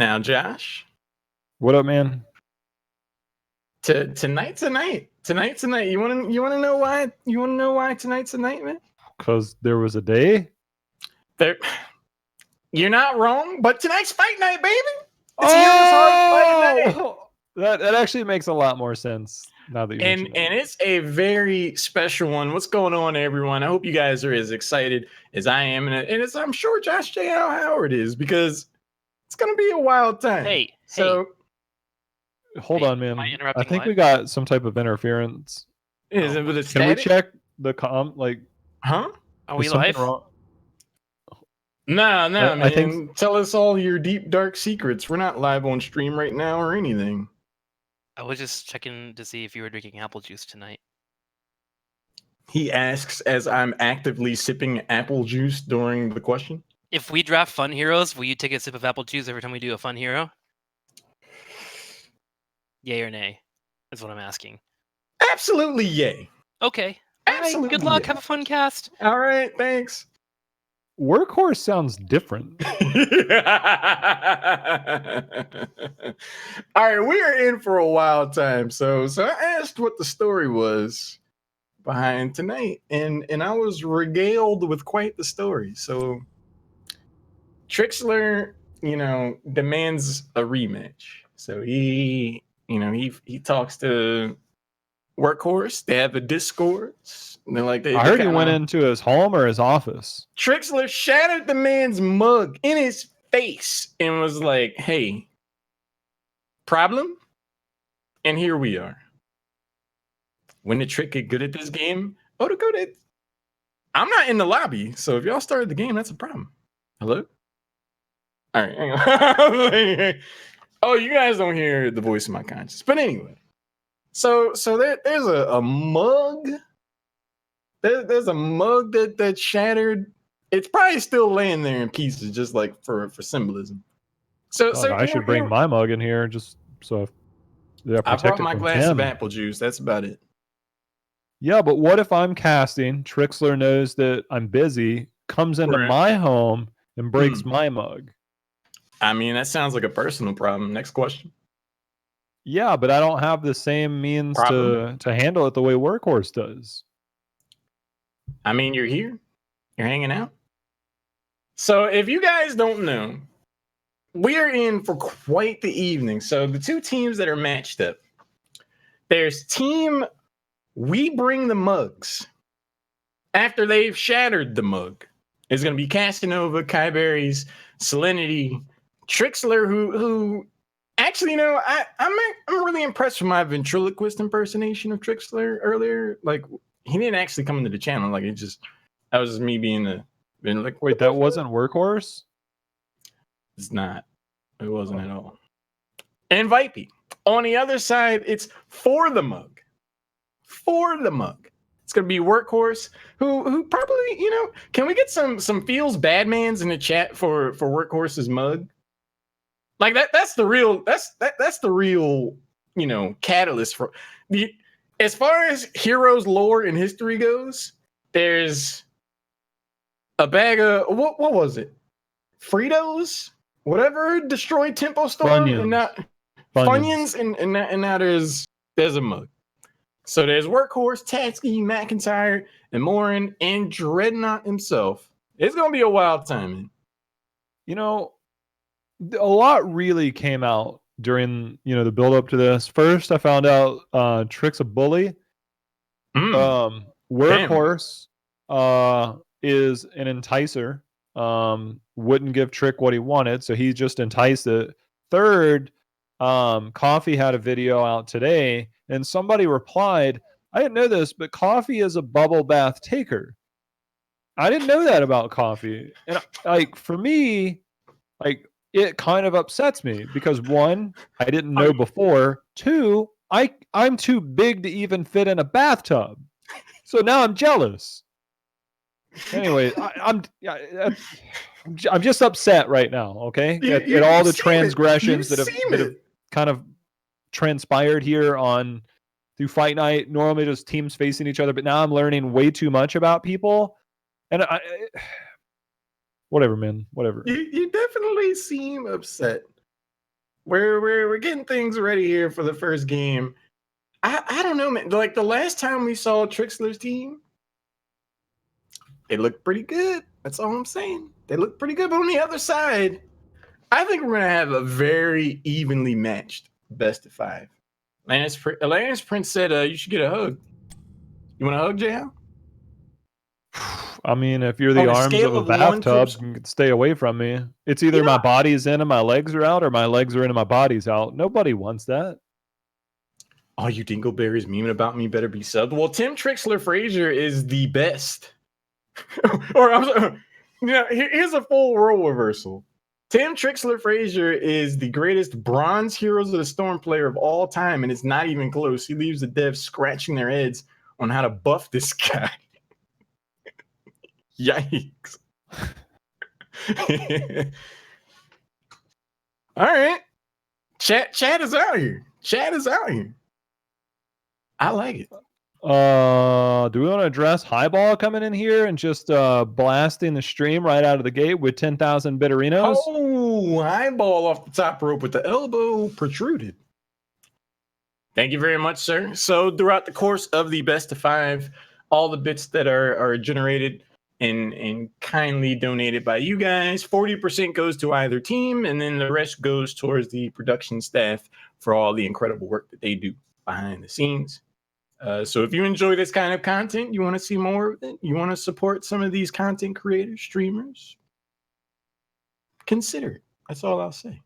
Now, Josh. What up, man? Tonight's a night. You wanna know why? You wanna know why tonight's a night, man? Because there was a day. You're not wrong, but tonight's fight night, baby. It's HeroesHearth Fight Night. That actually makes a lot more sense now that you mention it. And it's a very special one. What's going on, everyone? I hope you guys are as excited as I am, and as I'm sure Josh JHow Howard is, because it's gonna be a wild time. Hey. Hold on, man. I think we got some type of interference. Is it with a Can we check the Huh? Are we live? Wrong? No, man. I think... Tell us all your deep, dark secrets. We're not live on stream right now or anything. I was just checking to see if you were drinking apple juice tonight. He asks as I'm actively sipping apple juice during the question. If we draft fun heroes, will you take a sip of apple juice every time we do a fun hero? Yay or nay? That's what I'm asking. Absolutely yay. Okay. Absolutely. Good luck. Yay. Have a fun cast. All right. Thanks. Workhorse sounds different. All right. We are in for a wild time. So I asked what the story was behind tonight, and I was regaled with quite the story. So Trikslyr, demands a rematch. So he talks to Workhorse. They have a Discord. They're like, I heard he went into his home or his office. Trikslyr shattered the man's mug in his face and was like, "Hey, problem?" And here we are. When did Trick get good at this game? I'm not in the lobby, so if y'all started the game, that's a problem. Hello? All right, hang on. Oh, you guys don't hear the voice of my conscience. But anyway, so there's a mug. There's a mug that shattered. It's probably still laying there in pieces, just like for symbolism. So I should bring my mug in here just so I brought my glass of apple juice. That's about it. Yeah, but what if I'm casting? Trikslyr knows that I'm busy, comes into my home and breaks my mug. I mean, that sounds like a personal problem. Next question. Yeah, but I don't have the same means to handle it the way Workhorse does. I mean, you're here. You're hanging out. So if you guys don't know, we're in for quite the evening. So the two teams that are matched up, there's team We Bring the Mugs. After they've shattered the mug, it's going to be Casanova, Kyberry's, Salinity, Trikslyr, who actually, I'm really impressed with my ventriloquist impersonation of Trikslyr earlier. Like, he didn't actually come into the channel. Like, that was just me being like, wait, that wasn't Workhorse? It's not. It wasn't at all. And Vipey. On the other side, it's For the Mug. For the Mug. It's going to be Workhorse, who probably, can we get some feels bad mans in the chat for Workhorse's mug? Like that's the real catalyst for the, as far as heroes lore and history goes, there's a bag of what was it? Fritos? Whatever destroyed Tempo Storm, Funyuns. and not Funyuns, and now there's a mug. So there's Workhorse, Tatsky, McIntyre, and Morin, and Dreadnought himself. It's gonna be a wild time, man. A lot really came out during the build up to this. First, I found out Trick's a bully. Workhorse is an enticer. Wouldn't give Trick what he wanted, so he just enticed it. Third, Coffee had a video out today, and somebody replied, I didn't know this, but Coffee is a bubble bath taker. I didn't know that about Coffee. And for me, it kind of upsets me because one, I didn't know before. Two, I'm too big to even fit in a bathtub. So now I'm jealous. Anyway, I'm just upset right now, okay? At all the transgressions that have kind of transpired here through Fight Night. Normally just teams facing each other, but now I'm learning way too much about people. And whatever, man, whatever. You definitely seem upset. we're getting things ready here for the first game. I don't know, man. Like the last time we saw Trikslyr's team, it looked pretty good. That's all I'm saying. They look pretty good. But on the other side, I think we're gonna have a very evenly matched best of 5. Lance Prince said you should get a hug. You want a hug, JHow? I mean, if you're the arms of a bathtub, you can stay away from me. It's either my body's in and my legs are out, or my legs are in and my body's out. Nobody wants that. All you dingleberries memeing about me better be subbed. Well, Tim Trikslyr Frazier is the best. Or I'm sorry, here's a full role reversal. Tim Trikslyr Frazier is the greatest bronze Heroes of the Storm player of all time, and it's not even close. He leaves the devs scratching their heads on how to buff this guy. Yikes. All right. Chat is out here. Chat is out here. I like it. Do we want to address Highball coming in here and just blasting the stream right out of the gate with 10,000 Bitterinos? Oh, Highball off the top rope with the elbow protruded. Thank you very much, sir. So throughout the course of the best of 5, all the bits that are generated and kindly donated by you guys, 40% goes to either team, and then the rest goes towards the production staff for all the incredible work that they do behind the scenes. So if you enjoy this kind of content, you want to see more of it, you want to support some of these content creators, streamers, consider it. That's all I'll say.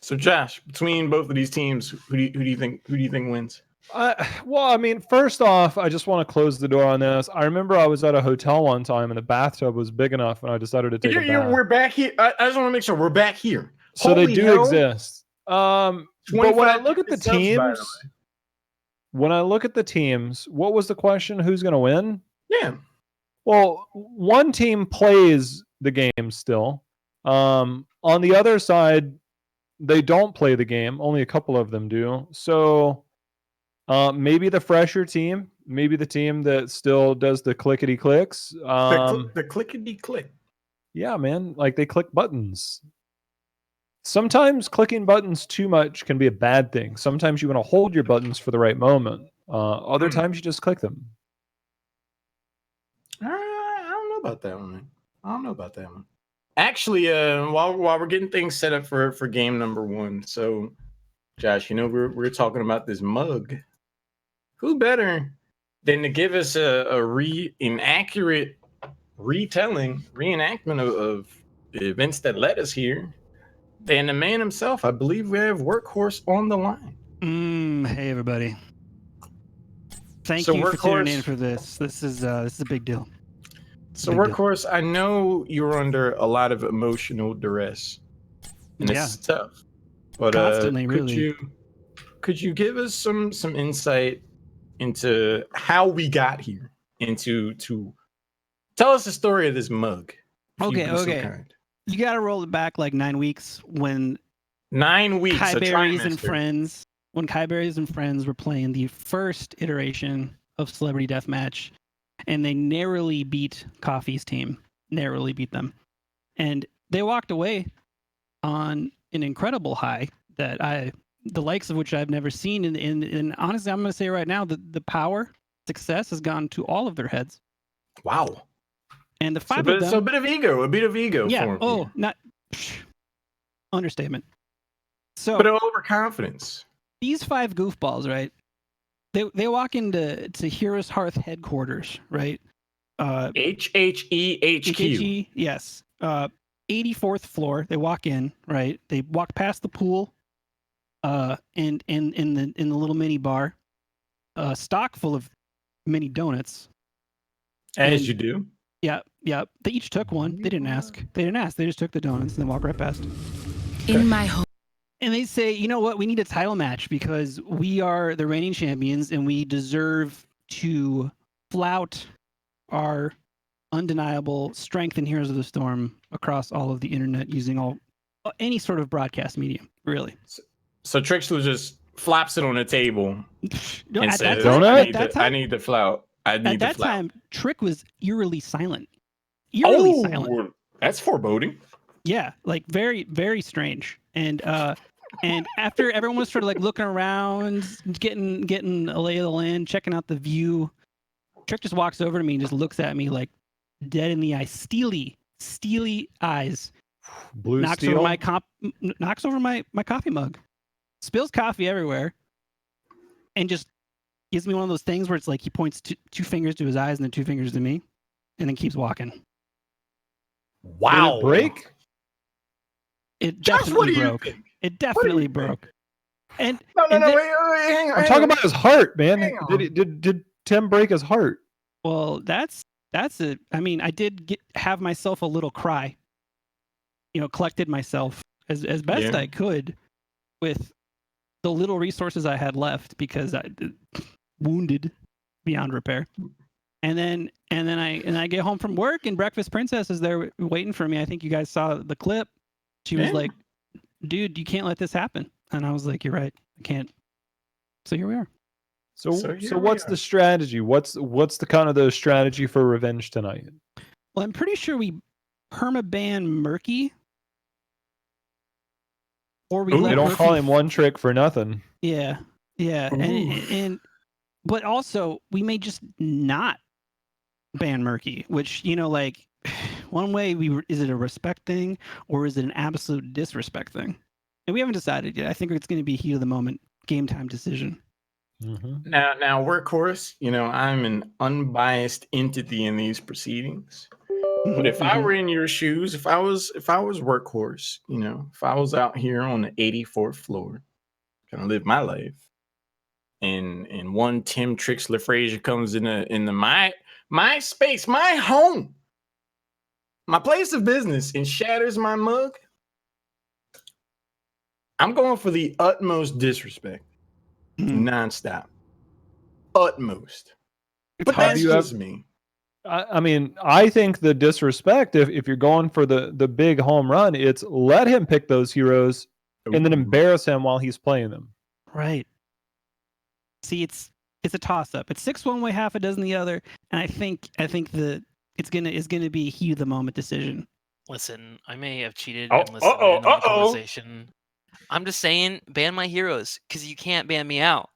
So Josh, between both of these teams, who do you think wins? Well, I mean, first off, I just want to close the door on this. I remember I was at a hotel one time and the bathtub was big enough and I decided to take a bath. We're back here. I just want to make sure we're back here. So they do exist. But when I look at the teams, what was the question? Who's going to win? Yeah. Well, one team plays the game still. On the other side, they don't play the game. Only a couple of them do. So maybe the fresher team, maybe the team that still does the clickety clicks. The clickety click. Yeah, man. Like they click buttons. Sometimes clicking buttons too much can be a bad thing. Sometimes you want to hold your buttons for the right moment. Other times you just click them. I don't know about that one, man. I don't know about that one. Actually, while we're getting things set up for game number 1, so Josh, we're talking about this mug. Who better than to give us an accurate reenactment of the events that led us here than the man himself? I believe we have Workhorse on the line. Hey everybody. Thank you for tuning in for this. This is a big deal. So Workhorse, I know you're under a lot of emotional duress. And it's tough. But constantly, really. Could you give us some insight into how we got here? To tell us the story of this mug. Okay. So you gotta roll it back like 9 weeks when 9 weeks. Kyberries and friends. When Kyberries and friends were playing the first iteration of Celebrity Deathmatch, and they narrowly beat Coffee's team. Narrowly beat them. And they walked away on an incredible high that the likes of which I've never seen. And honestly, I'm going to say right now that the power, success has gone to all of their heads. Wow. And the 5 of them. So a bit of ego. Yeah. For them. Not understatement. So. But overconfidence. These 5 goofballs, right? They walk into HeroesHearth headquarters, right? HHEHQ. Yes. 84th floor. They walk in, right? They walk past the pool, and in the little mini bar, stock full of mini donuts. As you do. Yeah. They each took one. They didn't ask. They just took the donuts and then walked right past. In my home. And they say, you know what? We need a title match because we are the reigning champions and we deserve to flout our undeniable strength in Heroes of the Storm across all of the internet using any sort of broadcast medium, really. So Trikslyr just flops it on the table and says, I need the flout. At that time, Trick was eerily silent. Eerily silent. That's foreboding. Yeah, like very, very strange. And after everyone was sort of like looking around, getting a lay of the land, checking out the view, Trick just walks over to me and just looks at me like dead in the eye, steely eyes. Blue knocks steel. knocks over my coffee mug, spills coffee everywhere, and just gives me one of those things where it's like he points two fingers to his eyes and then 2 fingers to me, and then keeps walking. Wow. Did it break? It Josh, what definitely do you broke. think? It What do definitely you broke. think? And No, and then- wait, hang on. I'm talking about his heart, man. Hang on. Did Tim break his heart? well, that's it. I mean, I did have myself a little cry. Collected myself as best Yeah. I could with the little resources I had left because I wounded beyond repair. And then I get home from work and Breakfast Princess is there waiting for me. I think you guys saw the clip. She was Yeah. like, "Dude, you can't let this happen." And I was like, "You're right. I can't." So here we are. So here we what's are. the strategy? What's the kind of the strategy for revenge tonight? Well, I'm pretty sure we permaban Murky. Or we Ooh. let They don't Murphy call him one trick for nothing. Yeah. And but also we may just not ban Murky, which like one way is it a respect thing or is it an absolute disrespect thing? And we haven't decided yet. I think it's going to be heat of the moment, game time decision. Mhm. Now, Workhorse, I'm an unbiased entity in these proceedings. But if I were in your shoes, if I was Workhorse, if I was out here on the 84th floor, gonna live my life, and one Tim Trikslyr Frazier comes into my space, my home, my place of business, and shatters my mug, I'm going for the utmost disrespect, nonstop, utmost. But Have that's you just me. I mean, I think the disrespect, if you're going for the big home run, it's let him pick those heroes and then Ooh. embarrass him while he's playing them. Right. See, it's a toss up. It's 6 one way, half a dozen the other, and I think it's gonna be a heat of the moment decision. Listen, I may have cheated Oh, and listened in on the uh-oh. conversation. I'm just saying, ban my heroes, because you can't ban me out.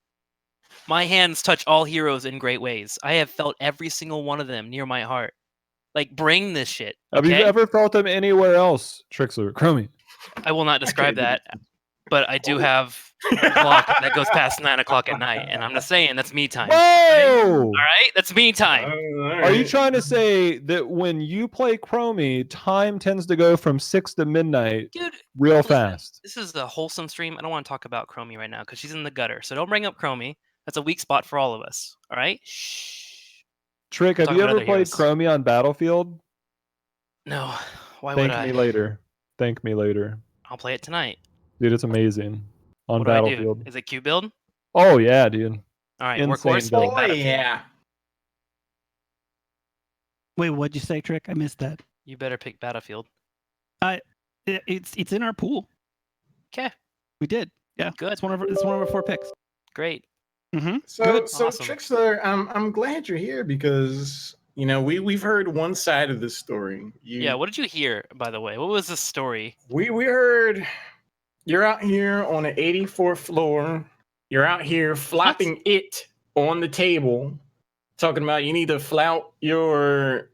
My hands touch all heroes in great ways. I have felt every single one of them near my heart. Like, bring this shit. Have you Okay? ever felt them anywhere else, Trikslyr? Chromie. I will not describe Okay. that, but I do have a clock that goes past 9 o'clock at night, and I'm just saying that's me time. Whoa! All right, that's me time. Are you trying to say that when you play Chromie, time tends to go from 6 to midnight Dude, real listen, fast? this is a wholesome stream. I don't want to talk about Chromie right now because she's in the gutter. So don't bring up Chromie. That's a weak spot for all of us. All right? Shh. Trick, have Talk you about ever other played heroes. Chromie on Battlefield? No. Why Thank would I? me later. Thank me later. I'll play it tonight. Dude, it's amazing. On What do I do? Battlefield. Is it Q build? Oh, yeah, dude. All right, Insane Workhorse, build. pick Oh Battlefield. yeah. Wait, what'd you say, Trick? I missed that. You better pick Battlefield. It's in our pool. Okay, We did. Yeah. Good. It's one of our 4 picks. great. Mm-hmm. So Good. Awesome. Trikslyr, I'm glad you're here because we've heard one side of this story. Yeah, what did you hear, by the way? What was the story? We heard you're out here on the 84th floor. You're out here flopping it on the table, talking about you need to flout your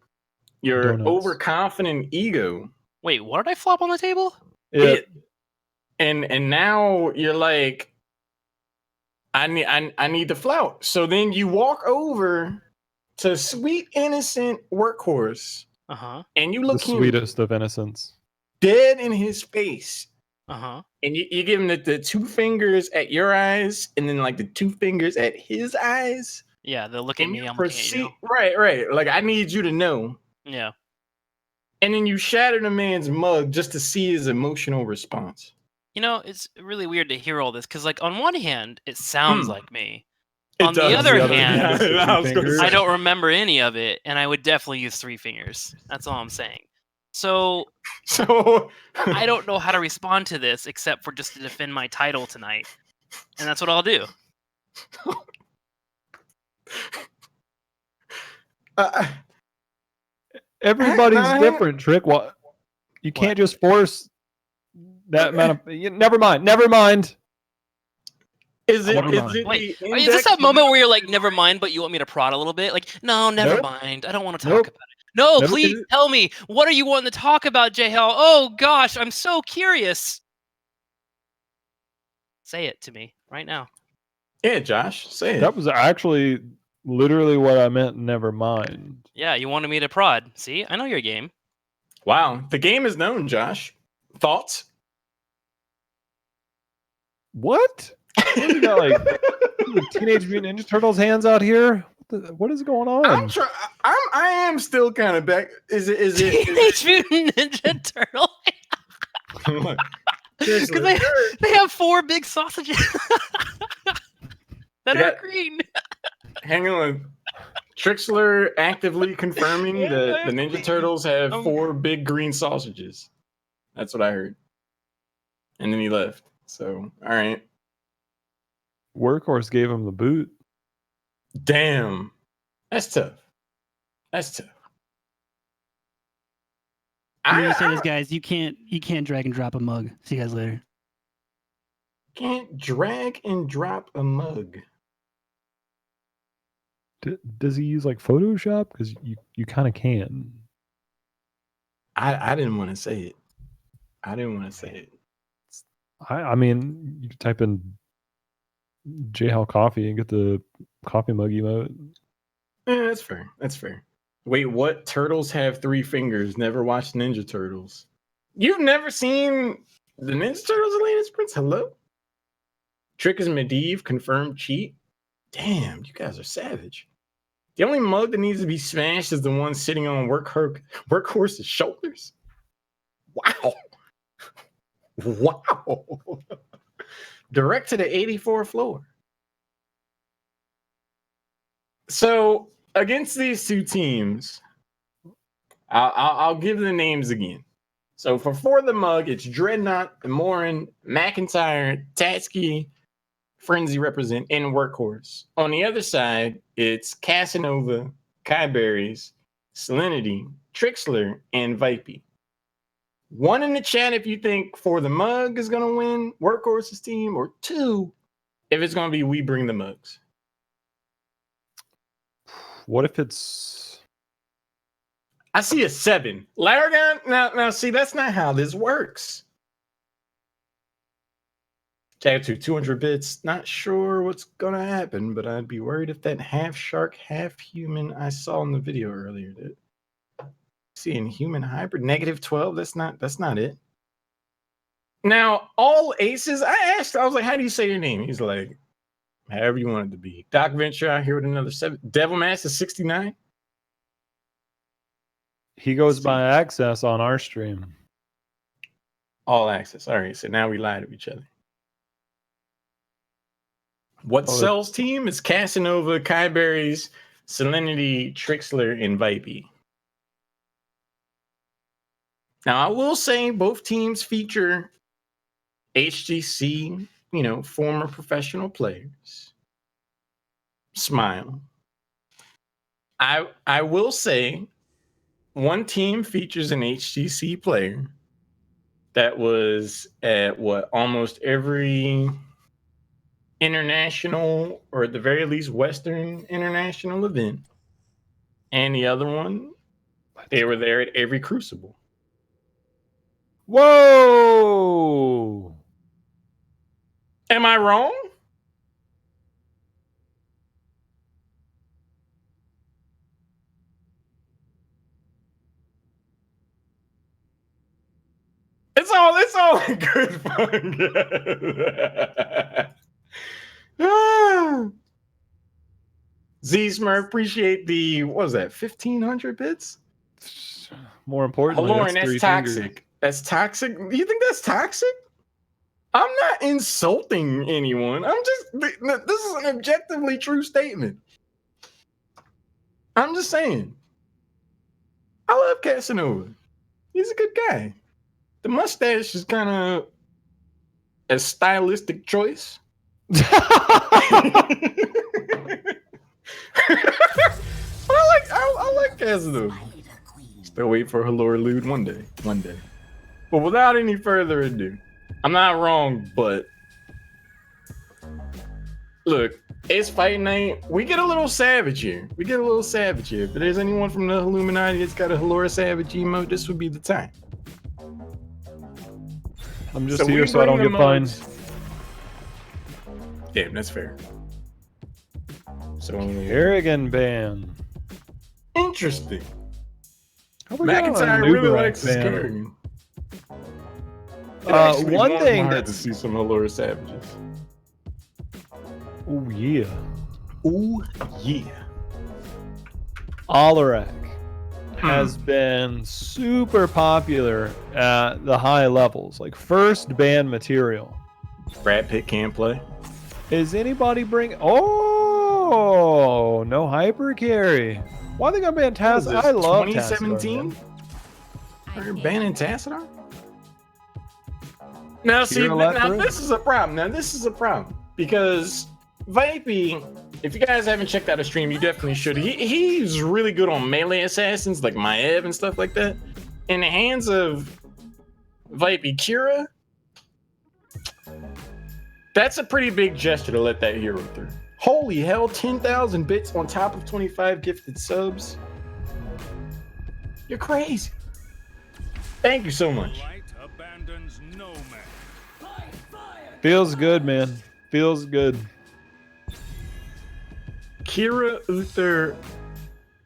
Donuts. overconfident ego. Wait, what did I flop on the table? It, And now you're like, I need to flout. So then you walk over to sweet innocent Workhorse Uh-huh. and you the look him sweetest of innocence. dead in his face. Uh-huh. And you give him the 2 fingers at your eyes and then like the 2 fingers at his eyes. Yeah, they'll look at And me. you I'm looking at you. right. Like, I need you to know. Yeah. And then you shatter the man's mug just to see his emotional response. It's really weird to hear all this because, like, on one hand, it sounds like me. It On the does. other The other hand, hand, it's the I 2 was gonna fingers. say. I don't remember any of it, and I would definitely use 3 fingers. That's all I'm saying. So So I don't know how to respond to this except for just to defend my title tonight, and that's what I'll do. Everybody's Hang- different, Trick. What? You can't just force that amount of. Never mind. Is it? Never Is mind. it? Wait, the is this index? that moment where you're like, never mind, but you want me to prod a little bit? Like, no, never Nope. mind. I don't want to Nope. talk about it. No, Nope. please tell me. What are you wanting to talk about, JHow? Oh gosh, I'm so curious. Say it to me right now. Yeah, Josh, say it. That was actually literally what I meant. Never mind. Yeah, you wanted me to prod. See, I know your game. Wow, the game is known, Josh. Thoughts? What? What we got, like Teenage Mutant Ninja Turtles hands out here? What is going on? I am still kind of back. Is it? Teenage Mutant Ninja Turtle. Seriously, Because they have 4 big sausages that Yeah. are green. hang on. Trikslyr actively confirming Yeah, that the Ninja Turtles have Um, 4 big green sausages. That's what I heard. And then he left. So, all right. Workhorse gave him the boot. Damn. That's tough. I'm gonna say this, guys. You can't drag and drop a mug. See you guys later. Can't drag and drop a mug. Does he use like Photoshop? Because you kind of can. I didn't want to say it. I mean, you could type in JHow coffee and get the coffee mug emote. Yeah, that's fair. Wait, what? Turtles have 3 fingers. Never watched Ninja Turtles. You've never seen the Ninja Turtles, Elena's Prince? Hello? Trick is Medivh, confirmed cheat. Damn, you guys are savage. The only mug that needs to be smashed is the one sitting on Workhorse's shoulders. Wow. Direct to the 84th floor. So against these 2 teams, I'll give the names again. So for the mug, it's Dreadnought, Morin, McIntyre, Tatsky, Frenzy represent, and Workhorse. On the other side, it's Casanova, Kyberries, Salinity, Trikslyr, and Vipey. 1 in the chat if you think For the Mug is going to win Workhorse's team, or 2 if it's going to be We Bring the Mugs. What if it's? I see a 7. Laragon, now see, that's not how this works. Tattoo 200 bits. Not sure what's gonna happen, but I'd be worried if that half shark, half human I saw in the video earlier did. Seeing human hybrid -12. That's not it. Now all aces. I was like, how do you say your name? He's like, however you want it to be. Doc Venture out here with another 7. Devilmaster 69. He goes by access on our stream. All access. All right, so now we lie to each other. What sells team is Casanova, Kyberries, Salinity, Trikslyr, and Vipey. Now, I will say both teams feature HGC, former professional players. Smile. I will say one team features an HGC player that was at almost every international, or at the very least Western international event, and the other one, they were there at every Crucible. Whoa! Am I wrong? It's all good fun. Z Smurf, appreciate the, what was that, 1,500 bits? More importantly, Lauren, that's 3 toxic. fingers. That's toxic. Do you think that's toxic? I'm not insulting anyone. This is an objectively true statement. I'm just saying. I love Casanova. He's a good guy. The mustache is kind of a stylistic choice. I like Casanova. Still wait for Halorin Lude one day. But without any further ado, I'm not wrong, but look, it's fight night. We get a little savage here. If there's anyone from the Illuminati that's got a Halora Savage emote, this would be the time. I'm just here so I don't get fined. Yeah, that's fair. So Kerrigan ban. Interesting. McIntyre really likes his Kerrigan. One thing to see some Halora Savages. Oh yeah. Oh yeah. Alarak has been super popular at the high levels, like first ban material. Brad Pitt can't play. Is anybody bring? Oh, no hyper carry. Why they gonna ban Tassadar? I love 2017. They're banning Tassadar. Now see, now this is a problem. Because Vipey, if you guys haven't checked out a stream, you definitely should. He's really good on melee assassins like Maev and stuff like that. In the hands of Vipey Kira, that's a pretty big gesture to let that hero through. Holy hell, 10,000 bits on top of 25 gifted subs. You're crazy. Thank you so much. Feels good, man. Feels good. Kira, Uther,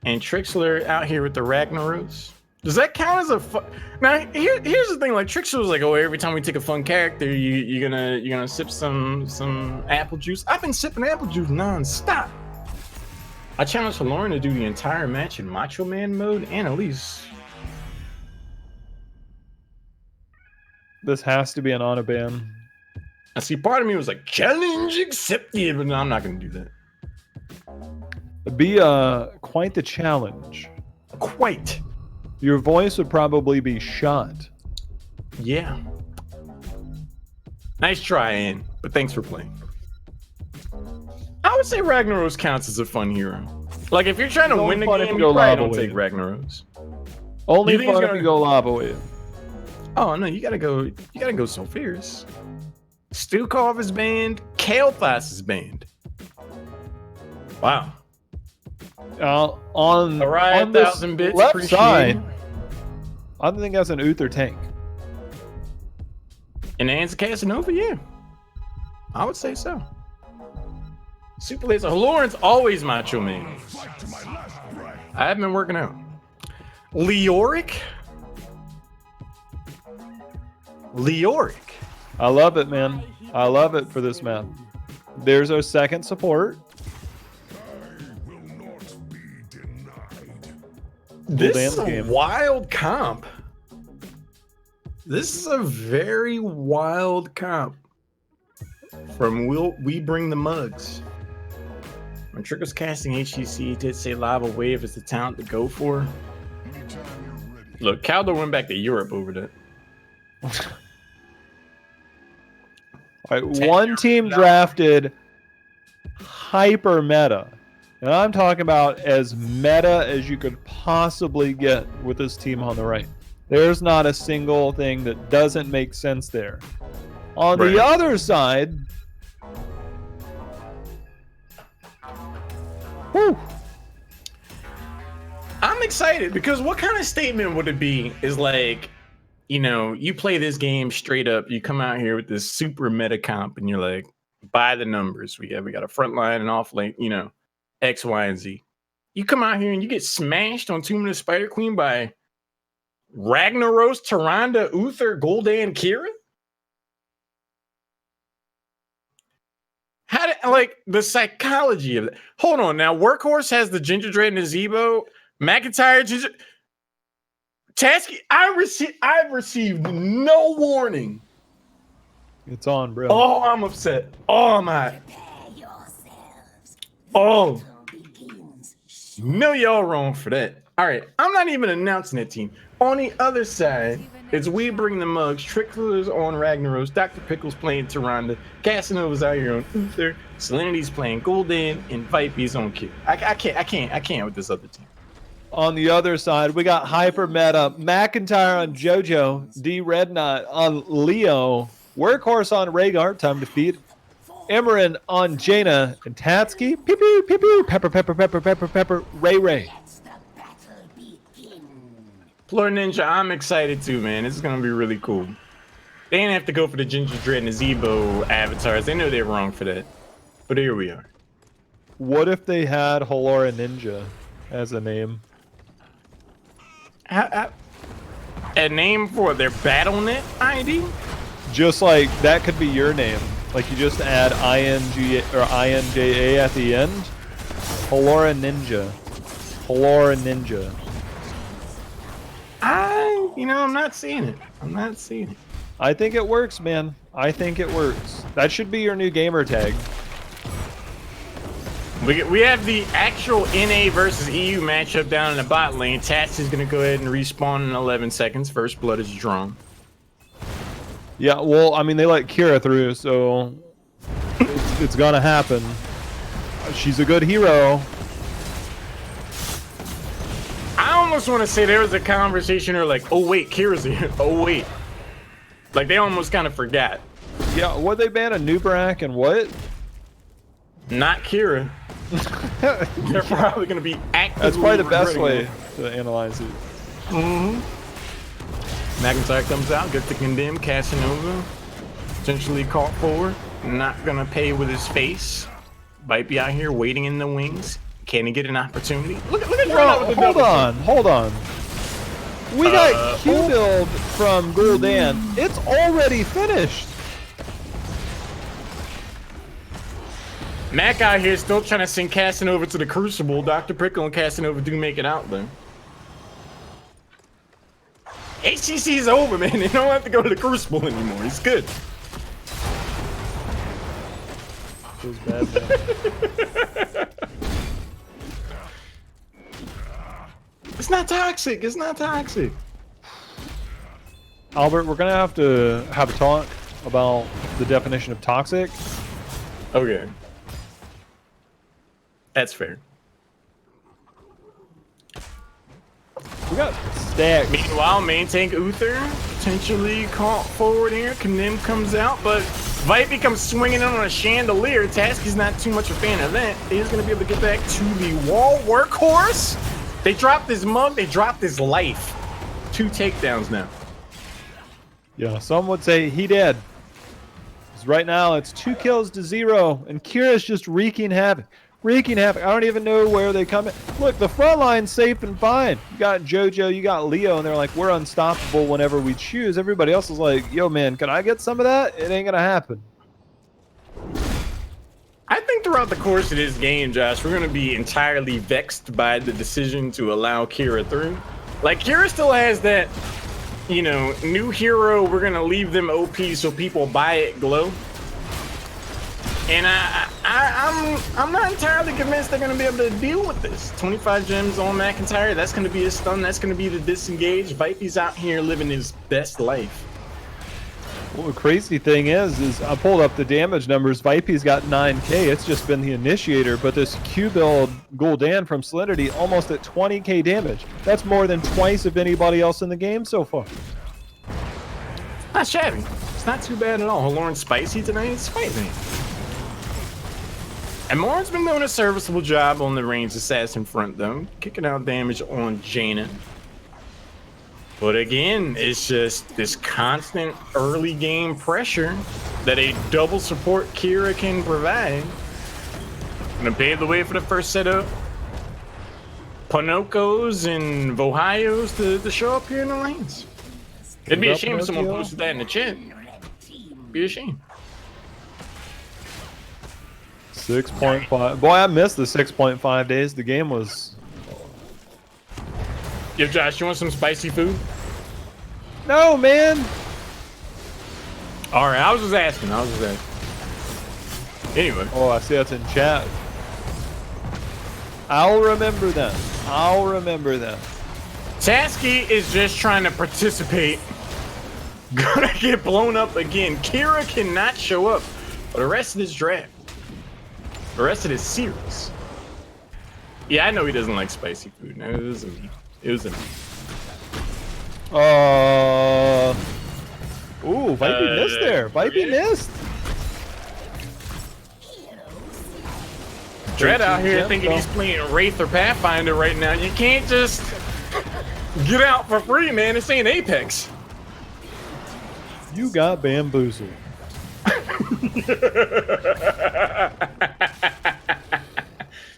and Trikslyr out here with the Ragnaros. Does that count as a fun? Now here's the thing. Like Trikslyr was like, oh, every time we take a fun character, you're gonna sip some apple juice. I've been sipping apple juice non-stop. I challenged Halorin to do the entire match in Macho Man mode, and Elise. This has to be an auto ban. I see. Part of me was like, challenge accepted, but no, I'm not gonna do that. It'd be quite the challenge. Quite. Your voice would probably be shot. Yeah. Nice try, Ann, but thanks for playing. I would say Ragnaros counts as a fun hero. Like, if you're trying to win the game, you probably don't take Ragnaros. Only fun if you go lava with. Oh, no, you gotta go so fierce. Stukov is banned. Kael'thas is banned. Wow. On this 1,000 bits left side, I think that's an Uther tank. And Anne's a Casanova, yeah. I would say so. Super Laser. Halorin's always Macho Man. I have been working out. Leoric. I love it, man. I love it for this map. There's our second support. This is a wild comp. This is a very wild comp from We Bring the Mugs. When Trick was casting HCC, he did say Lava Wave is the talent to go for. Look, Caldo went back to Europe over that. All right, one team drafted hyper meta. And I'm talking about as meta as you could possibly get with this team on the right. There's not a single thing that doesn't make sense there. On the other side, whew, I'm excited because what kind of statement would it be is like, you know, you play this game straight up, you come out here with this super meta comp and you're like, by the numbers, we got a front line and off lane, you know, X, Y, and Z. You come out here and you get smashed on 2 Minute Spider Queen by Ragnaros, Tyrande, Uther, Gul'dan, Kira? How did, like, the psychology of that? Hold on now. Workhorse has the Ginger Dread and the Zebo. McIntyre, Ginger. Tasky, I've received no warning. it's on, bro. Oh, I'm upset. Oh, I'm hot. Oh. No, y'all wrong for that. All right, I'm not even announcing that team. On the other side, it's We Bring the Mugs. Triksly's on Ragnaros. Dr. Pickle's playing Tyrande. Casanova's out here on Uther. Salinity's playing Gul'dan, and Vipey's on Q. I can't with this other team. On the other side, we got Hyper Meta, McIntyre on JoJo, D Redknot on Leo, Workhorse on Rhaegar, time to feed, Emerin on Jaina, and Tatsuki, pew pew pew pew, pepper pepper pepper pepper pepper, Ray Ray. Floor Ninja, I'm excited too, man. This is gonna be really cool. They didn't have to go for the Ginger Dread and the Zebo avatars. They know they're wrong for that. But here we are. What if they had Halorin Ninja as a name? A name for their BattleNet ID? Just like that could be your name. Like you just add ING or INJA at the end. Halorin Ninja. Halorin Ninja. I'm not seeing it. I'm not seeing it. I think it works, man. I think it works. That should be your new gamer tag. We have the actual NA versus EU matchup down in the bot lane. Tats is going to go ahead and respawn in 11 seconds. First blood is drawn. Yeah, well, I mean, they let Kira through, so it's going to happen. She's a good hero. I almost want to say there was a conversation or like, oh wait, Kira's here. Oh wait. Like they almost kind of forgot. Yeah, what they ban a Nubrak and what? Not Kira. They're probably going to be actively. That's probably the best regretting way to analyze it. McIntyre comes out, gets to condemn Casanova. Potentially caught forward. Not going to pay with his face. Vipey out here waiting in the wings. Can he get an opportunity? Look at Hold on. We got Q build from Gul'dan. It's already finished. Mac out here still trying to send Casanova to the Crucible. Dr. Prickle and Casanova do make it out though. HCC's over, man. They don't have to go to the Crucible anymore. He's good. Feels bad, man. It's not toxic. It's not toxic. Albert, we're gonna have to have a talk about the definition of toxic. Okay. That's fair. We got stacks. Meanwhile, main tank Uther potentially caught forward here. Kanim comes out, but Vipey comes swinging in on a chandelier. Tasky's not too much a fan of that. He's going to be able to get back to the wall. Workhorse. They dropped his mug. They dropped his life. 2 takedowns now. Yeah, some would say he dead. 'Cause right now it's 2 kills to 0, and Kira's just wreaking havoc. I don't even know where they come in. Look, the front line's safe and fine. You got JoJo, you got Leo, and they're like, we're unstoppable whenever we choose. Everybody else is like, yo, man, can I get some of that? It ain't gonna happen. I think throughout the course of this game, Josh, we're going to be entirely vexed by the decision to allow Kira through. Like, Kira still has that, new hero, we're going to leave them OP so people buy it glow. And I'm not entirely convinced they're going to be able to deal with this. 25 gems on McIntyre, that's going to be a stun, that's going to be the disengage. Vipey's out here living his best life. Well, the crazy thing is I pulled up the damage numbers. Vipey's got 9k. It's just been the initiator, but this Q build Gul'dan from Salinity almost at 20k damage. That's more than twice of anybody else in the game so far. Not shabby. It's not too bad at all. Halorin's spicy tonight. It's spicy. And Morin's been doing a serviceable job on the ranged assassin front, though. Kicking out damage on Jaina. But again, it's just this constant early game pressure that a double support Kira can provide. Gonna pave the way for the first setup. Pinocchio's and Vohayos to show up here in the lanes. It'd be a shame if someone posted that in the chat. Be a shame. 6.5. Boy, I missed the 6.5 days. The game was... Yo, Josh, you want some spicy food? No, man. All right, I was just asking. Anyway. Oh, I see that's in chat. I'll remember that. Tasky is just trying to participate. Gonna get blown up again. Kira cannot show up for the rest of this draft. The rest of this series. Yeah, I know he doesn't like spicy food. No, it was a me. It was a me. Ooh, Vipey missed there. Vipey missed. Dread out here Jim, thinking though. he's playing Wraith or Pathfinder right now. You can't just get out for free, man. This ain't Apex. You got bamboozled.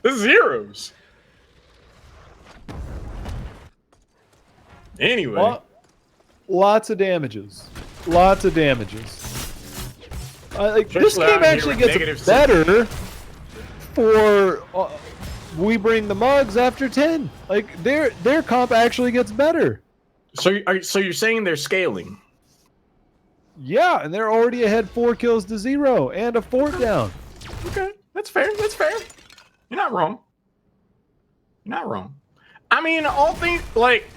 This is Heroes. Anyway. Lots of damages. Lots of damages. Like, this Trikslyr game out here actually with gets -6. better for we bring the mugs after 10. Like their comp actually gets better. So you're saying they're scaling? Yeah, and they're already ahead 4 kills to 0 and a fort down. Okay, that's fair. That's fair. You're not wrong. You're not wrong. I mean, all things like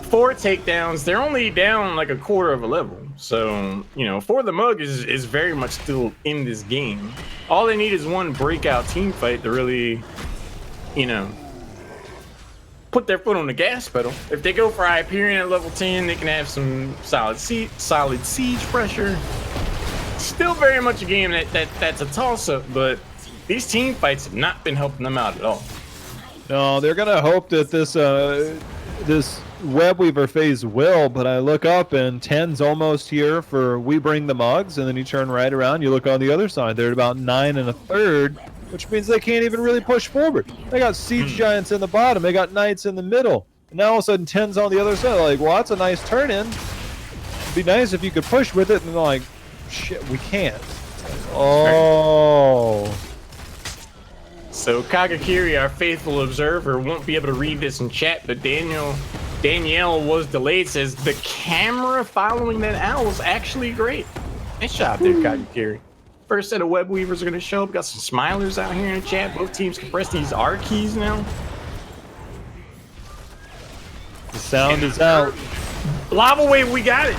4 takedowns, they're only down like a quarter of a level. So, you know, For the Mug is very much still in this game. All they need is one breakout team fight to really, you know, put their foot on the gas pedal. If they go for Hyperion at level 10, they can have some solid siege pressure. Still very much a game that's a toss-up, but these team fights have not been helping them out at all. No, they're gonna hope that this Web Weaver phase will, but I look up and 10's almost here for We Bring the Mugs, and then you turn right around, you look on the other side, they're at about 9 1/3, which means they can't even really push forward. They got Siege Giants in the bottom, they got Knights in the middle, and now all of a sudden 10's on the other side. Like, well, that's a nice turn-in. It'd be nice if you could push with it, and they're like, shit, we can't. Oh. So Kagakiri, our faithful observer, won't be able to read this in chat, but Danielle was delayed, says the camera following that owl is actually great. Nice job there, Kagakiri. First set of Web Weavers are going to show up. Got some Smilers out here in the chat. Both teams can press these R keys now. The sound is out. Lava Wave, we got it.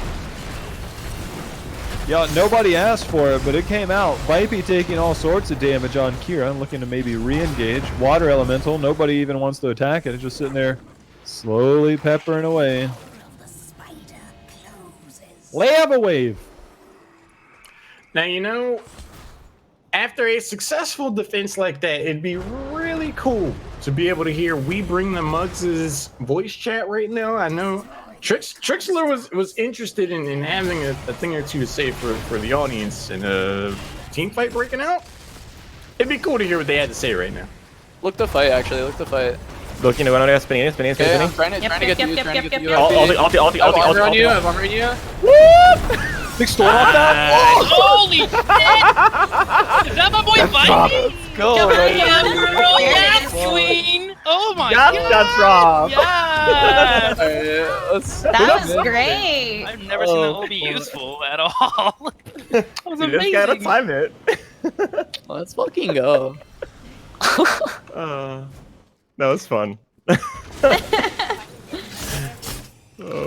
Yeah, nobody asked for it, but it came out. Vipey taking all sorts of damage on Kira, looking to maybe re-engage. Water Elemental, nobody even wants to attack it. It's just sitting there slowly peppering away. Lava Wave! Now, you know, after a successful defense like that, it'd be really cool to be able to hear We Bring the Mugs' voice chat right now. I know Trikslyr was interested in having a thing or two to say for the audience and a team fight breaking out. It'd be cool to hear what they had to say right now. Look the fight, actually. Look the fight. Looking to one on spinning. Okay, I'm trying to get to you. Ulti. I have armor on you. I have armor on you. Big storm off that? Holy shit! Is that my boy Viking? Go, Yes, queen! Oh my Yes, god! that's Rob. Yes! That was great. I've never seen that all be useful at all. That was You amazing. just gotta time it. Let's fucking go. That was fun. Oh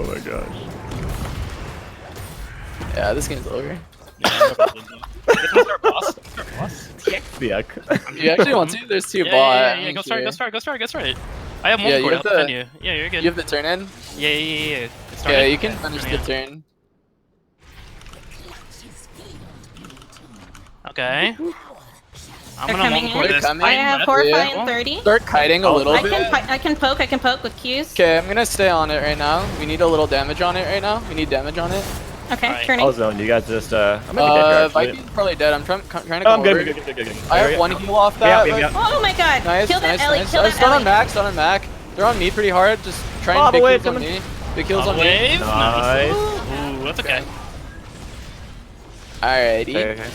my gosh. Yeah, this game's over. Yeah. You actually want to? There's 2 bot. Yeah, go start. I have one Yeah, cord, you I'll have defend the- you. Yeah, you're good. You have the turn in? Yeah. Yeah, you can finish the turn. Okay. I'm They're gonna coming one cord in. this. They're coming. I have That's horrifying it. 30. Start kiting a little I bit. can poke with Qs. Okay, I'm gonna stay on it right now. We need a little damage on it right now. We need damage on it. Okay, Alright. turning. I'll zone. You guys just I might be dead here, actually. Viking's probably dead. I'm trying to Oh, come I'm good. over. Good. I have 1 heal off that. Yeah. Oh my god! Nice, Kill that nice, Ellie, nice. kill that Stun on Ellie. Mac, stun on Mac. They're on me pretty hard. Just try and Lava big wave kills on coming. me. Big kills on me. Wave. Nice. Ooh, that's okay. Alrighty. Okay.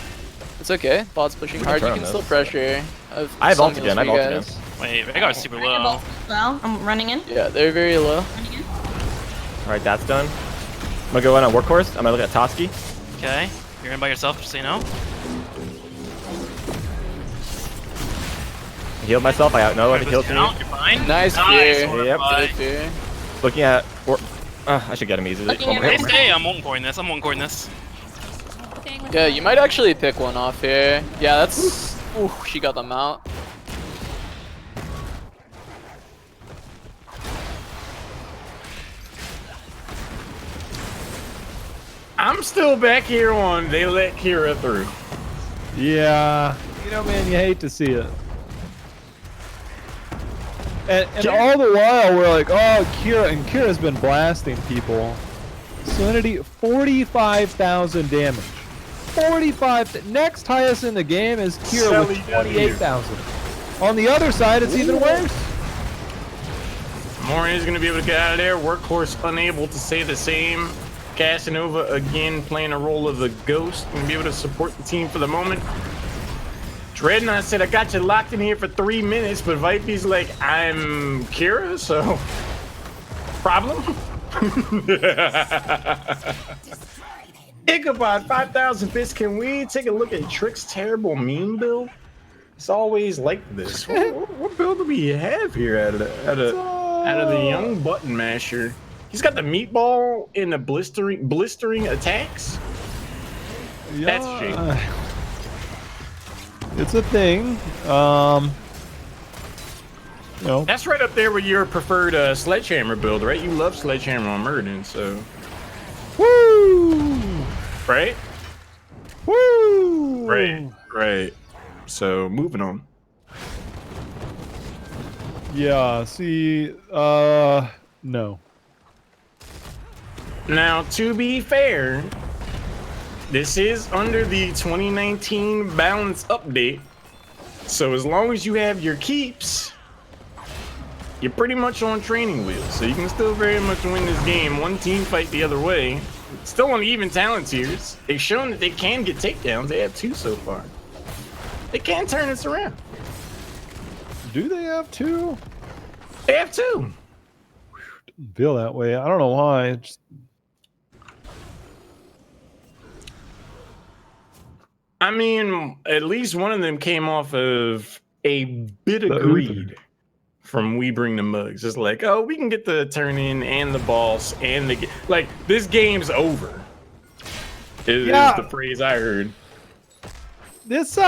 It's okay. Bot's pushing hard. You turn can on still this. pressure. I have some ult heals again, I for have you ult guys. Wait, Rhaegar's super I have low. ult as well. I'm running in. Yeah, they're very low. Running in. Alright, that's done. I'm gonna go in on Workhorse. I'm gonna look at Toski. Okay, you're in by yourself, just so you know. Healed myself. I know what he killed me. You're fine. Nice Nice. fear. Yep. Bye. Good fear. Looking at. I should get him easily. Looking at Hey, Workhorse. stay, I'm one cording this. Yeah, you might actually pick one off here. Yeah, that's. Ooh, she got them out. I'm still back here on they let Kira through. Yeah, you know, man, you hate to see it. And all the while we're like, oh, Kira, and Kira's been blasting people. Salinity, 45,000 damage. 45. Next highest in the game is Kira with 28,000. On the other side, it's even worse. Morin is going to be able to get out of there. Workhorse unable to say the same. Casanova again playing a role of the ghost and be able to support the team for the moment. Dreadnought said, I got you locked in here for 3 minutes, but Vipey's like, I'm Kira, so problem? Ichabod, 5,000 bits. Can we take a look at Trick's terrible meme build? It's always like this. What build do we have here out of the young button masher? He's got the meatball in the blistering attacks. Yeah, That's shame. it's a thing. You know, That's right up there with your preferred sledgehammer build, right? You love sledgehammer on Murden, so woo, right, woo, right. So moving on. Yeah. See, no. Now, to be fair, this is under the 2019 balance update. So as long as you have your keeps, you're pretty much on training wheels. So you can still very much win this game. One team fight the other way. Still on even talent tiers. They've shown that they can get takedowns. They have 2 so far. They can turn this around. Do they have 2? They have 2. Didn't feel that way. I don't know why. It just... I mean, at least one of them came off of a bit of greed from We Bring the Mugs. It's like, oh, we can get the turn in and the boss and the like. This game's over. Is the phrase I heard. This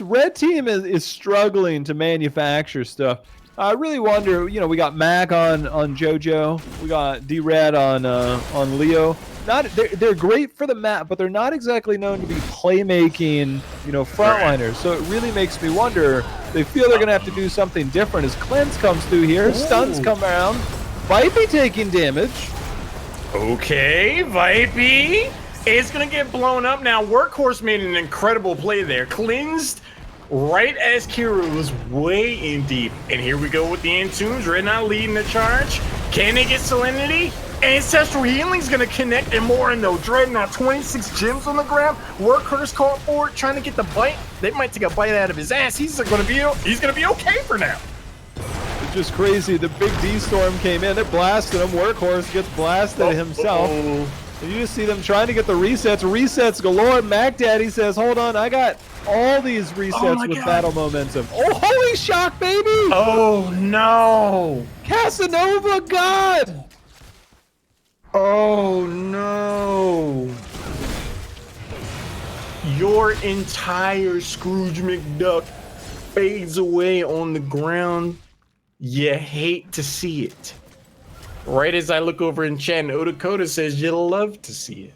red team is struggling to manufacture stuff. I really wonder. You know, we got Mac on JoJo. We got D-Rad on Leo. They're great for the map, but they're not exactly known to be playmaking, you know, frontliners. So it really makes me wonder. They feel they're gonna have to do something different as Cleanse comes through here. Stuns come around. Vipey taking damage. Okay, Vipey is gonna get blown up now. Workhorse made an incredible play there. Cleansed right as Kira was way in deep. And here we go with the Intunes. Dreadnought leading the charge. Can they get Salinity? Ancestral Healing's gonna connect, and more in though. Dreadnought, 26 gems on the ground. Workhorse caught forward, trying to get the bite. They might take a bite out of his ass. He's gonna be okay for now. It's just crazy. The big D storm came in. They're blasting him. Workhorse gets blasted himself. And you just see them trying to get the resets. Resets galore. Mac Daddy says, "Hold on, I got all these resets with battle momentum." Oh, holy shock, baby! Oh no! Casanova, God! Oh no! Your entire Scrooge McDuck fades away on the ground. You hate to see it. Right as I look over in chat, and Odakota says you'll love to see it.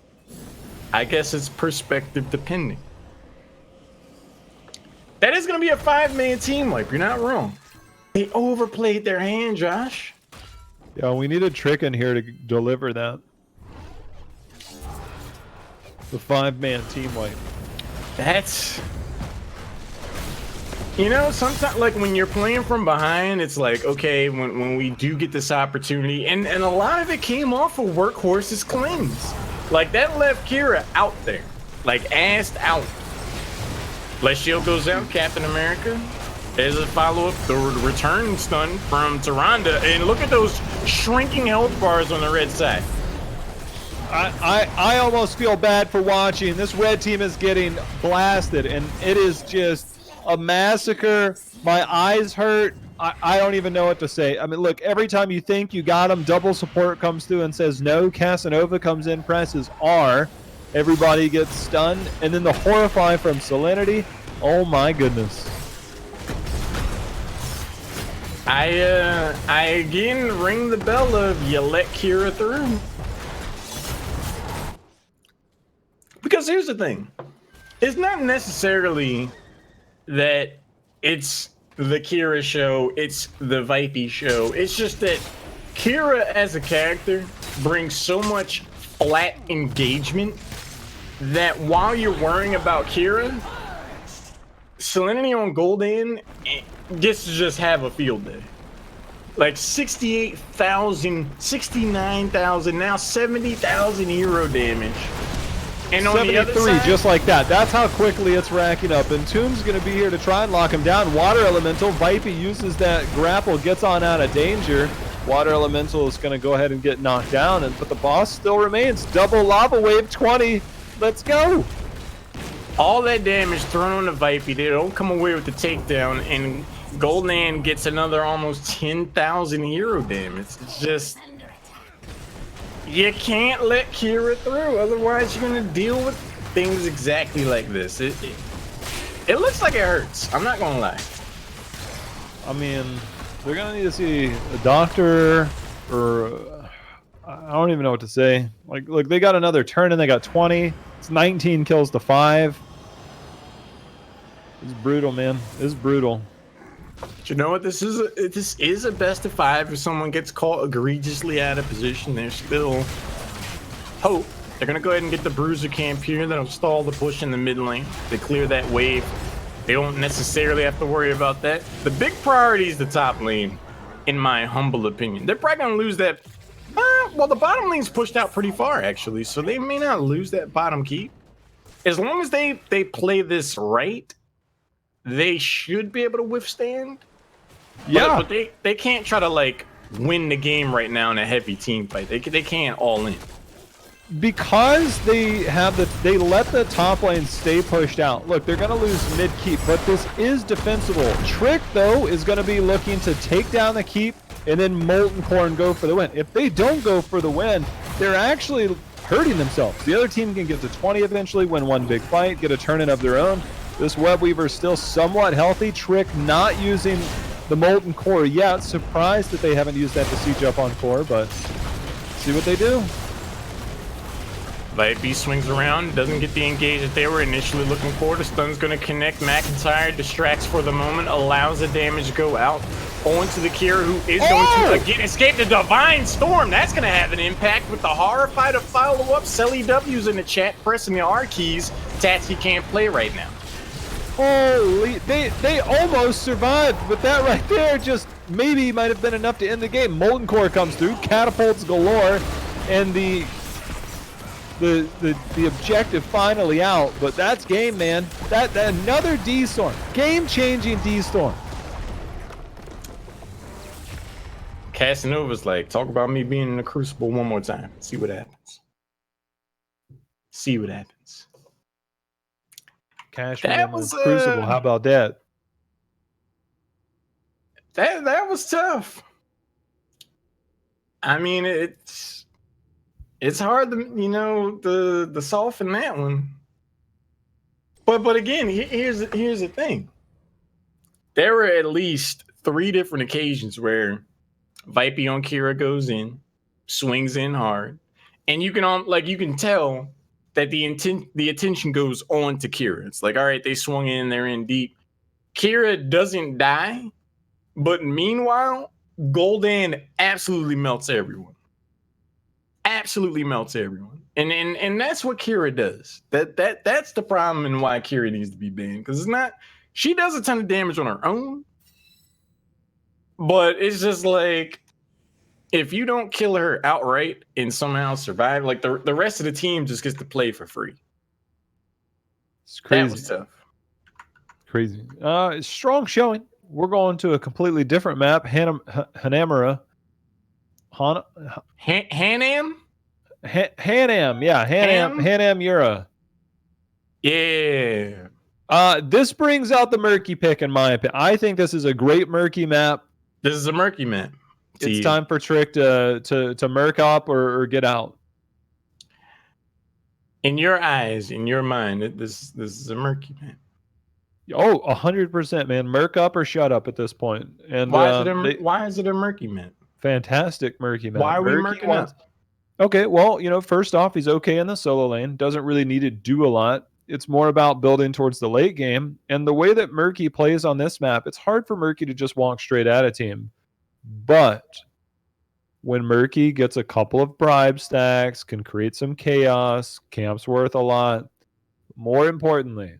I guess it's perspective depending. That is going to be a 5-man team wipe. You're not wrong. They overplayed their hand, Josh. Yeah, we need a trick in here to deliver that. The 5-man team wipe. That's... You know, sometimes, like, when you're playing from behind, it's like, okay, when we do get this opportunity, and a lot of it came off of Workhorse's cleanse. Like, that left Kira out there. Like, assed out. Bless Shield goes out, Captain America. As a follow-up, the return stun from Tyrande. And look at those shrinking health bars on the red side. I almost feel bad for watching. This red team is getting blasted, and it is just a massacre. My eyes hurt. I don't even know what to say. I mean, look, every time you think you got him, double support comes through and says no. Casanova comes in, presses R. Everybody gets stunned. And then the Horrify from Salinity. Oh my goodness. I again ring the bell of you let Kira through. Because here's the thing. It's not necessarily that it's the Kira show, it's the Vipey show. It's just that Kira as a character brings so much flat engagement that while you're worrying about Kira, Salinity on Gul'dan gets to just have a field day. Like 68,000, 69,000, now 70,000 hero damage. And on the other 73, side, just like that. That's how quickly it's racking up. And Tomb's going to be here to try and lock him down. Water Elemental, Vipey uses that grapple, gets on out of danger. Water Elemental is going to go ahead and get knocked down, but the boss still remains. Double Lava Wave 20. Let's go. all that damage thrown on the Vipey, they don't come away with the takedown, and Gul'dan gets another almost 10,000 hero damage. It's just... you can't let Kira through, otherwise you're gonna deal with things exactly like this. It looks like it hurts. I'm not gonna lie. I mean, they're gonna need to see a doctor, or I don't even know what to say. Like, look, they got another turn and they got 20. It's 19 kills to 5. It's brutal, man. It's brutal. But you know what? This is a best of 5. If someone gets caught egregiously out of position, there's still hope. They're gonna go ahead and get the Bruiser camp here. That'll stall the push in the mid lane. They clear that wave. They don't necessarily have to worry about that. The big priority is the top lane, in my humble opinion. They're probably gonna lose that. Well, the bottom lane's pushed out pretty far, actually, so they may not lose that bottom keep. As long as they play this right, they should be able to withstand. Yeah, but they can't try to like win the game right now in a heavy team fight. They can't all in. because they let the top lane stay pushed out. Look, they're gonna lose mid keep, but this is defensible. Trick though is gonna be looking to take down the keep and then Molten Core and go for the win. If they don't go for the win, they're actually hurting themselves. The other team can get to 20 eventually, win one big fight, get a turn in of their own. This Web Weaver is still somewhat healthy. Trick not using the Molten Core yet. Surprised that they haven't used that to siege up on Core, but see what they do. Vipey swings around, doesn't get the engage that they were initially looking for. The stun's going to connect. McIntyre distracts for the moment, allows the damage to go out onto the Kira, who is going to again escape the Divine Storm. That's going to have an impact with the Horrify to follow up. Selly W's in the chat pressing the R keys. Tatsky can't play right now. Holy, they almost survived, but that right there just maybe might have been enough to end the game. Molten Core comes through, catapults galore, and the objective finally out. But that's game, man. That another D-Storm, game-changing D-Storm. Casanova's like, talk about me being in the Crucible one more time. See what happens. See what happens. Cash That was was Crucible. How about that? That was tough. I mean, it's hard to soften that one. But again, here's the thing. There were at least 3 different occasions where Vipey on Kira goes in, swings in hard, and you can tell that the attention goes on to Kira. It's like, all right, they swung in, they're in deep. Kira doesn't die, but meanwhile, Gul'dan absolutely melts everyone. Absolutely melts everyone. And that's what Kira does. That's the problem and why Kira needs to be banned. Because she does a ton of damage on her own. But it's just like, if you don't kill her outright and somehow survive, like the rest of the team just gets to play for free. It's crazy. That was tough. Crazy. Strong showing. We're going to a completely different map. Hanamura. Hanam? Hanam, yeah. Hanam Yura. Yeah. This brings out the murky pick, in my opinion. I think this is a great murky map. This is a murky map. It's time for Trick to murk up or get out. In your eyes, in your mind, this is a murky map. Oh, 100%, man. Murk up or shut up at this point. And why is it a murky map? Fantastic murky map. Why are we Murky murking up? Okay, well, first off, he's okay in the solo lane. Doesn't really need to do a lot. It's more about building towards the late game. And the way that Murky plays on this map, it's hard for Murky to just walk straight at a team. But when Murky gets a couple of bribe stacks, can create some chaos, camp's worth a lot. More importantly,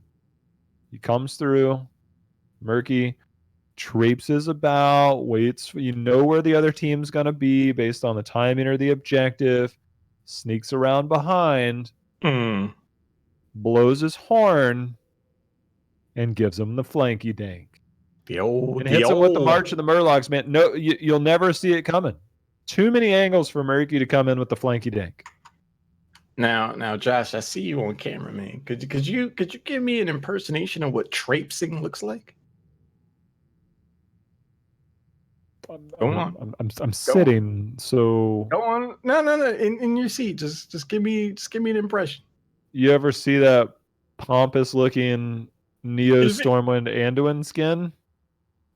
he comes through, Murky traipses about, waits, where the other team's going to be based on the timing or the objective, sneaks around behind, blows his horn, and gives him the flanky dank. And hits him with the March of the Murlocs, man. No, you'll never see it coming. Too many angles for Murky to come in with the flanky dank. Now, Josh, I see you on camera, man. Could you give me an impersonation of what traipsing looks like? Go on. I'm sitting, so Go on. No. In your seat, just give me an impression. You ever see that pompous looking Neo Stormwind Anduin skin?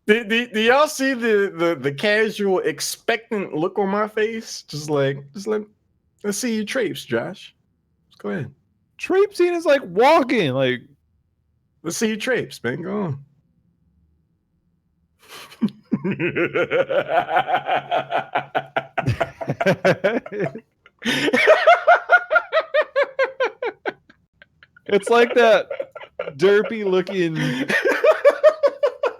Do y'all see the casual expectant look on my face? Just let's see you traipse, Josh. Let's go ahead. Traipsing is like walking. Like, let's see you traipse, man. Go on. It's like that derpy looking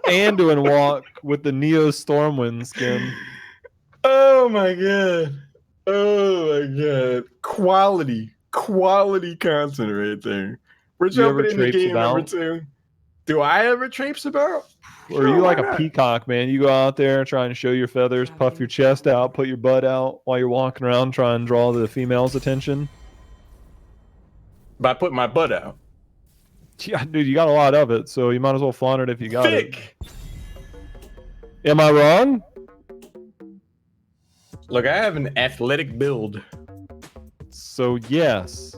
Anduin walk with the Neo Stormwind skin. Oh my god. Quality content right there. We're jumping in the game number 2. Do I ever traipse about? Or are you like a peacock, man? You go out there trying to show your feathers, puff your chest out, put your butt out while you're walking around trying to draw the female's attention? By putting my butt out. Yeah, dude, you got a lot of it, so you might as well flaunt it if you got Thick. it. Am I wrong? Look, I have an athletic build. So, yes.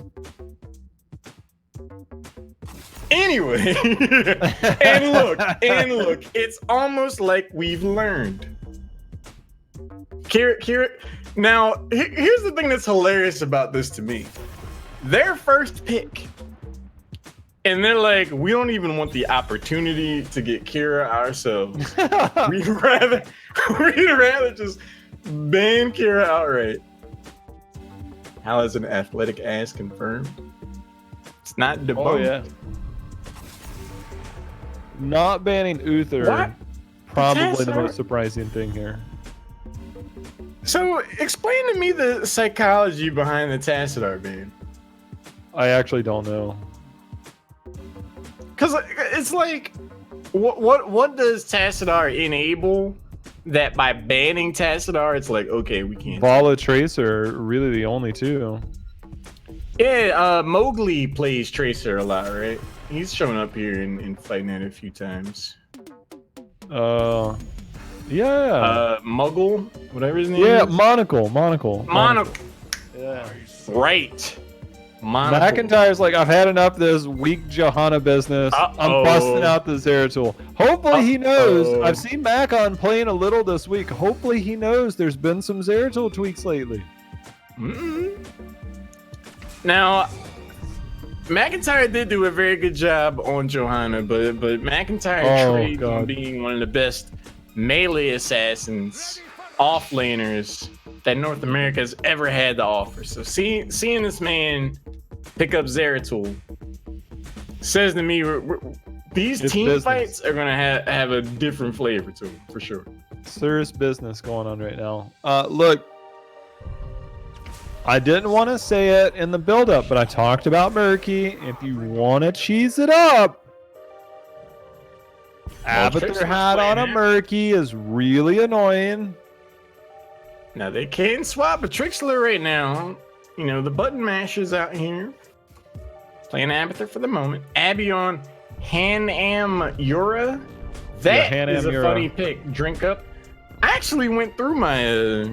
Anyway, and look, it's almost like we've learned. Kira, now, here's the thing that's hilarious about this to me. Their first pick, and they're like, we don't even want the opportunity to get Kira ourselves. We'd rather just ban Kira outright. How is an athletic ass confirmed? It's not debunked. Oh, yeah. Not banning Uther, probably the most surprising thing here. So, explain to me the psychology behind the Tassadar ban. I actually don't know. Because it's like, what does Tassadar enable that by banning Tassadar, it's like, okay, we can't. Vala Tracer are really the only two. Yeah, Mowgli plays Tracer a lot, right? He's shown up here and fighting it a few times. Yeah. Muggle, whatever his name is. Yeah, Monocle. Yeah. Right. Monocle. McIntyre's like, I've had enough of this weak Johanna business. I'm busting out the Zeratul. Hopefully he knows. I've seen Macon playing a little this week. Hopefully he knows there's been some Zeratul tweaks lately. Now, McIntyre did do a very good job on Johanna, but McIntyre trades on being one of the best melee assassins, offlaners that North America has ever had to offer. So seeing this man pick up Zeratul says to me, these team fights are gonna have a different flavor to them for sure. Serious business going on right now. Look, I didn't want to say it in the build-up, but I talked about Murky. If you want to cheese it up, Abathur hat on a Murky is really annoying. Now they can swap a Trikslyr right now. You know, the button mashers out here. Playing Abathur for the moment. Abby on Hanam Yura. That is a funny pick. Drink up. I actually went through my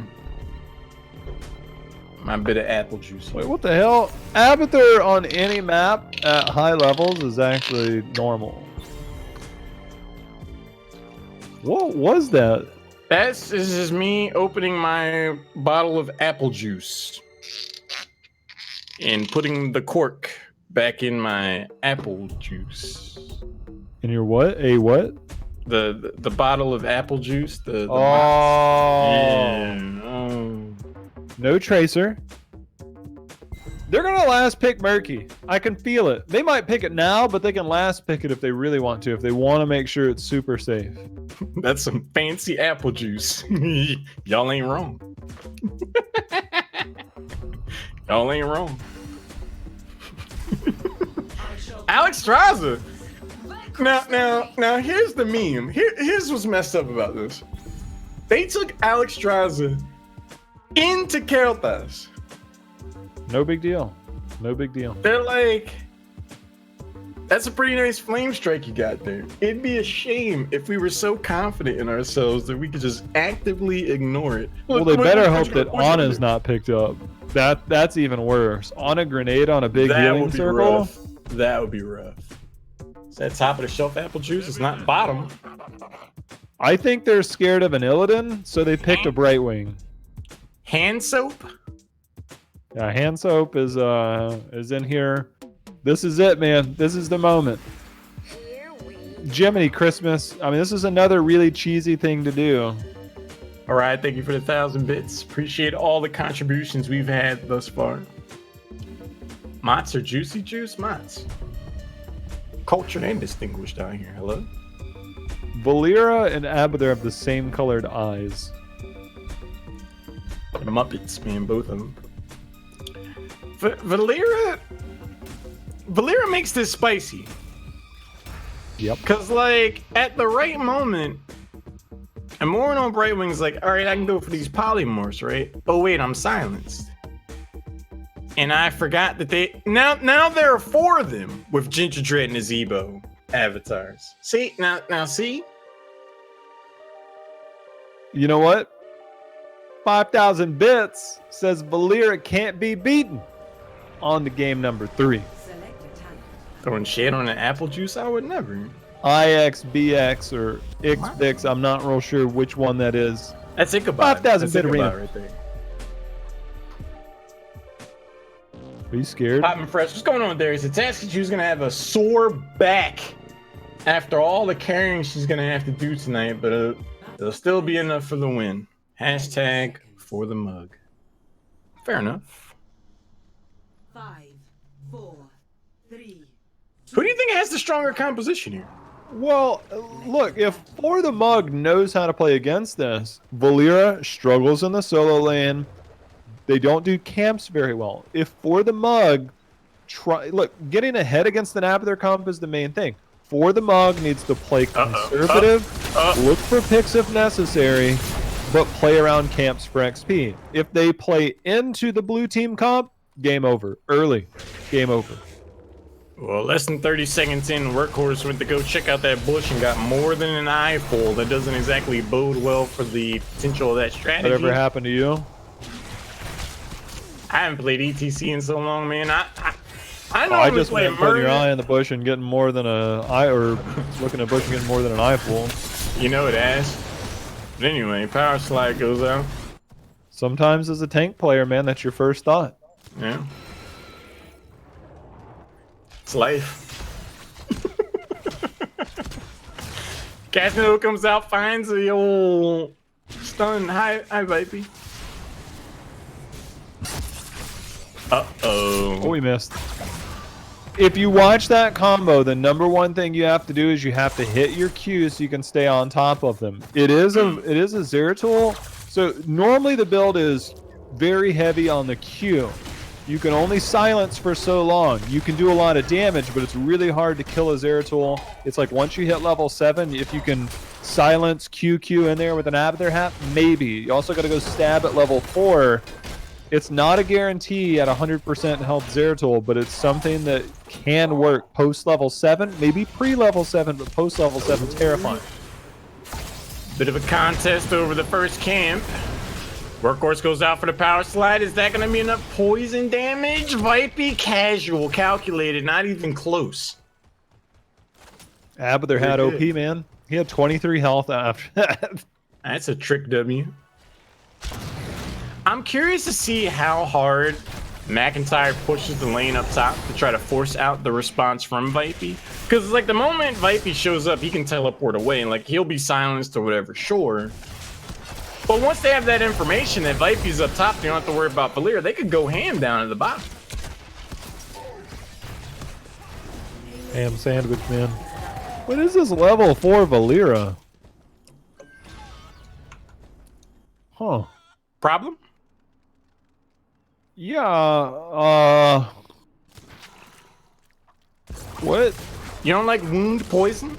my bit of apple juice. Wait, what the hell? Abathur on any map at high levels is actually normal. What was that? This is just me opening my bottle of apple juice. and putting the cork back in my apple juice. In your what? A what? The bottle of apple juice. The Oh. Yeah. Oh. No tracer. They're gonna last pick Murky. I can feel it. They might pick it now, but they can last pick it if they really want to. If they want to make sure it's super safe. That's some fancy apple juice. Y'all ain't wrong. Y'all ain't wrong. Alex Straza. Now, here's the meme. Here's what's messed up about this. They took Alex Straza into Kael'thas. No big deal. No big deal. They're like, that's a pretty nice flame strike you got there. It'd be a shame if we were so confident in ourselves that we could just actively ignore it. Well, they better hope that Ana's not picked up. That's even worse. On a grenade on a big healing circle. Rough. That would be rough. Is that top of the shelf apple juice? It's not bottom. I think they're scared of an Illidan, so they picked a Brightwing. Hand soap? Yeah, hand soap is in here. This is it, man. This is the moment. Jiminy Christmas. I mean, this is another really cheesy thing to do. All right, thank you for the 1,000 bits. Appreciate all the contributions we've had thus far. Mott's or Juicy Juice? Mott's. Cultured and distinguished down here. Hello? Valera and Abathur have the same colored eyes. The Muppets, man, both of them. Valera makes this spicy. Yep. Because, like, at the right moment, and more on Brightwing's like, all right, I can go for these polymorphs, right? Oh, wait, I'm silenced. And I forgot that they... Now there are 4 of them with Ginger Dread and Azebo avatars. See? Now see? You know what? 5,000 bits says Valera can't be beaten on the game number 3. Throwing shade on an apple juice? I would never. IXBX or XBix, I'm not real sure which one that is. That's Ichabod. 5,000 bit Ichabod arena. right there. Are you scared? Poppin' Fresh, what's going on there? Is it Tasketchu's gonna have a sore back after all the carrying she's gonna have to do tonight, but it'll still be enough for the win. Hashtag for the mug. Fair enough. 5, 4, 3. Who do you think has the stronger composition here? Well, look, if For the Mug knows how to play against this, Valera struggles in the solo lane. They don't do camps very well. If For the Mug getting ahead against an Abathur comp is the main thing. For the Mug needs to play conservative, look for picks if necessary, but play around camps for XP. If they play into the blue team comp, game over. Early, game over. Well, less than 30 seconds in, Workhorse went to go check out that bush and got more than an eyeful. That doesn't exactly bode well for the potential of that strategy. Whatever happened to you? I haven't played ETC in so long, man. I know I I'm just playing meant putting your Murray. eye in the bush and getting more than a eye, or looking at a bush and getting more than an eyeful. You know it, Ash. But anyway, power slide goes out. Sometimes as a tank player, man, that's your first thought. Yeah. It's life. Casino comes out, finds the old stun. Hi, Vipey. Uh-oh. Oh, we missed. If you watch that combo, the number one thing you have to do is you have to hit your Q so you can stay on top of them. It is a Zeratul. So normally the build is very heavy on the Q. You can only silence for so long. You can do a lot of damage, but it's really hard to kill a Zeratul. It's like once you hit level 7, if you can silence QQ in there with an Abathur hat, maybe. You also got to go stab at level 4. It's not a guarantee at 100% health Zeratul, but it's something that can work post-level 7, maybe pre-level 7, but post-level 7 terrifying. Bit of a contest over the first camp. Workhorse goes out for the power slide. Is that going to be enough poison damage? Vipey, casual, calculated, not even close. Abathur had OP, man. He had 23 health after that. That's a trick W. I'm curious to see how hard McIntyre pushes the lane up top to try to force out the response from Vipey. Because, like, the moment Vipey shows up, he can teleport away, and, like, he'll be silenced or whatever, sure. But once they have that information that Vipey's up top, they don't have to worry about Valeera. They could go ham down at the bottom. Ham sandwich, man. What is this level 4 Valeera? Huh. Problem? Yeah, what? You don't like wound poison?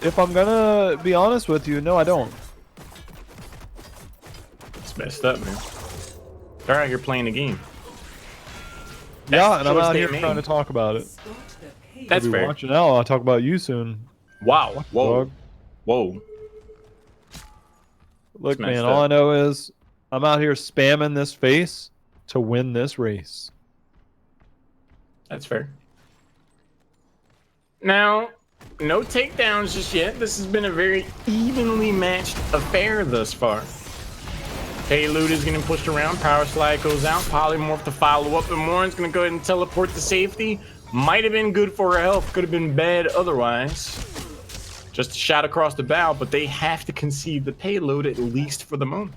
If I'm gonna be honest with you, no, I don't. It's messed up, man. They're out here playing the game. Yeah, and I'm choice out they here made. trying to talk about it. That's If you're fair. watching now, I'll talk about you soon. Wow. Whoa. Dog. Whoa. Look, messed man, up. all I know is I'm out here spamming this face to win this race. That's fair. Now, no takedowns just yet. This has been a very evenly matched affair thus far. Payload is getting pushed around. Power Slide goes out. Polymorph to follow up. And Morin's going to go ahead and teleport to safety. Might have been good for her health. Could have been bad otherwise. Just a shot across the bow, but they have to concede the payload at least for the moment.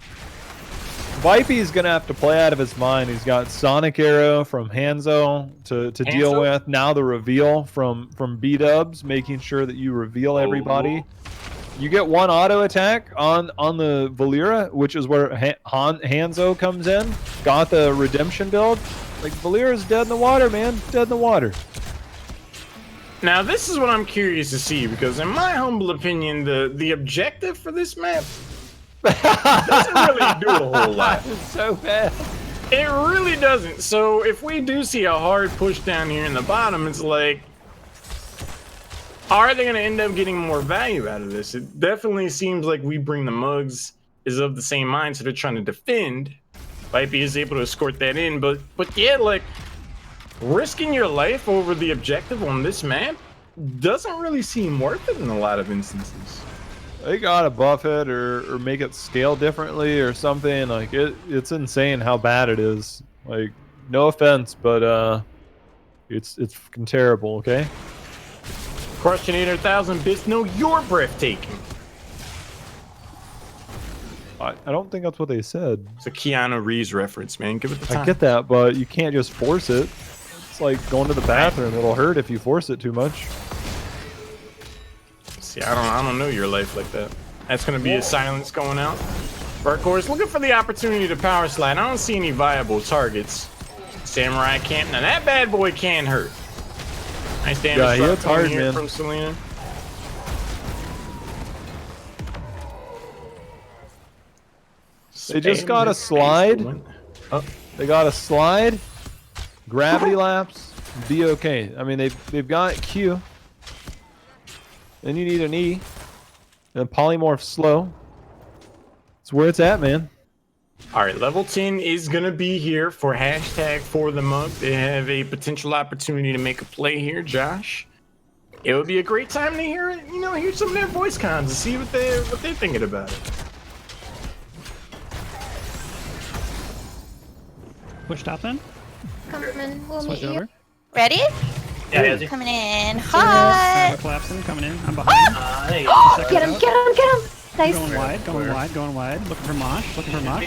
Vipey's gonna have to play out of his mind. He's got Sonic Arrow from Hanzo to deal Hanzo? with. Now the reveal from B-Dubs, making sure that you reveal everybody. You get one auto attack on the Valeera, which is where Hanzo comes in. Got the redemption build. Like, Valeera's dead in the water, man. Dead in the water. Now, this is what I'm curious to see, because in my humble opinion, the objective for this map doesn't really do a whole lot. It's so bad. It really doesn't. So if we do see a hard push down here in the bottom, it's like, are they going to end up getting more value out of this? It definitely seems like We Bring the Mugs is of the same mind, so they're trying to defend. Vipey is able to escort that in, but yeah, like, risking your life over the objective on this map doesn't really seem worth it in a lot of instances. They gotta buff it or make it scale differently or something. Like, it's insane how bad it is. Like, no offense, but it's fucking terrible. Okay. Question 800,000 bits. No, you're breathtaking. I don't think that's what they said. It's a Keanu Reeves reference, man. Give it the time. I get that, but you can't just force it. It's like going to the bathroom. It'll hurt if you force it too much. See, I don't know your life like that. That's gonna be a Cylance going out. Workhorse looking for the opportunity to power slide. I don't see any viable targets. Samurai can't. Now that bad boy can hurt. Nice damage Yeah, he drop hits hard, coming here man. from Selena. They just got a slide. Oh, They got a slide, gravity lapse, be okay. I mean, they've got Q. Then you need an E, and polymorph slow. It's where it's at, man. all right, level 10 is gonna be here for hashtag for the mug. They have a potential opportunity to make a play here, Josh. It would be a great time to hear it, hear some of their voice cons and see what they're thinking about it. Push top then. Coming. We'll Switch meet you. over. Ready? Yeah, Yazzie. Coming in Cyber hot. collapsing, coming in. I'm behind. There you go. Get him, get him, get him. Nice. Going wide, going wide, going wide. Looking for mosh, looking for mosh.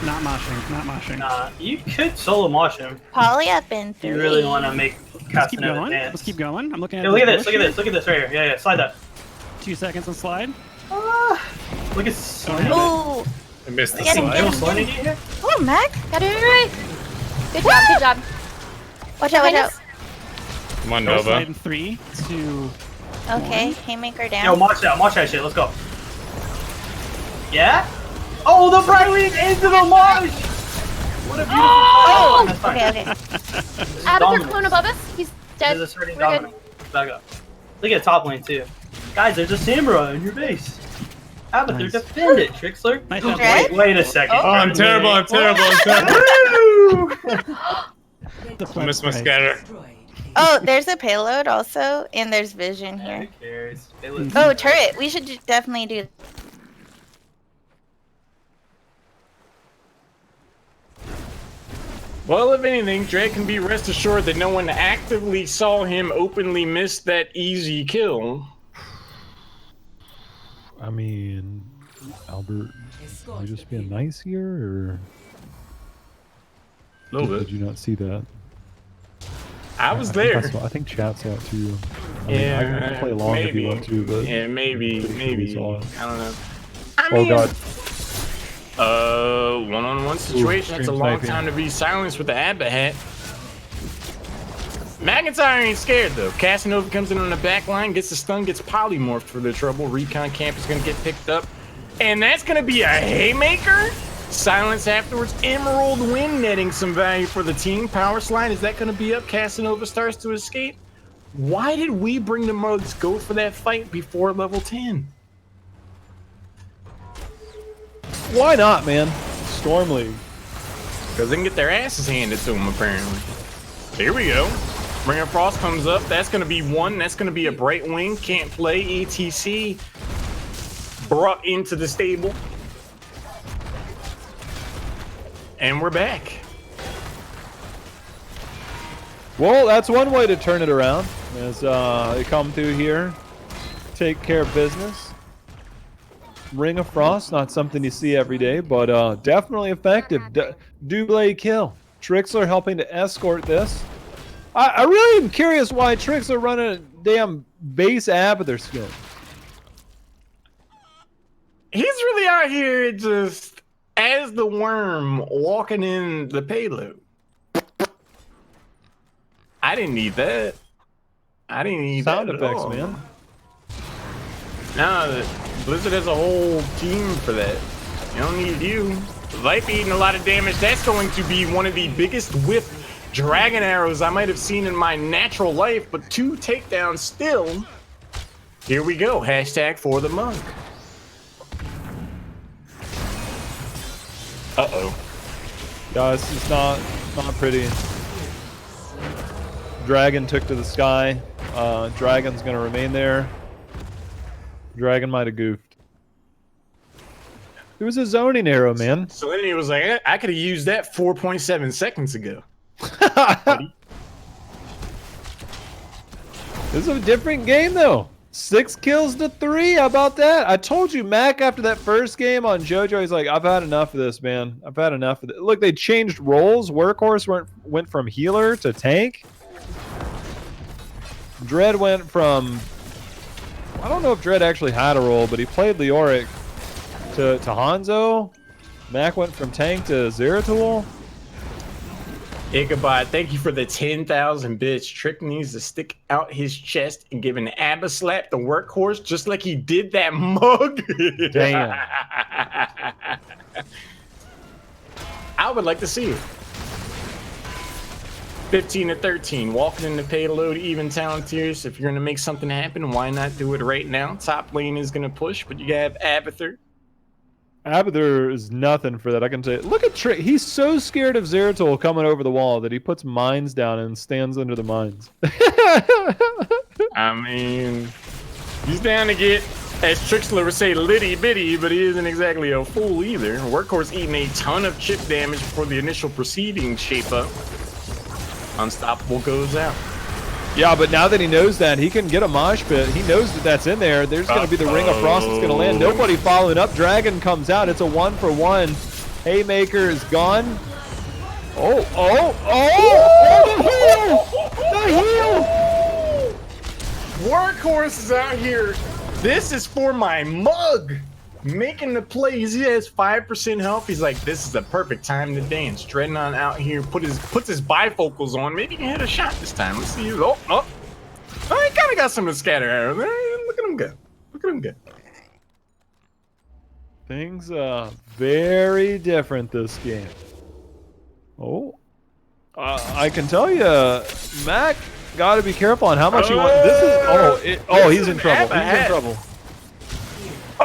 Not moshing, not moshing. You could solo mosh him. Poly up in If three. you really want to make Let's keep casting an going. advance. Let's keep going. I'm looking at Hey, look at the this, look at bush this, look at this right here. Yeah, slide that. 2 seconds and slide. Look at Sonic. Ooh. I missed the Get him, slide. get him, Sonic get him. here? Come on, Mac. Got it right. Good job, good job. Watch out, watch out. Come on, Go Nova. slide in 3, 2. Okay, haymaker down. Yo, march that shit, let's go. Yeah? Oh, the Bright Wing into the marsh! What a beautiful Oh! That's fine. Okay, okay. Dominant. Abathur clone above us. He's dead. There's a certain We're good. dominant. Back up. Look at top lane too. Guys, there's a samurai in your base. Abathur, Nice. defend it, Trikslyr. Nice Dread? job. Wait a second. Oh, I'm terrible, I'm terrible, I'm terrible. The I flex missed my spray. scatter. Oh, there's a payload also, and there's vision Who here. cares? Oh, turret. We should definitely do. Well, if anything, Drake can be rest assured that no one actively saw him openly miss that easy kill. I mean, Albert, are you just being nice here, or A little did bit. you not see that? I was think there. I think chat saw it too. I mean, Yeah, I can play along if you want to, but yeah, maybe. saw it. I don't know. I Oh mean, god. one-on-one situation. That's a stream long sniping. time to be silenced with the Abba hat. McIntyre ain't scared though. Casanova comes in on the back line, gets the stun, gets polymorphed for the trouble. Recon camp is gonna get picked up, and that's gonna be a haymaker. Cylance afterwards. Emerald win netting some value for the team. Power slide, is that gonna be up? Casanova starts to escape. Why did we bring the mugs go for that fight before level 10? Why not, man? Storm League. Because they can get their asses handed to them, apparently. Here we go. Ring of Frost comes up. That's going to be one. That's going to be a Bright Wing. Can't play. ETC brought into the stable. And we're back. Well, that's one way to turn it around, as they come through here, take care of business. Ring of Frost, not something you see every day, but definitely effective. Double kill. Trikslyr helping to escort this. I really am curious why Trikslyr running a damn base Abathur skill. He's really out here just as the worm walking in the payload. I didn't need that. I didn't need Sound that effects, at all. man. Nah, Blizzard has a whole team for that. You don't need you. Vipe eating a lot of damage. That's going to be one of the biggest whip dragon arrows I might have seen in my natural life, but 2 takedowns still. Here we go. Hashtag for the mug. Uh-oh. Yeah, this is not pretty. Dragon took to the sky. Dragon's gonna remain there. Dragon might have goofed. It was a zoning arrow, man. Salinity was like, I could have used that 4.7 seconds ago. This is a different game, though. 6 kills to 3. How about that? I told you, Mac, after that first game on JoJo, he's like, I've had enough of this, man. I've had enough of it. Look, they changed roles. Workhorse went from healer to tank. Dread went from... I don't know if Dread actually had a role, but he played Leoric to Hanzo. Mac went from tank to Zeratul. Ichabod, thank you for the 10,000 bits. Trick needs to stick out his chest and give an Abba slap to Workhorse just like he did that mug. Damn. I would like to see it. 15 to 13, walking in the payload, even talent tiers. If you're going to make something happen, why not do it right now? Top lane is going to push, but you have Abathur. Abathur is nothing for that, I can tell you. Look at Trick. He's so scared of Zeratul coming over the wall that he puts mines down and stands under the mines. I mean, he's down to get, as Trikslyr would say, litty bitty, but he isn't exactly a fool either. Workhorse eating a ton of chip damage before the initial proceedings shape up. Unstoppable goes out. Yeah, but now that he knows that, he can get a mosh pit. He knows that that's in there. There's going to be the Ring of Frost that's going to land. Nobody following up. Dragon comes out. It's a 1-for-1. Haymaker is gone. Oh! The heal! Workhorse is out here. This is for my mug. Making the plays. He has 5% health. He's like, this is the perfect time to dance. Dreadnought out here puts his bifocals on. Maybe he can hit a shot this time. Let's see. Oh, he kind of got some of the scatter arrows. Look at him go. Look at him go. Things very different this game. Oh, I can tell you, Mac, got to be careful on how much you want. This is he's in trouble. He's in trouble.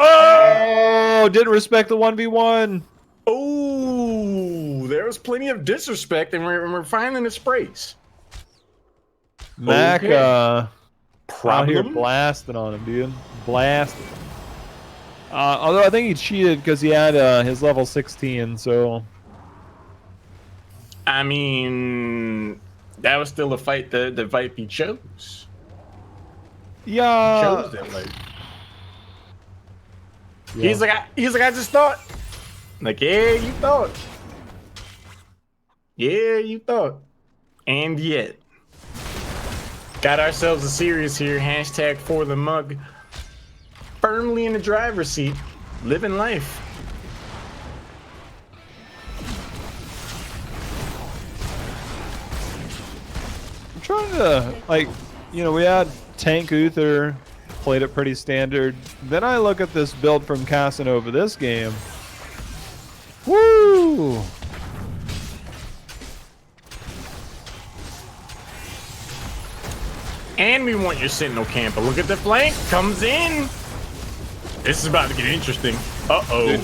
Oh, didn't respect the 1v1. Oh, there was plenty of disrespect, and we're finding the sprays. Mac, Okay. out here Problem? blasting on him, dude. Blasting. Although I think he cheated because he had his level 16, so... I mean, that was still a fight that Vipey chose. Yeah. Chose that way. He's like, I just thought. Like, yeah, you thought. Yeah, you thought. And yet. Got ourselves a series here. Hashtag for the mug. Firmly in the driver's seat. Living life. I'm trying to, like, you know, we had Tank Uther, played it pretty standard. Then I look at this build from Casanova this game. Woo! And we want your Sentinel camper. Look at the flank. Comes in. This is about to get interesting. Uh-oh.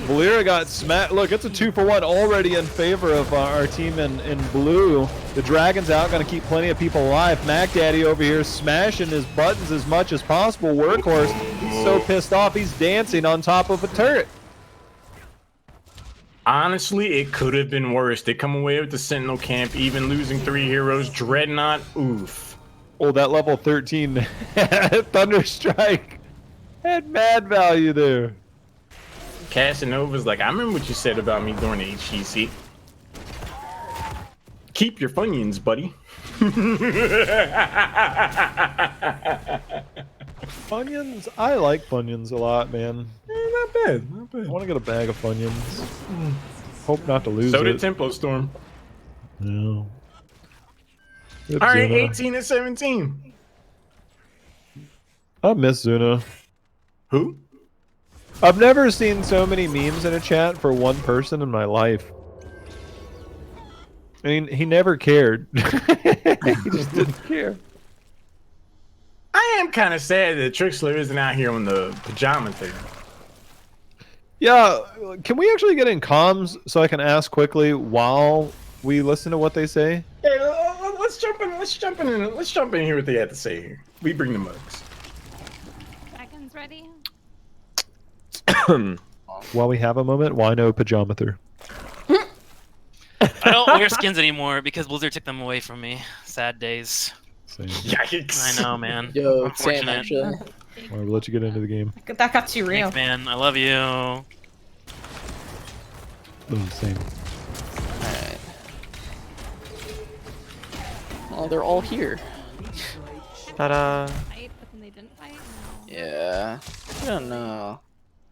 Valera got smacked. Look, it's a 2-for-1 already in favor of our team in blue. The Dragon's out, going to keep plenty of people alive. Mac Daddy over here smashing his buttons as much as possible. Workhorse, he's so pissed off, he's dancing on top of a turret. Honestly, it could have been worse. They come away with the Sentinel camp, even losing 3 heroes. Dreadnought, oof. Oh, that level 13 Thunderstrike had mad value there. Casanova's like, I remember what you said about me during the HGC. Keep your Funyuns, buddy. Funyuns? I like Funyuns a lot, man. Not bad, not bad. I want to get a bag of Funyuns. Hope not to lose So it. did Tempo Storm. No. All right, 18 and 17. I miss Zuna. Who? I've never seen so many memes in a chat for one person in my life. I mean, he never cared. He just didn't care. I am kind of sad that Trikslyr isn't out here on the pajama thing. Yeah, can we actually get in comms so I can ask quickly while we listen to what they say? Yeah, let's jump in. Let's jump in and hear what they had to say here. We bring the mugs. Seconds ready. While we have a moment, why no pajamather? I don't wear skins anymore because Blizzard took them away from me. Sad days. Same. Yikes. I know, man. Yo, same Unfortunate. actually. All right, we'll let you get into the game. That got too real. Thanks, man. I love you. Oh, same. Alright. Oh, they're all here. Ta-da. Fight, but then they didn't fight? No. Yeah. I don't know.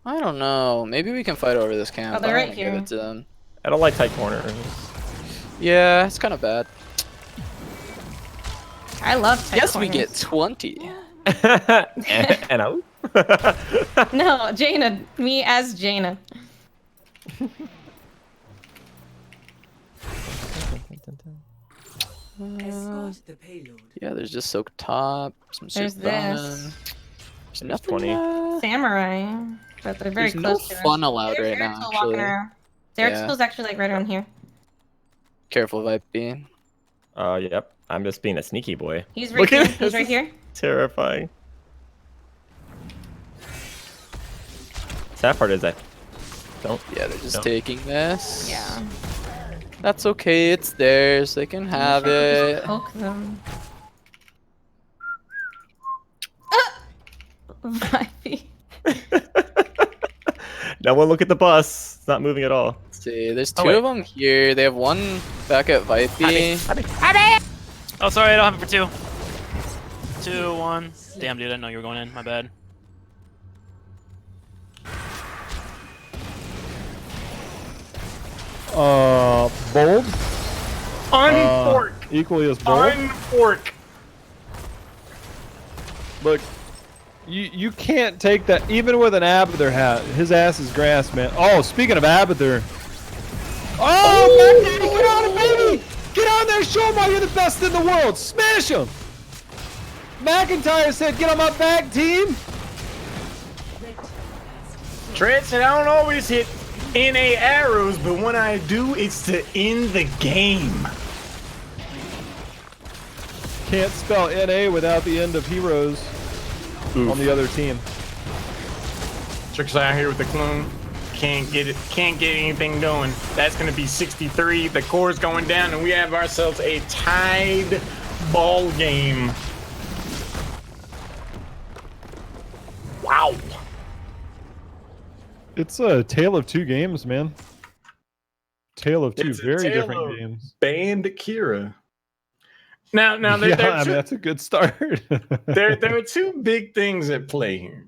I don't know. Maybe we can fight over this camp. Oh, they're I right wanna give here. it to them. I don't like tight corners. Yeah, it's kind of bad. I love tight Yes, we corners. get 20. and out. No, Jaina. Me as Jaina. Escort the payload. Yeah, there's just soak top. Some There's soak this. bottom. There's nothing. 20. Samurai. But they're very There's no close to us. fun allowed There's right now, Eritzel walking actually. around. Yeah. Eritzel's actually like right around here. Careful, Vipey. Yep. I'm just being a sneaky boy. He's right Look here. at He's this. right here. Terrifying. Sad part is I don't. Yeah, they're just No. taking this. Yeah. That's okay. It's theirs. They can have it. Poke them. Vipey. No one look at the bus. It's not moving at all. Let's see, there's Oh, two wait. of them here. They have one back at Vipey. Oh, sorry, I don't have it for 2. 2, 1. Damn, dude, I didn't know you were going in. My bad. Bold? Unfork. Equally as bold. Unfork. Look, you can't take that, even with an Abathur hat. His ass is grass, man. Oh, speaking of Abathur. Oh, Mac Daddy, get on it, baby! Get on there, show him why you're the best in the world. Smash him! McIntyre said, get on my back, team. Trent said, I don't always hit NA arrows, but when I do, it's to end the game. Can't spell NA without the end of heroes on the other team. Trikslyr out here with the clone. can't get anything going. That's gonna be 63. The core's going down, and we have ourselves a tied ball game. Wow. It's a tale of two games, man. Tale of two It's a very tale different of games. Banned Akira. Now, Yeah, there I mean, that's a good start. there are two big things at play here.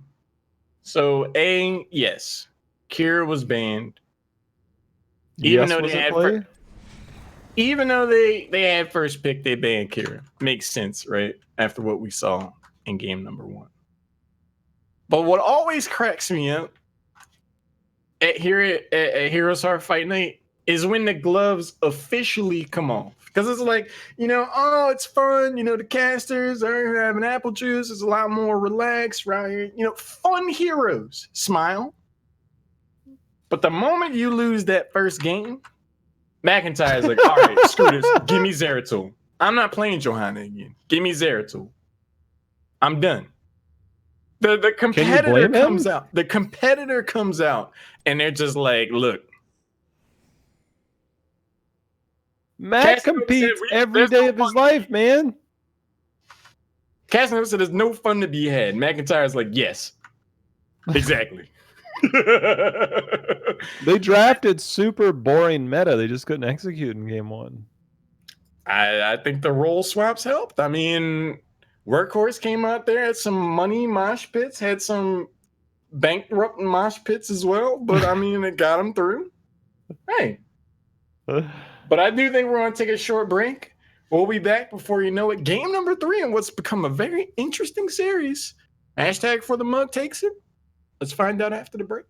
So, yes, Kira was banned. Even yes, though was they it had play? even though they had first pick, they banned Kira. Makes sense, right? After what we saw in game number 1. But what always cracks me up at Heroes Hearth Fight Night is when the gloves officially come off. Because it's like, oh, it's fun. The casters are having apple juice. It's a lot more relaxed around here. Fun heroes. Smile. But the moment you lose that first game, McIntyre's like, all right, screw this. Give me Zeratul. I'm not playing Johanna again. Give me Zeratul. I'm done. The competitor comes out. The competitor comes out, and they're just like, look. Matt competes every day of his life, man. Casanova said there's no fun to be had. McIntyre's like, yes. Exactly. They drafted super boring meta. They just couldn't execute in game 1. I think the role swaps helped. I mean, Workhorse came out there, had some money mosh pits, had some bankrupt mosh pits as well, but I mean, it got them through. Hey. But I do think we're going to take a short break. We'll be back before you know it. Game number 3 and what's become a very interesting series. Hashtag for the mug takes it. Let's find out after the break.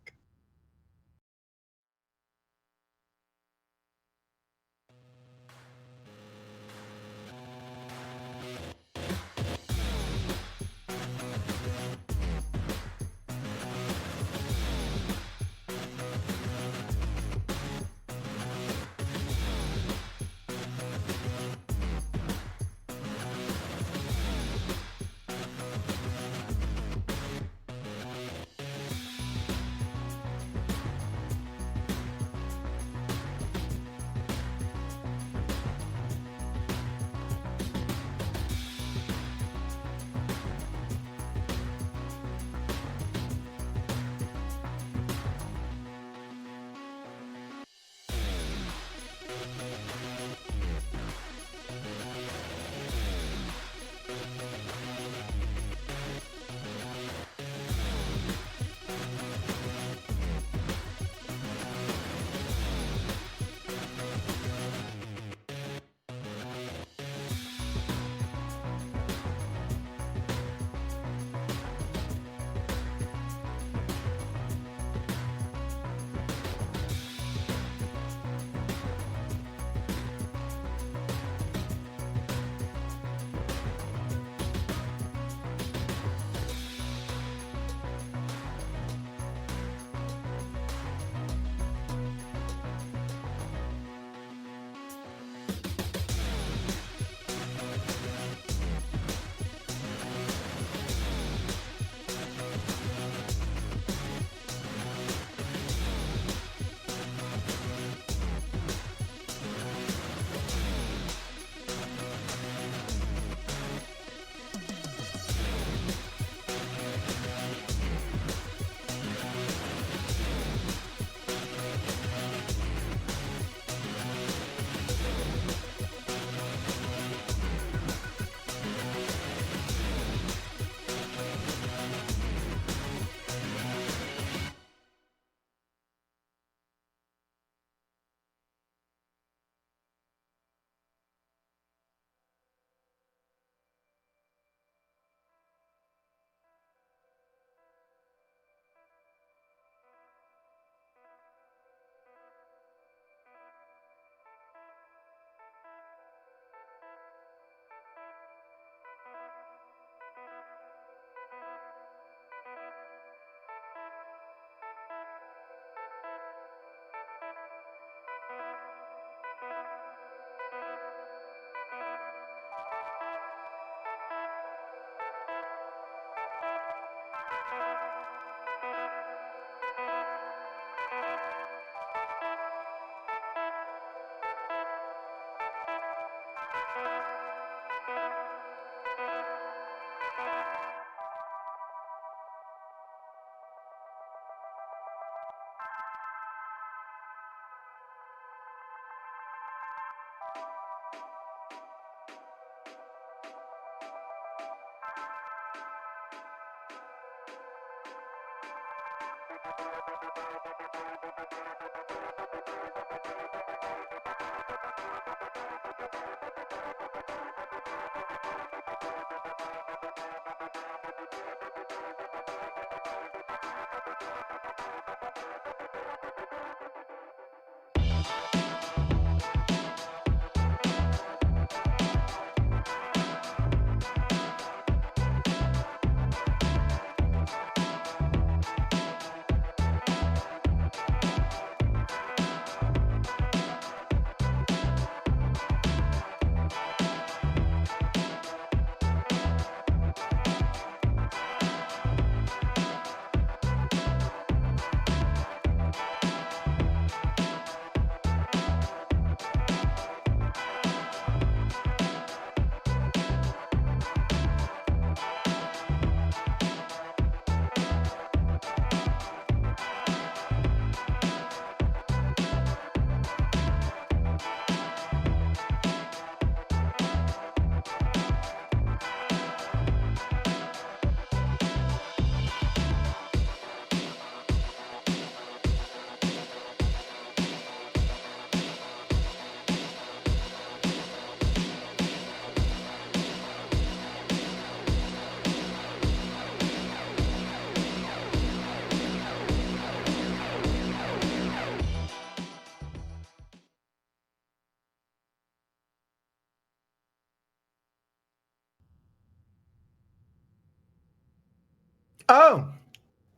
Oh,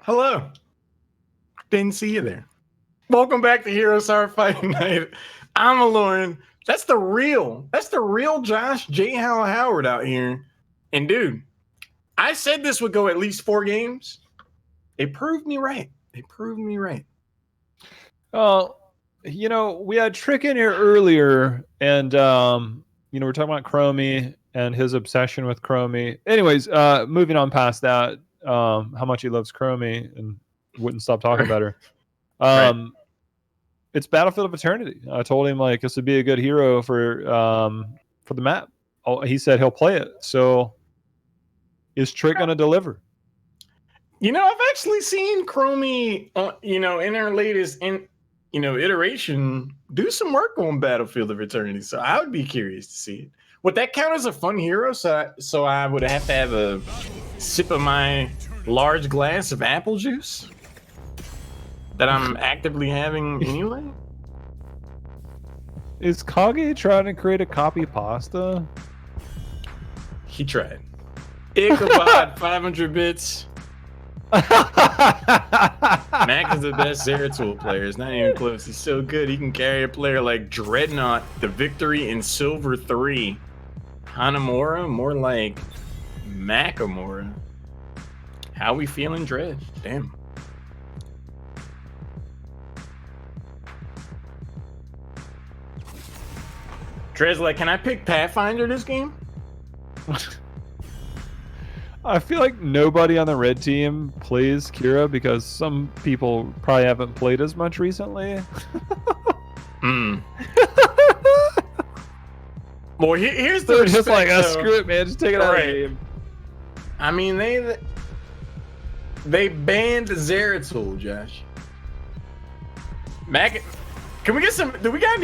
hello. Didn't see you there. Welcome back to Heroes Hearth Fighting Night. I'm Halorin. That's the real Josh JHow Howard out here. And dude, I said this would go at least 4 games. It proved me right. Oh, you know, we had Trick in here earlier, and you know, we're talking about Chromie and his obsession with Chromie. Anyways, moving on past that, how much he loves Chromie and wouldn't stop talking about her. It's Battlefield of Eternity. I told him like this would be a good hero for the map. Oh, he said he'll play it. So is Trick gonna deliver? You know, I've actually seen Chromie, you know, in her latest iteration, do some work on Battlefield of Eternity. So I would be curious to see it. Would that count as a fun hero? So I would have to have a sip of my large glass of apple juice that I'm actively having anyway? Is Kage trying to create a copy pasta? He tried. Ichabod, 500 bits. Mac is the best Zeratul player. It's not even close. He's so good. He can carry a player like Dreadnought, the Victory in Silver 3. Hanamura, more like Macamora. How we feeling, Dread? Damn. Dread's like, can I pick Pathfinder this game? I feel like nobody on the red team plays Kira because some people probably haven't played as much recently. Well, here's the They're just like, respect, screw it, man. Just take it out of the game. I mean, they banned Zeratul, Josh. Mac, can we get some? Do we got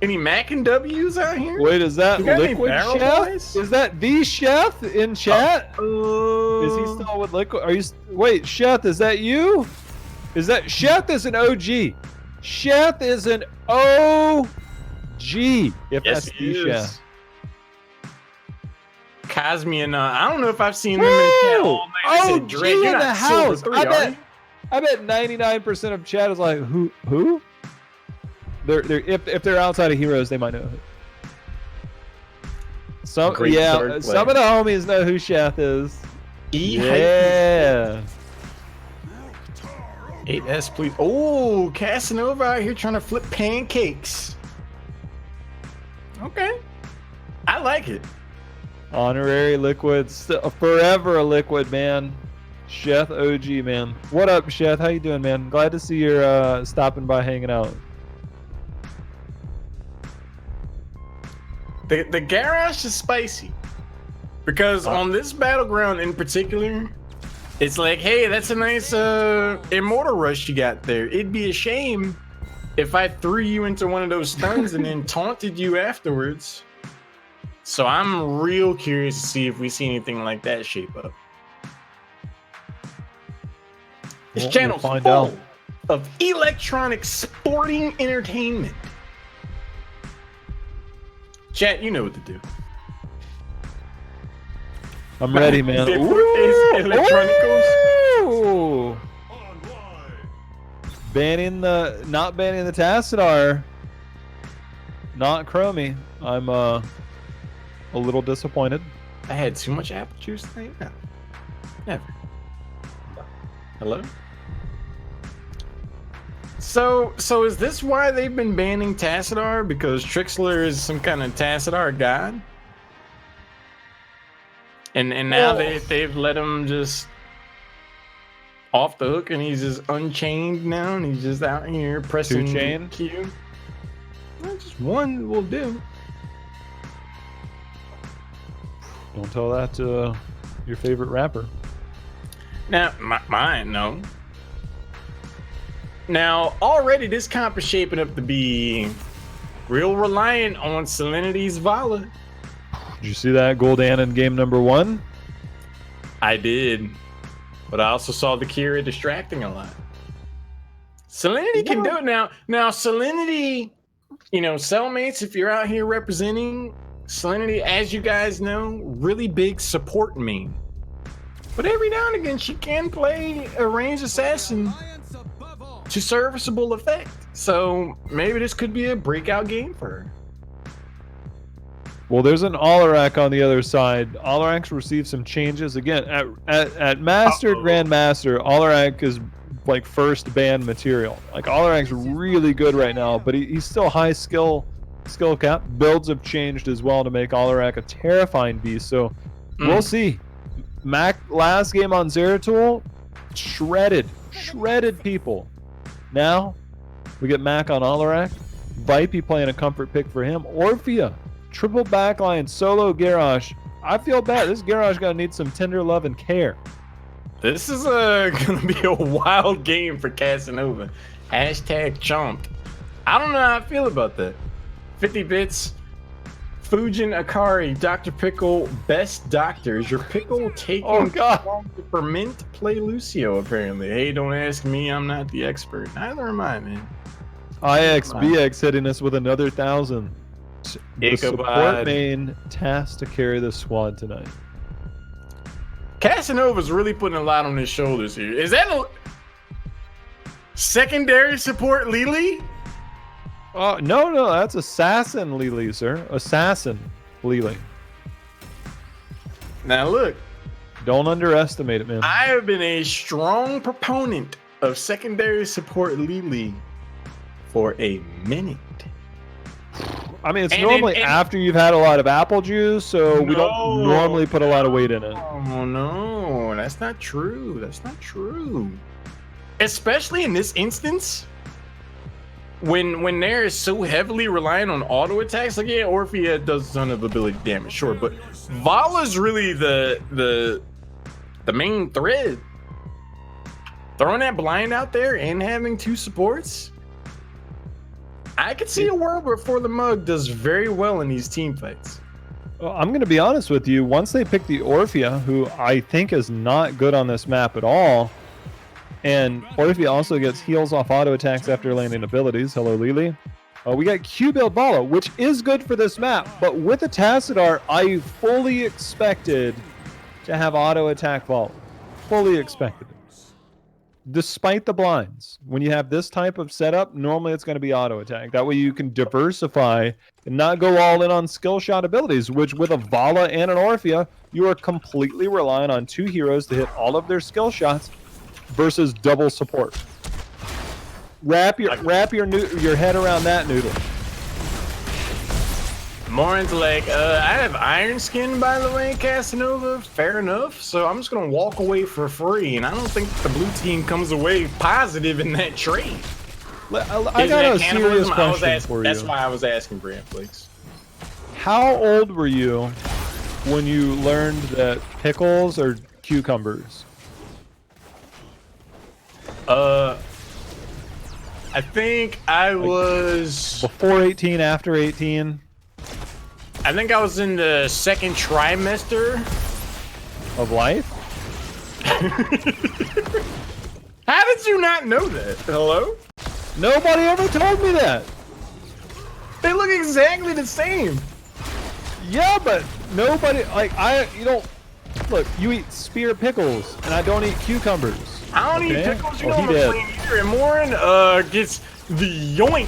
any Mac and W's out here? Wait, is that Liquid Chef? Boys? Is that the Chef in chat? Is he still with Liquid? Are you? Wait, Chef, is that you? Is that Chef is an OG? Chef is an OG. If Yes, that's he the is. Chef. Cosmian, I don't know if I've seen them in chat all night. I said, Dread, you're in the not Silver house. 3, are you? I bet 99% of chat is like, who? They're if they're outside of Heroes, they might know. Some Great third some of the homies know who Chef is. Yeah. 8S, please. Oh, Casanova out here trying to flip pancakes. Okay. like it. Honorary liquid, forever a liquid, man. Sheth OG, man. What up, Sheth? How you doing, man? Glad to see you're stopping by, hanging out. The garage is spicy because on this battleground in particular, it's like, hey, that's a nice immortal rush you got there. It'd be a shame if I threw you into one of those stuns and then taunted you afterwards. So I'm real curious to see if we see anything like that shape up. This channel's find full out of electronic sporting entertainment. Chat, you know what to do. I'm ready, man. Ooh. Not banning the Tassadar. Not Chromie. I'm a little disappointed. I had too much apple juice tonight? No. Never. Hello? So is this why they've been banning Tassadar? Because Trikslyr is some kind of Tassadar god? And now they've let him just off the hook and he's just unchained now and he's just out here pressing Q. Well, just one will do. Don't tell that to your favorite rapper. Now, mine, no. Now, already this comp is shaping up to be real reliant on Salinity's Vala. Did you see that Gul'dan in game number 1? I did. But I also saw the Kira distracting a lot. Salinity can do it now. Now, Salinity, you know, cellmates, if you're out here representing Salinity, as you guys know, really big support main. But every now and again, she can play a ranged assassin to serviceable effect. So maybe this could be a breakout game for her. Well, there's an Alarak on the other side. Alarak's received some changes. Again, at Master, Grandmaster, Alarak is like first ban material. Like Alarak's really good right now, but he's still high skill cap. Builds have changed as well to make Alarak a terrifying beast. So we'll see. Mac last game on Zeratul, shredded people. Now we get Mac on Alarak. Vipey playing a comfort pick for him. Orphea, triple backline, solo Garrosh. I feel bad. This Garrosh gonna need some tender love and care. This is gonna be a wild game for Casanova. Hashtag chomped. I don't know how I feel about that. 50 bits. Fujin Akari, Dr. Pickle, best doctors. Your pickle taking to ferment play Lucio, apparently. Hey, don't ask me, I'm not the expert. Neither am I, man. IXBX hitting us with another 1,000. The support Ichabod. main tasked to carry the squad tonight. Casanova's really putting a lot on his shoulders here. Is that a secondary support Lily? No, that's Assassin Lily, sir. Assassin Lily. Now look. Don't underestimate it, man. I have been a strong proponent of secondary support Lily for a minute. I mean, it's normally after you've had a lot of apple juice, so we don't normally put a lot of weight in it. Oh, no. That's not true. That's not true. Especially in this instance, when they're so heavily reliant on auto attacks, like, yeah, Orphea does a ton of ability damage, sure, but Vala's really the main thread. Throwing that blind out there and having 2 supports, I could see a world where For the Mug does very well in these team fights. Well, I'm going to be honest with you. Once they pick the Orphea, who I think is not good on this map at all, and Orphea also gets heals off auto attacks after landing abilities. Hello, Lily. We got Q-Build Vala, which is good for this map, but with a Tassadar, I fully expected to have auto attack Vala. Fully expected it. Despite the blinds, when you have this type of setup, normally it's going to be auto attack. That way you can diversify and not go all in on skill shot abilities, which with a Vala and an Orphea, you are completely reliant on 2 heroes to hit all of their skill shots versus double support. Wrap your head around that noodle. Morin's like, I have Iron Skin, by the way, Casanova. Fair enough. So I'm just going to walk away for free. And I don't think the blue team comes away positive in that trade. I got a serious question for you. That's why I was asking Brand Flakes. How old were you when you learned that pickles are cucumbers? I think I was... Before 18, after 18? I think I was in the second trimester. Of life? How did you not know that? Hello? Nobody ever told me that. They look exactly the same. Yeah, but nobody, you don't, look, you eat spear pickles, and I don't eat cucumbers. I don't eat pickles, you know what I'm saying either. And Morin gets the yoink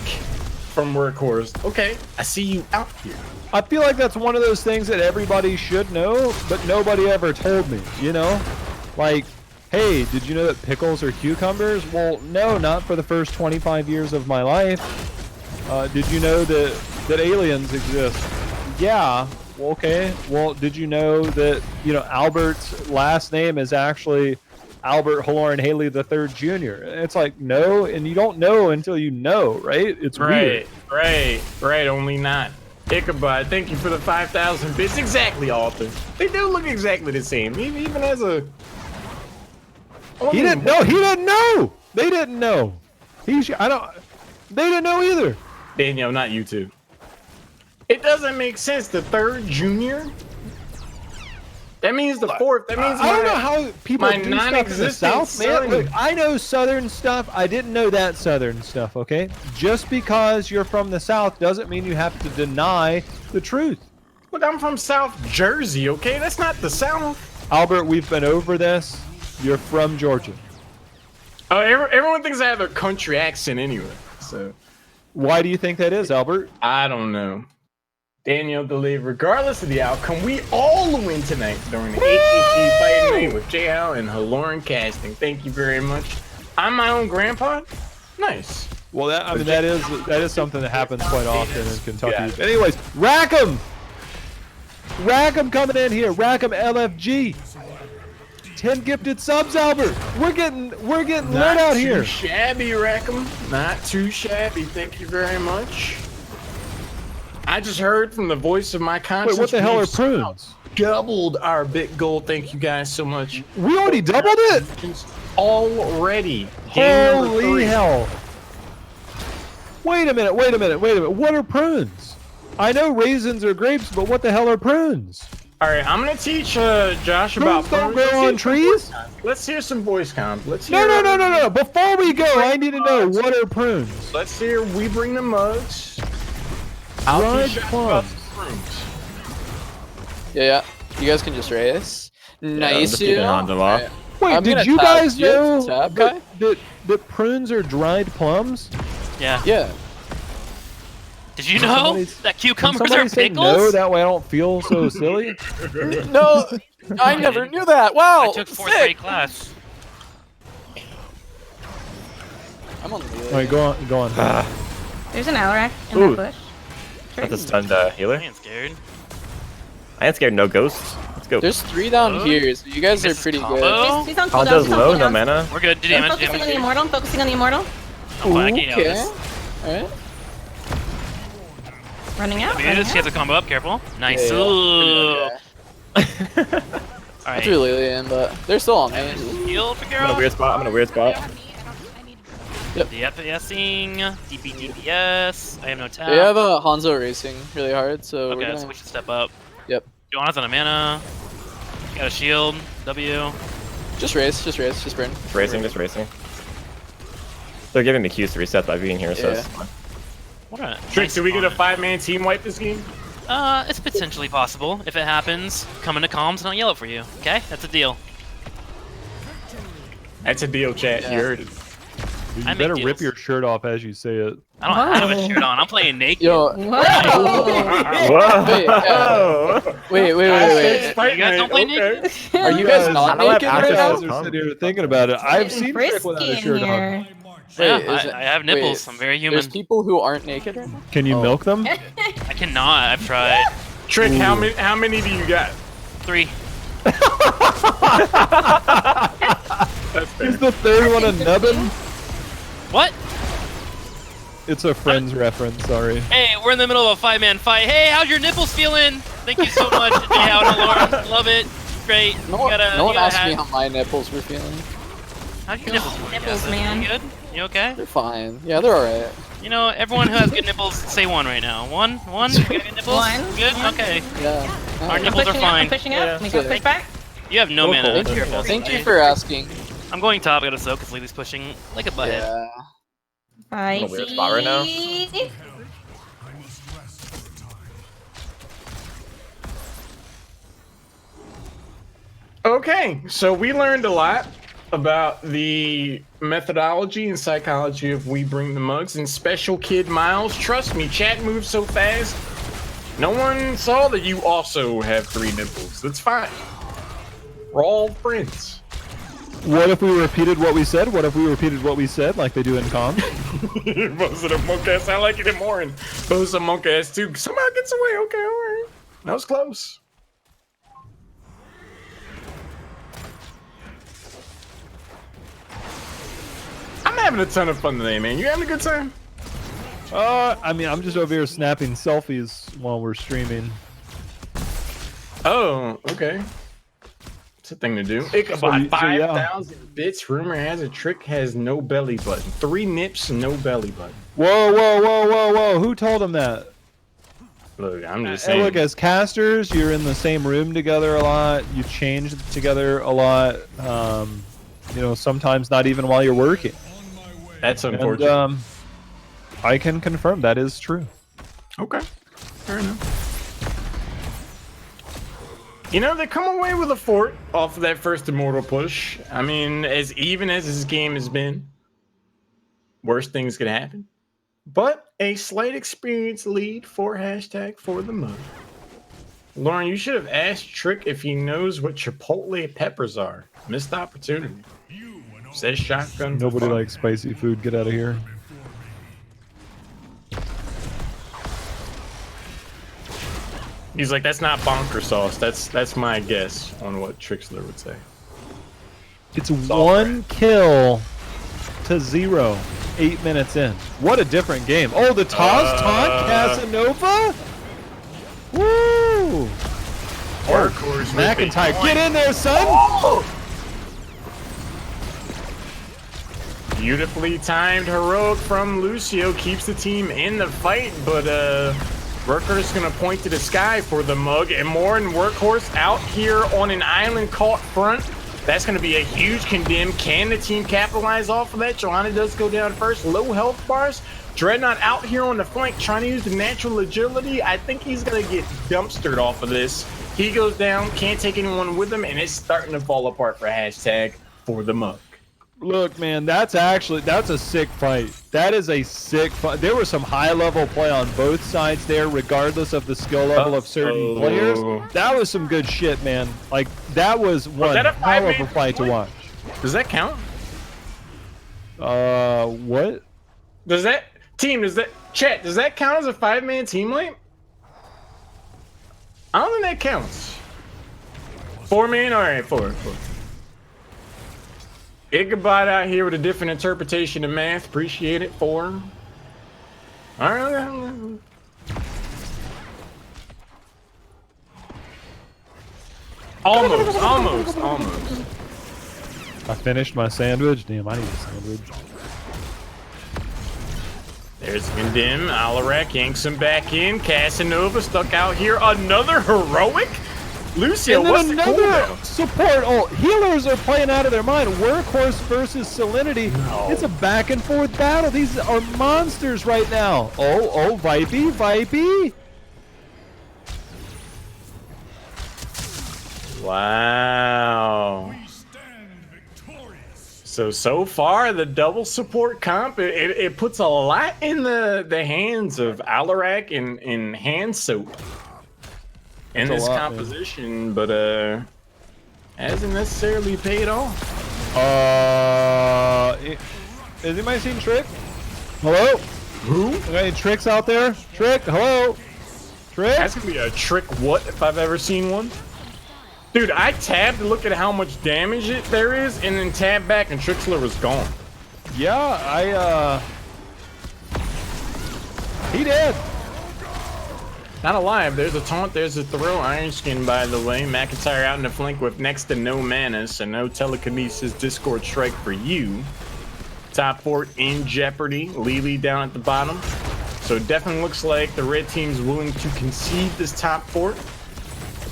from Workhorse. Okay, I see you out here. I feel like that's one of those things that everybody should know, but nobody ever told me, you know? Like, hey, did you know that pickles are cucumbers? Well, no, not for the first 25 years of my life. Did you know that aliens exist? Yeah. Well, okay. Well, did you know that, you know, Albert's last name is actually Albert Halorin Haley III Jr.? It's like, no, and you don't know until you know, right? It's weird. Right. Only not. Ichabod, thank you for the 5,000 bits. Exactly, Arthur. They do look exactly the same. Even as a... He didn't know. He didn't know. They didn't know. They didn't know either. Daniel, not you two. It doesn't make sense. The third junior? That means the fourth. That means I don't know how people my do stuff in the South, man. Look, I know Southern stuff. I didn't know that Southern stuff, okay? Just because you're from the South doesn't mean you have to deny the truth. Look, I'm from South Jersey, okay? That's not the South. Albert, we've been over this. You're from Georgia. Oh, everyone thinks I have a country accent anyway, so... Why do you think that is, Albert? I don't know. Daniel believe regardless of the outcome, we all win tonight during the HHG fighting night with JHow and Halorin casting. Thank you very much. I'm my own grandpa. Nice. Well, that is something that happens quite often in Kentucky. Yeah. Anyways, Rackham coming in here. Rackham LFG. 10 gifted subs, Albert. We're getting lit out here. Not too shabby, Rackham. Not too shabby. Thank you very much. I just heard from the voice of my conscience. Wait, what the hell are prunes? Doubled our bit goal. Thank you guys so much. We already doubled it? Already. Holy hell. Wait a minute. What are prunes? I know raisins are grapes, but what the hell are prunes? All right, I'm gonna teach Josh about prunes. Don't grow on trees? Let's hear some voice comms. No. Before we go, I need to know, what are prunes? Let's hear We Bring the Mugs. Dried plums. Yeah. You guys can just race. Nice. Right. Wait, did you guys know that prunes are dried plums? Yeah. Did you know that cucumbers are pickles? No, that way I don't feel so silly. No, I never knew that. Wow. I took 4th grade class. I'm on the wheel. All right, go on. There's an Alarak in the bush. That's a stunned healer. I ain't scared. I ain't scared. No ghosts. Let's go. There's 3 down here, so you guys are pretty good. He's on How cooldown. does low? No mana. We're good. I'm focusing on the immortal. Focusing on the immortal. Okay. Alright. Running out. He has a combo up. Careful. Nice. Yeah. Alright. I threw Lillian, but they're still on me. Heal for I'm in a girl. weird spot. DPSing. DPS. I have no tap. They have a Hanzo racing really hard, so we're Okay, gonna... so we should step up. Yep. Joanna's on a mana. Got a shield. W. Just race, just burn. Just racing. They're giving me Qs to reset by being here, so Yeah. it's fine. What a Trick, nice do we get a opponent. 5-man team wipe this game? It's potentially possible. If it happens, come into comms and I'll yell it for you. Okay? That's a deal. That's a deal, chat. Yeah. You heard it. You I better make rip deals. your shirt off as you say it. I don't have a shirt on. I'm playing naked. Yo, Whoa. wait. You guys don't play naked? Are you guys not I don't have naked access right to now? this. Guys are sitting here thinking about it. I've seen Trick without a Frisky in shirt on. here. Yeah, Wait, I have nipples. wait, I'm very There's human. people who aren't naked right now? Can you milk them? I cannot. I've tried. Trick, how many do you got? 3. That's fair. Is the third one a nubbin? What? It's a Friends reference, sorry. Hey, we're in the middle of a 5-man fight. Hey, how's your nipples feeling? Thank you so much, JHow and Halorin. Love it. Great. No one you asked gotta me how my nipples were feeling. How's your nipples feeling? Nipples, Jessa? man. You good? You okay? They're fine. Yeah, they're alright. You know, everyone who has good nipples, say 1 right now. 1? 1? You got good nipples? One. Good? One. Okay. Yeah. Our nipples are fine. I'm pushing up. Yeah. Let me go push back. You have no mana. Thank That's your you. fault. Thank you for asking. I'm going top. I gotta soak because Lily's pushing like a butthead. Yeah. I In a weird spot right now. see. Okay, so we learned a lot about the methodology and psychology of We Bring the Mugs and Special Kid Miles. Trust me, chat moves so fast. No one saw that you also have 3 nipples. That's fine. We're all friends. What if we repeated what we said? What if we repeated what we said like they do in comms? Both of the monk ass. I like it more. And both of monk ass too. Somehow gets away. Okay, all right. That was close. I'm having a ton of fun today, man. You having a good time? I mean, I'm just over here snapping selfies while we're streaming. Oh, okay. It's a thing to do. Ichabod, So, yeah. 5,000 bits. Rumor has a Trick has no belly button. 3 nips, no belly button. Whoa, whoa, whoa, whoa, whoa. Who told him that? Look, I'm just Hey, saying. look, as casters, you're in the same room together a lot. You change together a lot. You know, sometimes not even while you're working. That's And, unfortunate. I can confirm that is true. Okay, fair enough. You know, they come away with a fort off of that first Immortal push. I mean, as even as this game has been, worse things could happen. But a slight experience lead for hashtag for the mug. Lauren, you should have asked Trick if he knows what Chipotle peppers are. Missed opportunity. Says shotgun. for Nobody fun. likes spicy food. Get out of here. He's like, that's not bonker sauce. That's my guess on what Trikslyr would say. It's 1 kill to 0. 8 minutes in. What a different game. Oh, the Taz taunt Casanova? Woo! Workhorse. McIntyre, get in there, son! Beautifully timed heroic from Lucio keeps the team in the fight, but Workhorse is gonna point to the sky for the mug, and more and Workhorse out here on an island caught front. That's gonna be a huge condemn. Can the team capitalize off of that? Johanna does go down first. Low health bars. Dreadnought out here on the flank trying to use the natural agility. I think he's gonna get dumpstered off of this. He goes down, can't take anyone with him, and it's starting to fall apart for hashtag for the mug. Look, man, that's a sick fight. That is a sick fight. There was some high-level play on both sides there, regardless of the skill level of certain players. That was some good shit, man. Like, that was one that a hell of a 5-man fight to watch. Does that count? What? Does that does that count as a 5-man team lane? I don't think that counts. 4-man? Alright, 4. Ichabod out here with a different interpretation of math. Appreciate it. 4. Alright. Almost. I finished my sandwich. Damn, I need a sandwich. There's Condemn. Alarak yanks him back in. Casanova stuck out here. Another heroic? Lucio, And then what's the another cooldown? support. Oh, healers are playing out of their mind. Workhorse versus Salinity. No. It's a back and forth battle. These are monsters right now. Oh, Vipey. Wow. So far, the double support comp, it puts a lot in the hands of Alarak and Hand Soap in That's a this lot, composition, but hasn't necessarily paid off. Has anybody seen Trick? Hello? Who? Got any Tricks out there? Trick, hello? Trick? That's gonna be a trick what if I've ever seen one. Dude, I tabbed to look at how much damage there is, and then tabbed back, and Trikslyr was gone. Yeah, he did. Not alive. There's a taunt. There's a throw. Iron Skin, by the way. McIntyre out in the flank with next to no mana, so no telekinesis. Discord strike for you. Top fort in jeopardy. Lily down at the bottom. So it definitely looks like the red team's willing to concede this top fort.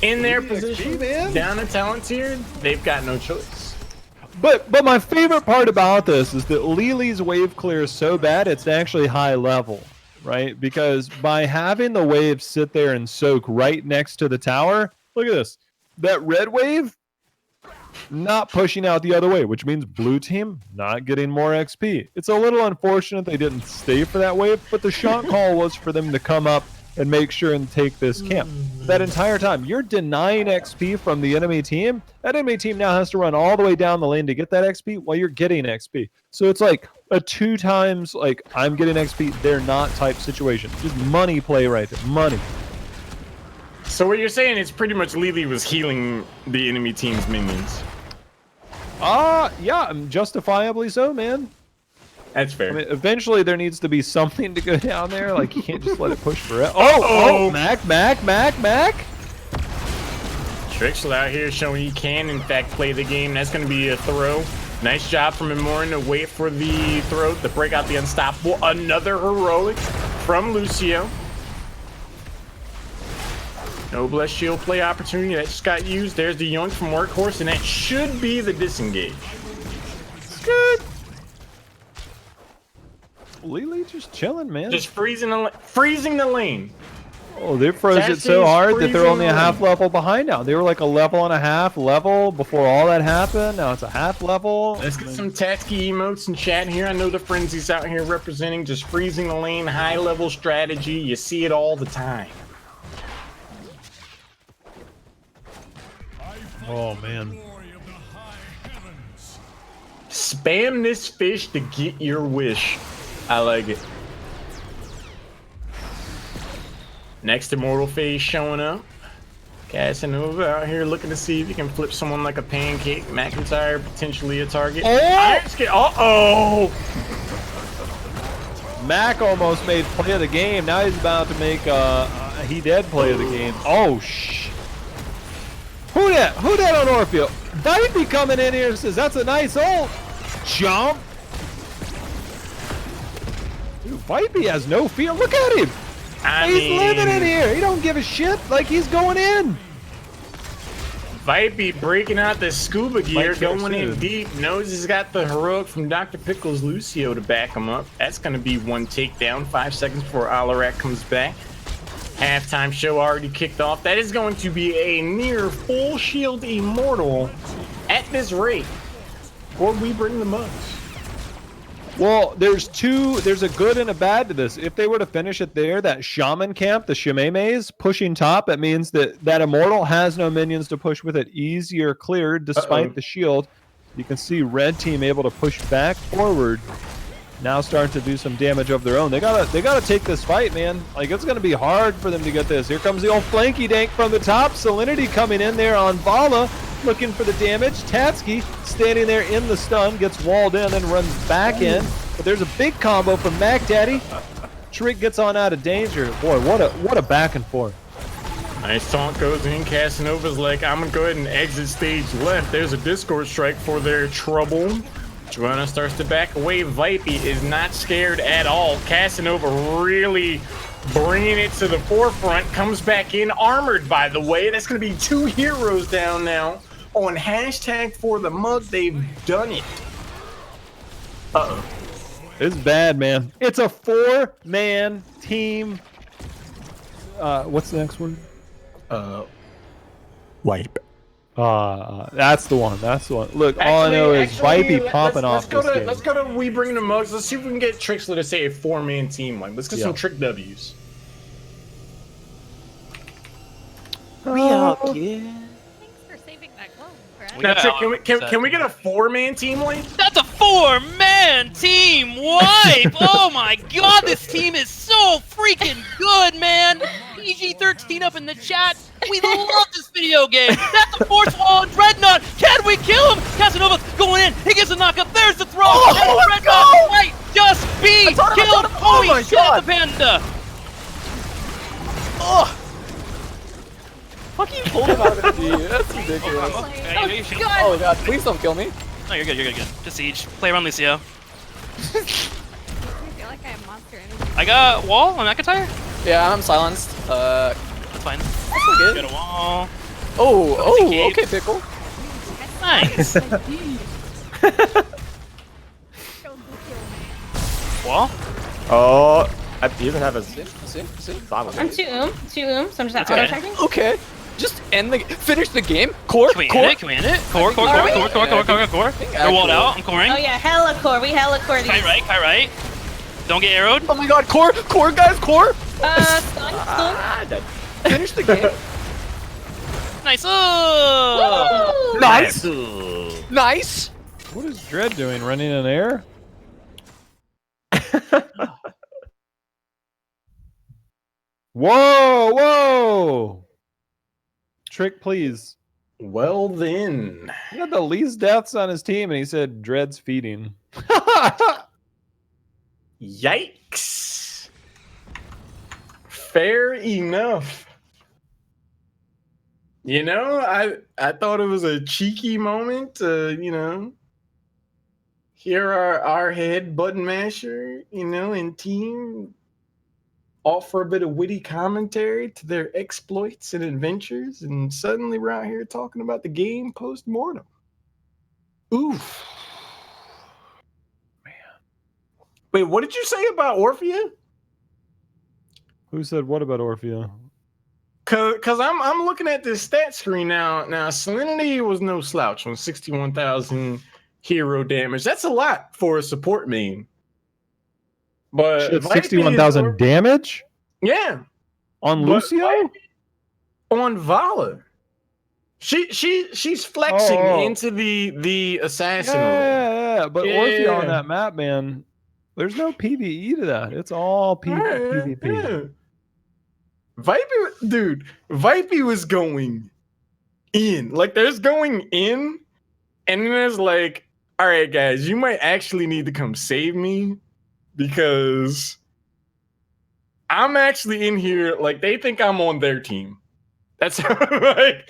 In their position, down at talent tier, they've got no choice. But my favorite part about this is that Lily's wave clear is so bad it's actually high level, right? Because by having the wave sit there and soak right next to the tower, look at this. That red wave not pushing out the other way, which means blue team not getting more XP. It's a little unfortunate they didn't stay for that wave, but the shot call was for them to come up and make sure and take this camp. That entire time, you're denying XP from the enemy team. That enemy team now has to run all the way down the lane to get that XP while you're getting XP. So it's like a 2 times, like, I'm getting XP, they're not type situation. Just money play right there. Money. So what you're saying is pretty much Lily was healing the enemy team's minions. Yeah, justifiably so, man. That's fair. I mean, eventually there needs to be something to go down there. Like, you can't just let it push forever. Oh, Mac. Trikslyr out here showing he can, in fact, play the game. That's going to be a throw. Nice job from Imorin to wait for the throw to break out the unstoppable. Another heroic from Lucio. Noblesse shield play opportunity that just got used. There's the yoink from Workhorse, and that should be the disengage. Good. Lily just chilling, man. Just freezing the lane. Oh, they froze it so hard that they're only a half level behind now. They were like a level and a half level before all that happened. Now it's a half level. Let's get some Tatsky emotes in chat here. I know the Frenzy's out here representing just freezing the lane, high level strategy. You see it all the time. Oh, man. Spam this fish to get your wish. I like it. Next immortal phase showing up. Casanova out here looking to see if he can flip someone like a pancake. McIntyre potentially a target. Uh-oh! Mac almost made play of the game. Now he's about to make he dead play of the game. Oh, Who that? Who that on Orpheus? Vipey coming in here and says, that's a nice ult. Jump. Dude, Vipey has no fear. Look at him. He's living in here. He don't give a shit. Like, he's going in. Vipey breaking out the scuba gear, going in deep. Knows he's got the heroic from Dr. Pickles Lucio to back him up. That's going to be one takedown. 5 seconds before Alarak comes back. Halftime show already kicked off. That is going to be a near full shield immortal at this rate. Or we bring the mugs. Well, there's a good and a bad to this. If they were to finish it there, that shaman camp, the Shimeme's pushing top, that means that immortal has no minions to push with it. Easier cleared despite the shield. You can see red team able to push back forward. Now starting to do some damage of their own. They gotta take this fight, man. Like, it's gonna be hard for them to get this. Here comes the old flanky dank from the top. Salinity coming in there on Vala, looking for the damage. Tatsky standing there in the stun, gets walled in and runs back in. But there's a big combo from Mac Daddy. Trick gets on out of danger. Boy, what a back and forth. Nice taunt goes in. Casanova's like, I'm gonna go ahead and exit stage left. There's a Discord strike for their trouble. Joanna starts to back away. Vipey is not scared at all. Casanova really bringing it to the forefront. Comes back in armored, by the way. That's going to be 2 heroes down now on hashtag for the mug. They've done it. Uh-oh. It's bad, man. It's a 4-man team. What's the next one? Wipe. That's the one. That's the one. Look, all I know is Vipey popping off this game. Let's go to We Bring the Mugs. Let's see if we can get Trikslyr to say a 4-man team. Like, let's get some Trick W's. We out, kid. Thanks for saving that glow, Brad. That's it. Can we get a 4-man team, like? That's a 4-man Team wipe! Oh my god, this team is so freaking good, man! PG-13 up in the chat. We love this video game. That's the Force Wall and Dreadnought. Can we kill him? Casanova's going in. He gets a knockup. There's the throw. Oh, and let's Dreadnought go! might just be got him, I killed. got him. Oh my Holy shit, God. the panda. Oh! Fucking pulled him out of the D. That's ridiculous. Oh god, please don't kill me. No, you're good. You're good. Just siege. Play around Lucio. I feel like I have monster energy. I got wall on McIntyre. Yeah, I'm silenced. That's fine. That's not good. Got a wall. Oh, okay, Pickle. Nice. Wall. Oh, he doesn't have a... I'm 2 so I'm just Okay. auto-attacking. Okay, just end the... Finish the game. Core, Can we end it? Can we end it? Core. They're walled out. I'm coring. Oh yeah, hella core. We hella core these. Kite right. Don't get arrowed. Oh my god, core, guys, core! Stun. Finish the game. Nice. Oh. Woo! Nice! Nice! What is Dread doing? Running in air? Whoa! Trick, please. Well then. He had the least deaths on his team, and he said Dread's feeding. Yikes. Fair enough. You know, I thought it was a cheeky moment to, you know, hear our head button masher, you know, and team offer a bit of witty commentary to their exploits and adventures, and suddenly we're out here talking about the game post-mortem. Oof. Man. Wait, what did you say about Orphea? Who said what about Orphea? Cause I'm looking at this stat screen now. Now Salinity was no slouch on 61,000 hero damage. That's a lot for a support main. But Shit, Vipey 61,000 damage? Yeah. On But Lucio? on Vala. She's flexing Oh. into the assassin role. Yeah. But Orphea on Yeah. that map, man, there's no PvE to that. It's all PvP. Yeah. Vipey was going in. Like, there's going in, and then there's like, all right, guys, you might actually need to come save me because I'm actually in here. Like, they think I'm on their team. That's how, like,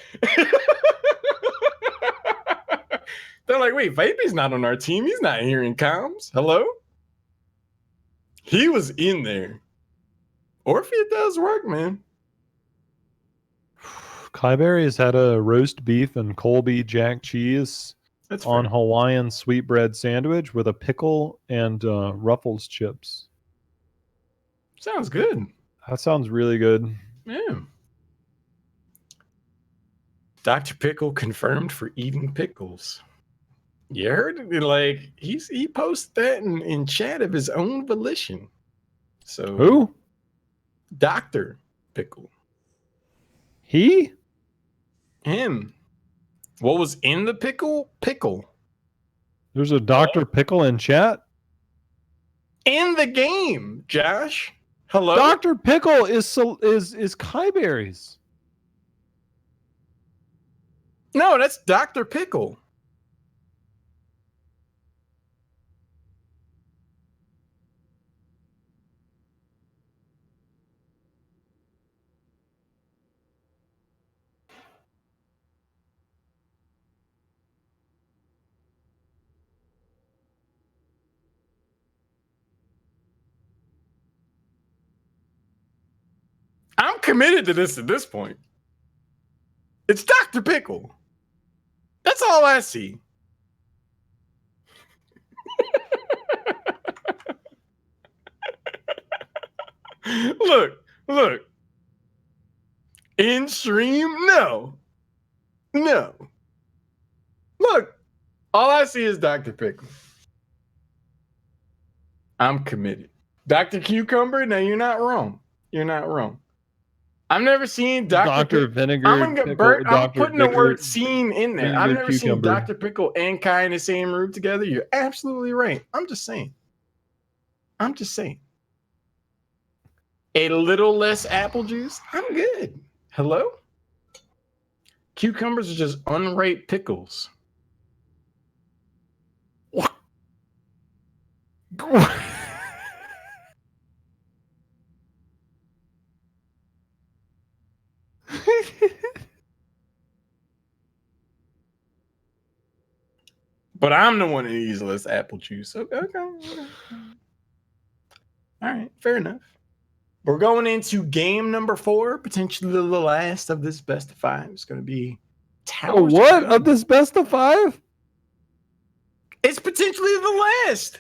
they're like, wait, Vipey's not on our team. He's not here in comms. Hello? He was in there. Orphea does work, man. Kyberry has had a roast beef and Colby jack cheese That's on fair. Hawaiian sweetbread sandwich with a pickle and Ruffles chips. Sounds good. That sounds really good. Yeah. Dr. Pickle confirmed for eating pickles. You heard it? Like, he posted that in chat of his own volition. So Who? Dr. Pickle. He? Him. What was in the pickle? Pickle. There's a Dr. Pickle in chat? In the game, Josh. Hello? Dr. Pickle is Kyberry's. No, that's Dr. Pickle. I'm committed to this at this point. It's Dr. Pickle. That's all I see. Look. In stream, no. Look, all I see is Dr. Pickle. I'm committed. Dr. Cucumber, no, you're not wrong. I've never seen Dr. Vinegar. I'm gonna get burnt. I'm Dr. putting the Vinegar- word "scene" in there. I've Vinegar never seen Cucumber. Dr. Pickle and Kai in the same room together. You're absolutely right. I'm just saying. I'm just saying. A little less apple juice, I'm good. Hello? Cucumbers are just unripe pickles. But I'm the one that needs less apple juice. Okay. All right, fair enough. We're going into game number 4, potentially the last of this best of 5. It's going to be Towers. What of this best of 5? It's potentially the last.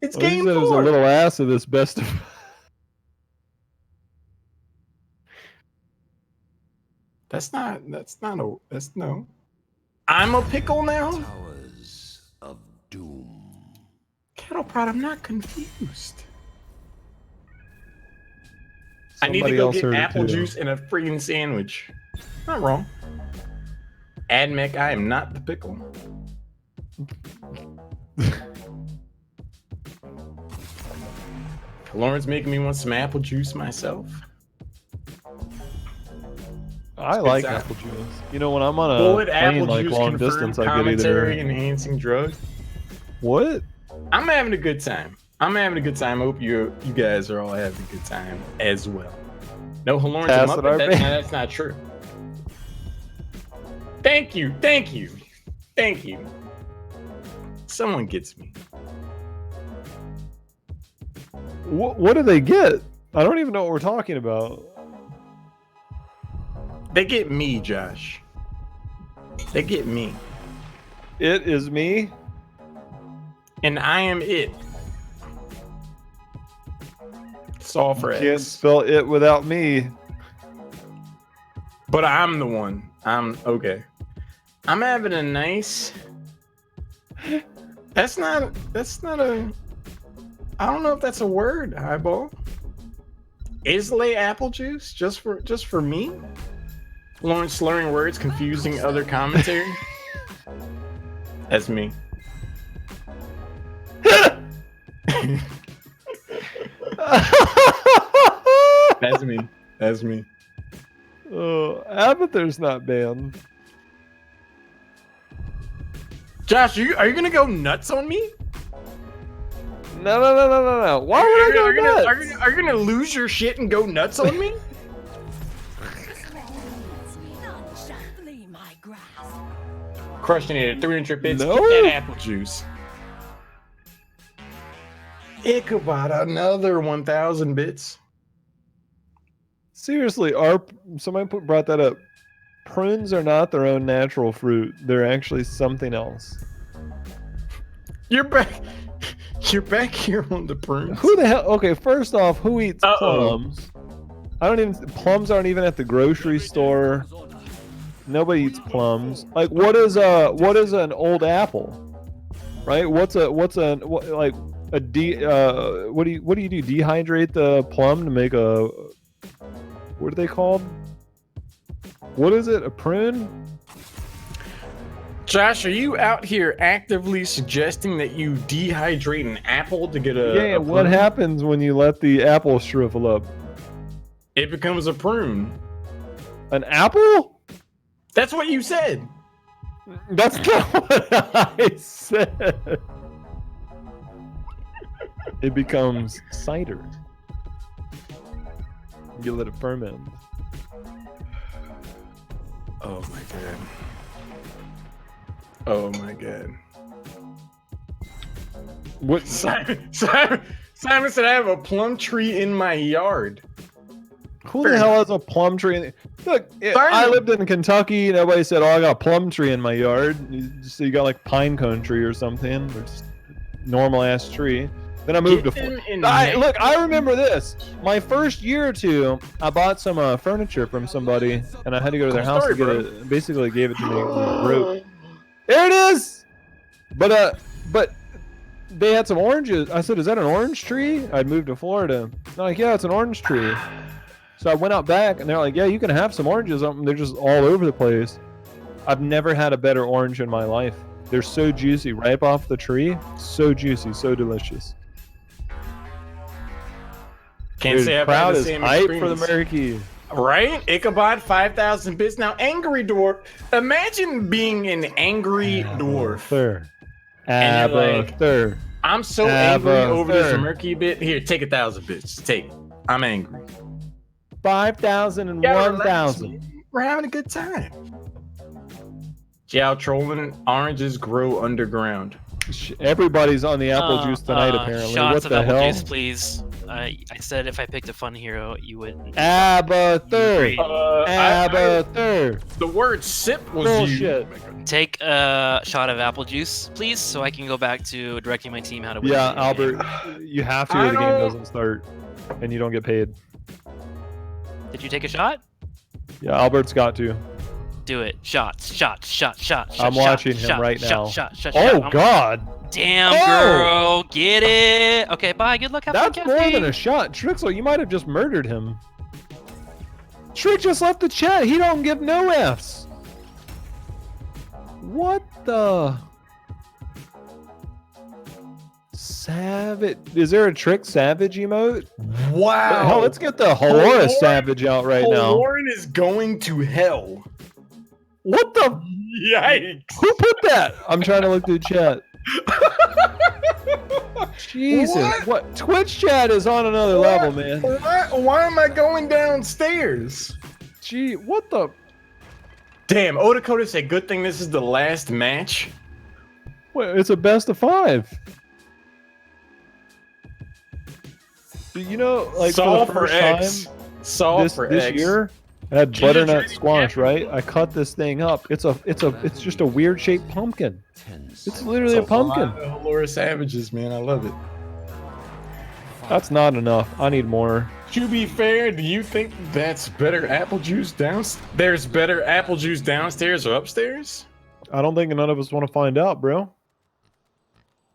It's Well, game you said 4. it was a little ass of this best of. That's no. I'm a pickle now. Towers of doom. Cattle prod, I'm not confused. I need to Somebody go else get heard it apple too. juice and a freaking sandwich. Not wrong. Admech, I am not the pickle. Lauren's making me want some apple juice myself. I like Exactly. apple juice. You know, when I'm on a Bullet plane apple like juice long confirmed distance, I get commentary either. enhancing drugs. What? I'm having a good time. I hope you guys are all having a good time as well. No, Lauren's a Pass it our Muppet. way. That's not true. Thank you. Someone gets me. What do they get? I don't even know what we're talking about. They get me, Josh. They get me. It is me. And I am it. It's all for Can't X. spell it without me. But I'm the one. I'm okay. I'm having a nice. That's not a. I don't know if that's a word, Highball. Islay apple juice? Just for me? Lauren slurring words, confusing other commentary? That's me. That's me. Oh, Abathur's not banned. Josh, are you gonna go nuts on me? No. Why would I go nuts? Are you gonna lose your shit and go nuts on me? Crushing it at 300 bits. No. Get that apple juice. Ichabod, another 1,000 bits. Seriously, somebody brought that up. Prunes are not their own natural fruit. They're actually something else. You're back here on the prunes. Who the hell? Okay, first off, who eats Uh-oh. plums? Plums aren't even at the grocery store. Nobody eats plums. Like, what is an old apple? Right? What do you do? Dehydrate the plum to make a, what are they called? What is it? A prune? Josh, are you out here actively suggesting that you dehydrate an apple to get a What prune? happens when you let the apple shrivel up? It becomes a prune. An apple? That's what you said. That's not what I said. It becomes cider. You let it ferment. Oh my god. Oh my god. What? Simon said I have a plum tree in my yard. Who the hell has a plum tree? Look, I lived in Kentucky. Nobody said, "Oh, I got a plum tree in my yard." You got like pine cone tree or something, or just normal ass tree. Then I moved to Florida. Look, I remember this. My first year or two, I bought some furniture from somebody, and I had to go to their house to get it. Basically, gave it to me. It was broke. There it is. But they had some oranges. I said, "Is that an orange tree?" I'd moved to Florida. They're like, "Yeah, it's an orange tree." So I went out back, and they're like, "Yeah, you can have some oranges." They're just all over the place. I've never had a better orange in my life. They're so juicy, right off the tree. So juicy, so delicious. Can't Dude, say I've had crowd the is same hype for the experience. Murky. Right? Ichabod, 5,000 bits. Now, Angry Dwarf. Imagine being an angry dwarf. Third. And you're like, Third. I'm so angry over this Third. murky bit. Here, take 1,000 bits. Take it. I'm angry. 5,000 and Yeah, relax, 1,000. man. We're having a good time. JHow trolling. Oranges grow underground. Everybody's on the apple juice tonight, apparently. Shots What of the apple hell? juice, please. I said if I picked a fun hero, you would. Third. I- Third. the word sip was Bullshit. used. Take a shot of apple juice, please, so I can go back to directing my team how to win. Yeah, the game. Albert, you have to I or the game don't- doesn't start. And you don't get paid. Did you take a shot? Yeah, Albert's got to. Do it. Shots. I'm watching him right now. Shot. Oh, God. Damn, Oh! girl. Get it. Okay, bye. Good luck. Have fun, That's more Cassie. than a shot. Trikslyr, you might have just murdered him. Trick just left the chat. He don't give no Fs. What the? Savage. Is there a Trick Savage emote? Wow. Hell, let's get the Haloris Savage out right now. Lauren is going to hell. What the? Yikes. Who put that? I'm trying to look through chat. Jesus. What? Twitch chat is on another level, man. Why am I going downstairs? Gee, what the? Damn, Odakota said, good thing this is the last match. Wait, it's a best of 5. You know, like Solve for the for first X. time Solve for this X. year, I had Jesus, butternut Drake, squash, yeah. right? I cut this thing up. It's just a weird shaped pumpkin. It's literally a It's lot pumpkin. of Laura Savages, man. I love it. That's not enough. I need more. To be fair, do you think that's better apple juice downstairs? There's better apple juice downstairs or upstairs? I don't think none of us want to find out, bro.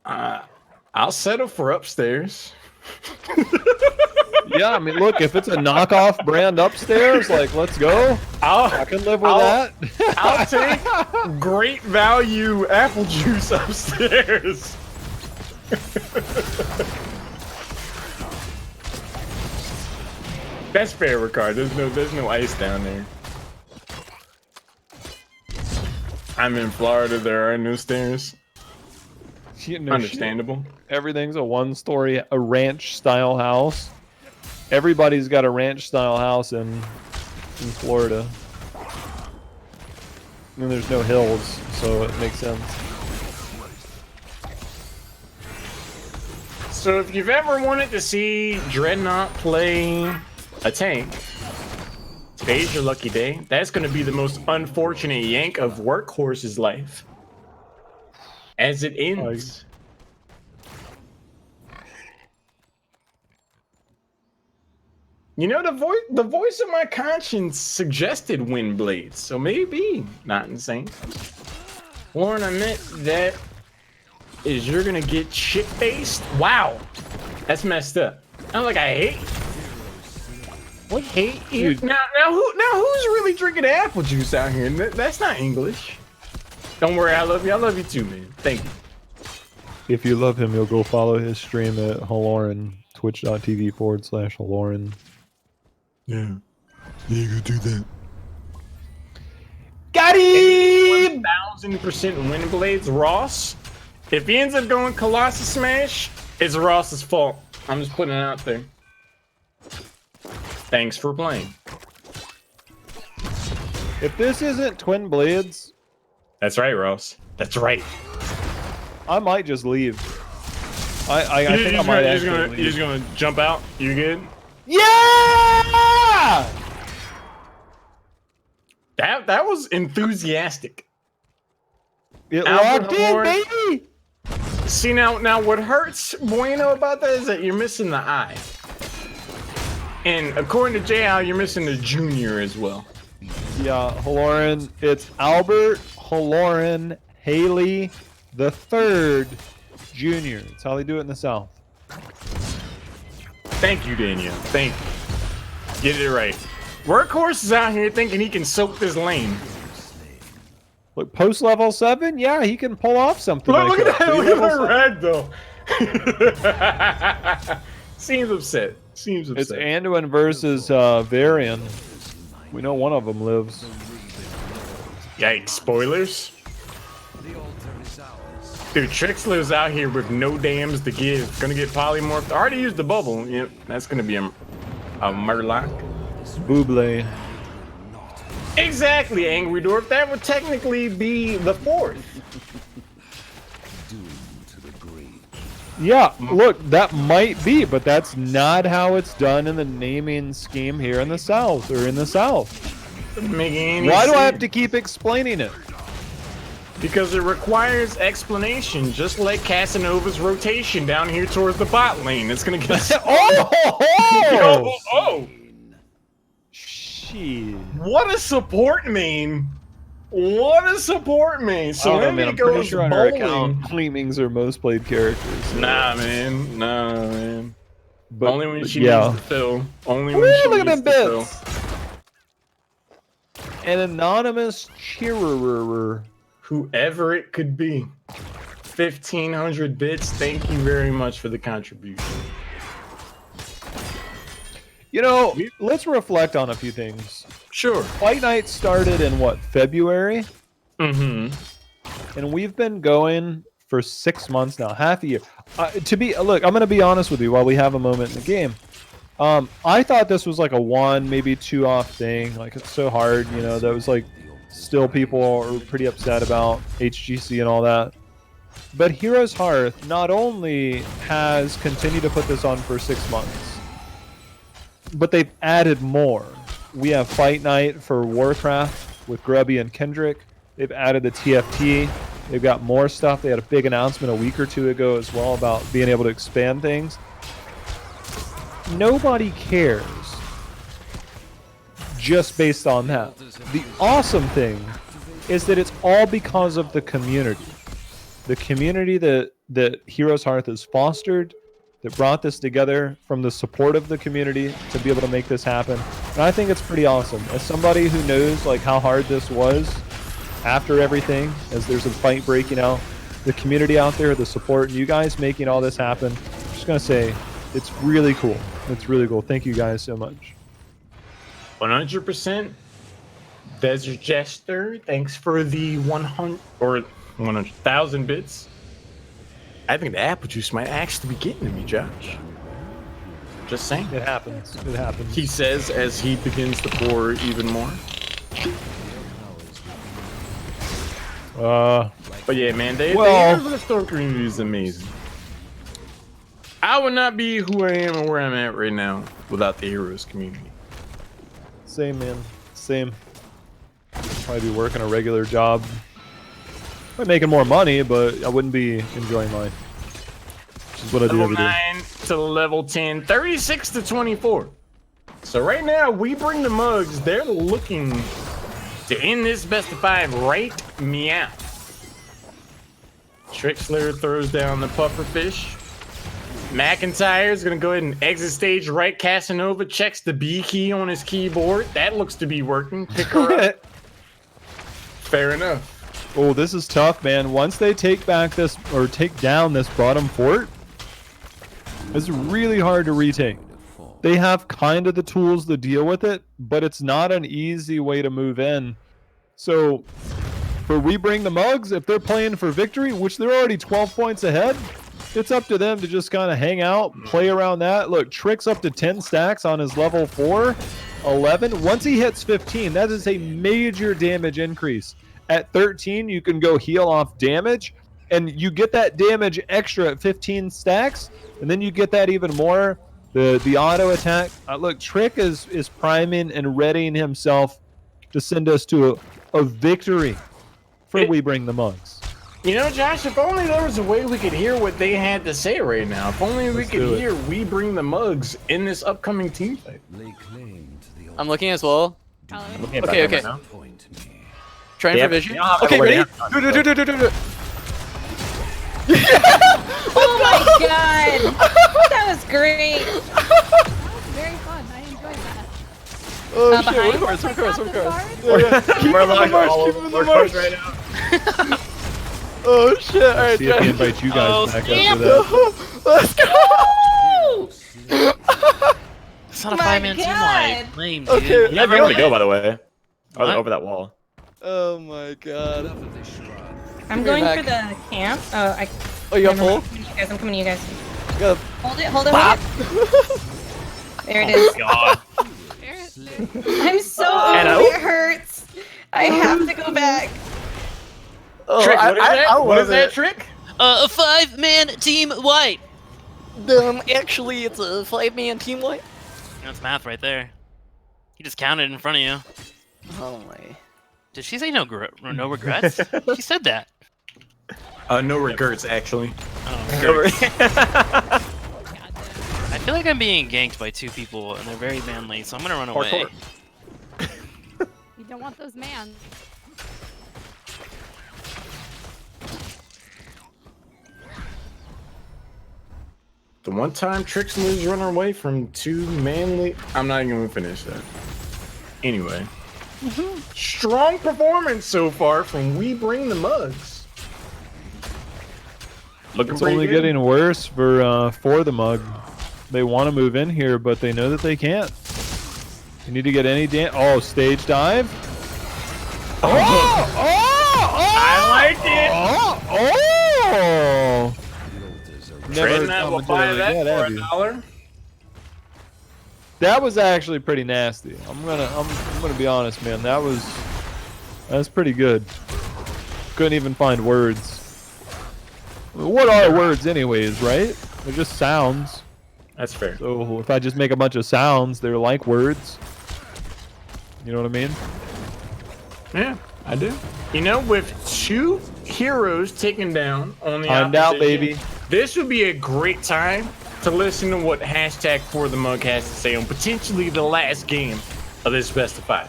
I'll settle for upstairs. Yeah, I mean, look, if it's a knockoff brand upstairs, like, let's go. I can live with that. I'll take great value apple juice upstairs. That's fair, Ricard. There's no ice down there. I'm in Florida. There are no stairs. Understandable. Everything's a one-story, a ranch-style house. Everybody's got a ranch-style house in Florida. And there's no hills, so it makes sense. So if you've ever wanted to see Dreadnought play a tank, today's your lucky day. That's going to be the most unfortunate yank of Workhorse's life. As it ends. You know, the voice of my conscience suggested wind blades, so maybe not insane. Lauren, I meant that is you're gonna get shit faced. Wow, that's messed up. I'm like, I hate. What hate you? Now who's really drinking apple juice out here? That's not English. Don't worry, I love you. I love you too, man. Thank you. If you love him, you'll go follow his stream at Halorin, twitch.tv/Halorin. Yeah, you could do that. Got him! 1000% wind blades, Ross. If he ends up going Colossus Smash, it's Ross's fault. I'm just putting it out there. Thanks for playing. If this isn't Twin Blades, that's right, Ross. That's right. I might just leave. I think I might actually leave. You're just gonna jump out? You good? Yeah! That was enthusiastic. It Albert locked in, Halorin. baby! See now what hurts Bueno about that is that you're missing the I. And according to JHow, you're missing the junior as well. Yeah, Halorin. It's Albert Halorin Haley the Third Jr. That's how they do it in the South. Thank you, Daniel. Thank you. Get it right. Workhorse is out here thinking he can soak this lane. Look, post level 7, yeah, he can pull off something. Look, like look at that. that! Look at her red though. Seems upset. Seems It's upset. Anduin versus Varian. We know one of them lives. Yikes! Spoilers. Dude, Trikslyr's out here with no dams to give. Gonna get polymorphed. Already used the bubble. Yep, that's gonna be a Murloc. Buble. Exactly, Angry Dwarf. That would technically be the 4th. Yeah, look, that might be, but that's not how it's done in the naming scheme here in the South, or in the South. Doesn't make any Why do I have sense. to keep explaining it? Because it requires explanation, just like Casanova's rotation down here towards the bot lane. It's gonna get. Oh! Shit. What a support main! What a support main! So I don't know, when man, it I'm pretty goes sure on our bowling, account, Gleamings are most played characters. So. nah, man. But, Only when she yeah. needs to fill. Only Woo, when she look at needs them to fill. bits! An anonymous cheerer. Whoever it could be. 1,500 bits. Thank you very much for the contribution. You know, let's reflect on a few things. Sure. Fight Night started in what, February? Mm-hmm. And we've been going for 6 months now, half a year. Look, I'm gonna be honest with you while we have a moment in the game. I thought this was like a 1, maybe 2 off thing. Like, it's so hard, you know. That was like, still people are pretty upset about HGC and all that. But Heroes Hearth not only has continued to put this on for 6 months, but they've added more. We have Fight Night for Warcraft with Grubby and Kendrick. They've added the TFT. They've got more stuff. They had a big announcement a week or 2 ago as well about being able to expand things. Nobody cares just based on that. The awesome thing is that it's all because of the community. The community that Heroes Hearth has fostered, that brought this together, from the support of the community to be able to make this happen. And I think it's pretty awesome. As somebody who knows like how hard this was after everything, as there's a fight breaking out, the community out there, the support, and you guys making all this happen, I'm just gonna say it's really cool. It's really cool. Thank you guys so much. 100%. Desert Jester, thanks for the 100 or 100,000 bits. I think the apple juice might actually be getting to me, Josh. Just saying. It happens. It happens. He says as he begins to pour even more. But yeah, man, the Heroes of the community is amazing. I would not be who I am and where I'm at right now without the Heroes community. Same, man. Same. Probably be working a regular job. I'm making more money, but I wouldn't be enjoying life. Which is what I do Level every day. 9 to level 10, 36 to 24. So right now, we bring the mugs. They're looking to end this best of 5 right meow. Trikslyr throws down the pufferfish. McIntyre's gonna go ahead and exit stage right. Casanova checks the B key on his keyboard. That looks to be working. Pick her up. Fair enough. Oh, this is tough, man. Once they take back this, or take down this bottom fort, it's really hard to retake. They have kind of the tools to deal with it, but it's not an easy way to move in. So, for We Bring the Mugs, if they're playing for victory, which they're already 12 points ahead, it's up to them to just kind of hang out, play around that. Look, Trick's up to 10 stacks on his level 4, 11. Once he hits 15, that is a major damage increase. At 13, you can go heal off damage, and you get that damage extra at 15 stacks, and then you get that even more. The auto attack. Look, Trick is priming and readying himself to send us to a victory for We Bring the Mugs. You know, Josh, if only there was a way we could hear what they had to say right now. If only we could hear We Bring the Mugs in this upcoming team fight. I'm looking as well. Okay. Okay. Trying Yeah, for vision. you don't have Okay, to worry ready? about Do. Oh my god! That was great. Very fun. I enjoyed that. Oh shit! behind Workhorse. We're like all over Workhorse right now. Oh shit! All right, See if he invites you guys back after that. Let's go! It's not a My 5-man team God. wipe. Lame, dude. Okay. You have nowhere to go, by the way. Oh, What? over that wall. Oh my god. I'm Give me going back. for the camp. Oh, Oh, you got never full? mind. I'm coming to you guys. You got Hold it, hold it, hold it. There it is. God. I'm so Anna. over it hurts. I have to go back. Oh, Trick, what is that? What is love that, it. Trick? A 5-man team wipe. Actually, it's a 5-man team wipe. That's math right there. He just counted in front of you. Oh my. Did she say no regrets? She said that. No regrets, actually. Oh, I feel like I'm being ganked by 2 people, and they're very manly, so I'm gonna run away. You don't want those mans. The one time Trikslyr's running away from 2 manly. I'm not even gonna finish that. Anyway. Strong performance so far from We Bring the Mugs. Looking It's pretty only good. getting worse for the mug. They want to move in here, but they know that they can't. You need to get any stage dive. I like it. Never Treadnut will commented buy on that that, for have you? $1. That was actually pretty nasty. I'm gonna be honest, man. That's pretty good. Couldn't even find words. What are words, anyways? Right? They're just sounds. That's fair. So if I just make a bunch of sounds, they're like words. You know what I mean? Yeah, I do. You know, with 2 heroes taken down on the Timed out, opposition, baby. this would be a great time to listen to what hashtag For the Mug has to say on potentially the last game of this best of 5.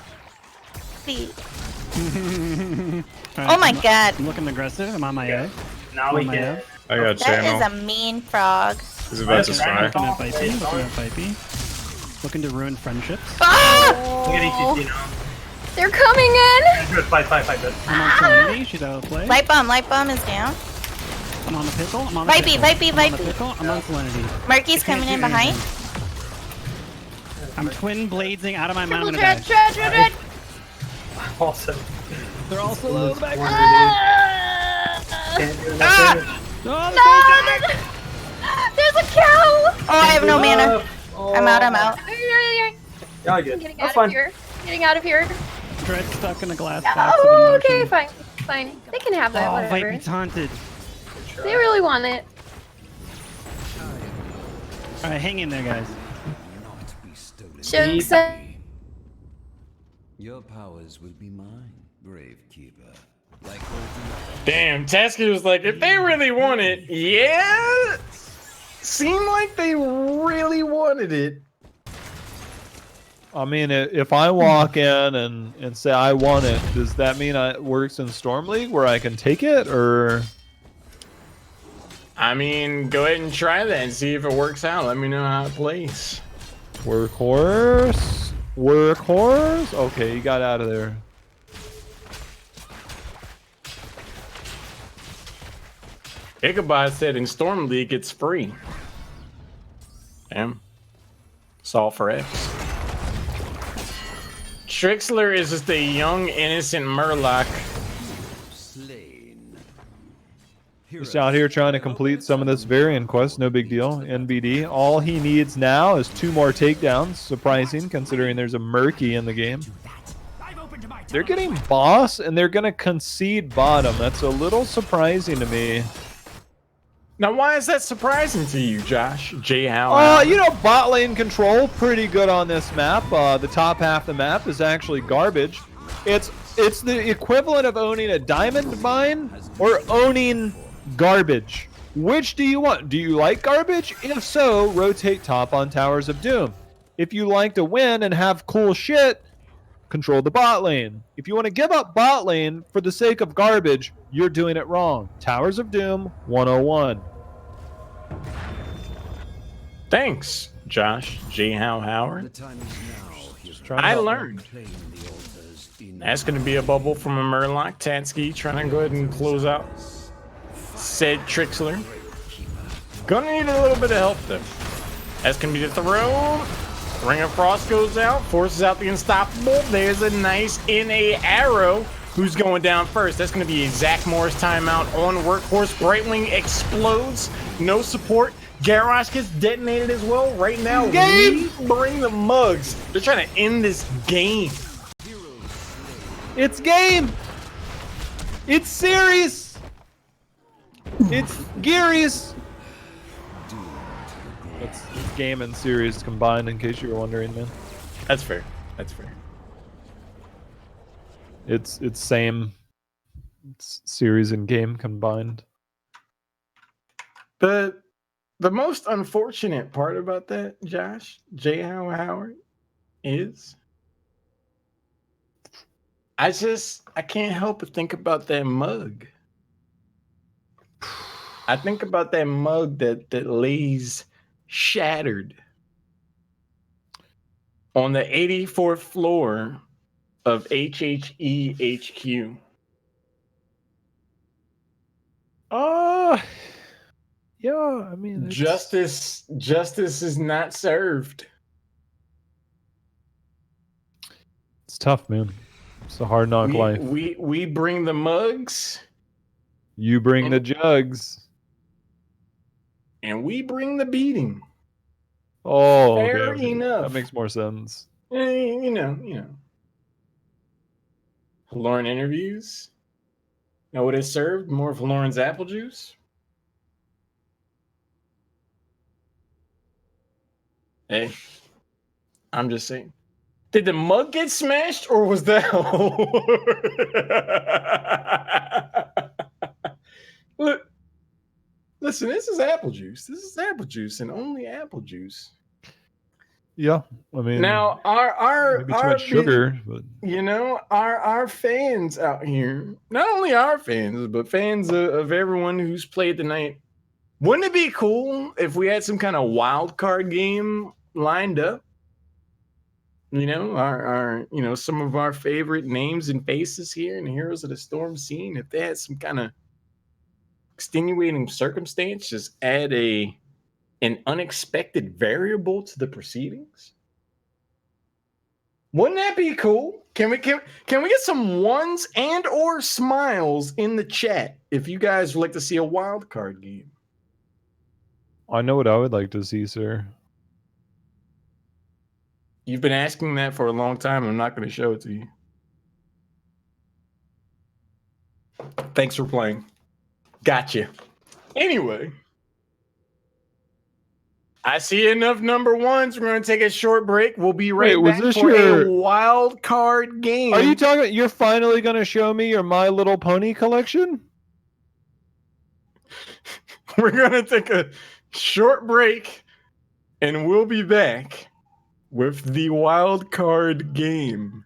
Oh my god. I'm looking aggressive. I'm on my A. Now we get. I got That channel. is a mean frog. He's about to That's fry. Looking at Pipey. Looking at Pipey. Looking to ruin friendships. Look at ECC now. They're coming in. Good, fight, good. I'm on Serenity. She's out of play. Light bomb is down. I'm on the pickle. I'm on the Vipey, pickle. Vipey, I'm on the Vipey. pickle. I'm on Serenity. Marky's I can't coming do in behind. anything. I'm twin blading out of my mind. I'm Triple gonna dread, die. dread. Awesome. They're all so low back. Can't do nothing. There's a cow. Oh, I have no mana. I'm out. Yeah, I'm good. getting That's out fine. of here. Getting out of here. Dread stuck in a glass box. Oh, of okay, emotion. fine. They can have that, Oh, whatever. Vipey taunted. They really want it. Alright, hang in there, guys. Jokes. Your powers will be mine, brave keeper. Like Damn, Tasky was like, if they really want it, yeah. Seemed like they really wanted it. I mean, if I walk in and say I want it, does that mean it works in Storm League where I can take it, or? I mean, go ahead and try that and see if it works out. Let me know how it plays. Workhorse? Okay, you got out of there. Ichabod said in Storm League it's free. Damn. It's all for X. Trikslyr is just a young, innocent Murloc. Just out here trying to complete some of this variant quest, no big deal. NBD. All he needs now is 2 more takedowns. Surprising, considering there's a Murky in the game. They're getting boss, and they're going to concede bottom. That's a little surprising to me. Now, why is that surprising to you, Josh? JHow? You know, bot lane control, pretty good on this map. The top half of the map is actually garbage. It's the equivalent of owning a diamond mine or owning garbage. Which do you want? Do you like garbage? If so, rotate top on Towers of Doom. If you like to win and have cool shit, control the bot lane. If you want to give up bot lane for the sake of garbage, you're doing it wrong. Towers of Doom 101. Thanks, Josh. JHow Howard. I learned. That's going to be a bubble from a Murloc. Tatsky trying to go ahead and close out said Trikslyr. Gonna need a little bit of help, though. That's going to be the throw. Ring of Frost goes out, forces out the Unstoppable. There's a nice NA arrow. Who's going down first? That's going to be a Zach Morris timeout on Workhorse. Brightwing explodes. No support. Garrosh gets detonated as well. Right now, we bring the mugs. They're trying to end this game. It's game. It's series. It's Geary's. It's game and series combined, in case you were wondering, man. That's fair. That's fair. It's same. It's series and game combined. The most unfortunate part about that, Josh, JHow and Halorin, is I can't help but think about that mug. I think about that mug that lays shattered on the 84th floor of HHE HQ. Yeah, I mean, justice is not served. It's tough, man. It's a hard knock life. We bring the mugs. You bring the jugs. And we bring the beating. Oh, fair okay. enough. That makes more sense. You know. Halorin interviews. Know what is served? More of Halorin's apple juice. Hey, I'm just saying. Did the mug get smashed, or was that? Look, listen. This is apple juice. This is apple juice, and only apple juice. Yeah, I mean, now our maybe too much sugar, but you know, our fans out here, not only our fans, but fans of everyone who's played tonight. Wouldn't it be cool if we had some kind of wild card game lined up? You know, our some of our favorite names and faces here in the Heroes of the Storm scene, if they had some kind of extenuating circumstance, just add an unexpected variable to the proceedings. Wouldn't that be cool? Can we get some ones and or smiles in the chat if you guys would like to see a wild card game? I know what I would like to see, sir. You've been asking that for a long time. I'm not going to show it to you. Thanks for playing. Gotcha. Anyway, I see enough number ones. We're going to take a short break. We'll be right back for a wild card game. Are you talking? You're finally going to show me your My Little Pony collection? We're going to take a short break, and we'll be back with the wild card game.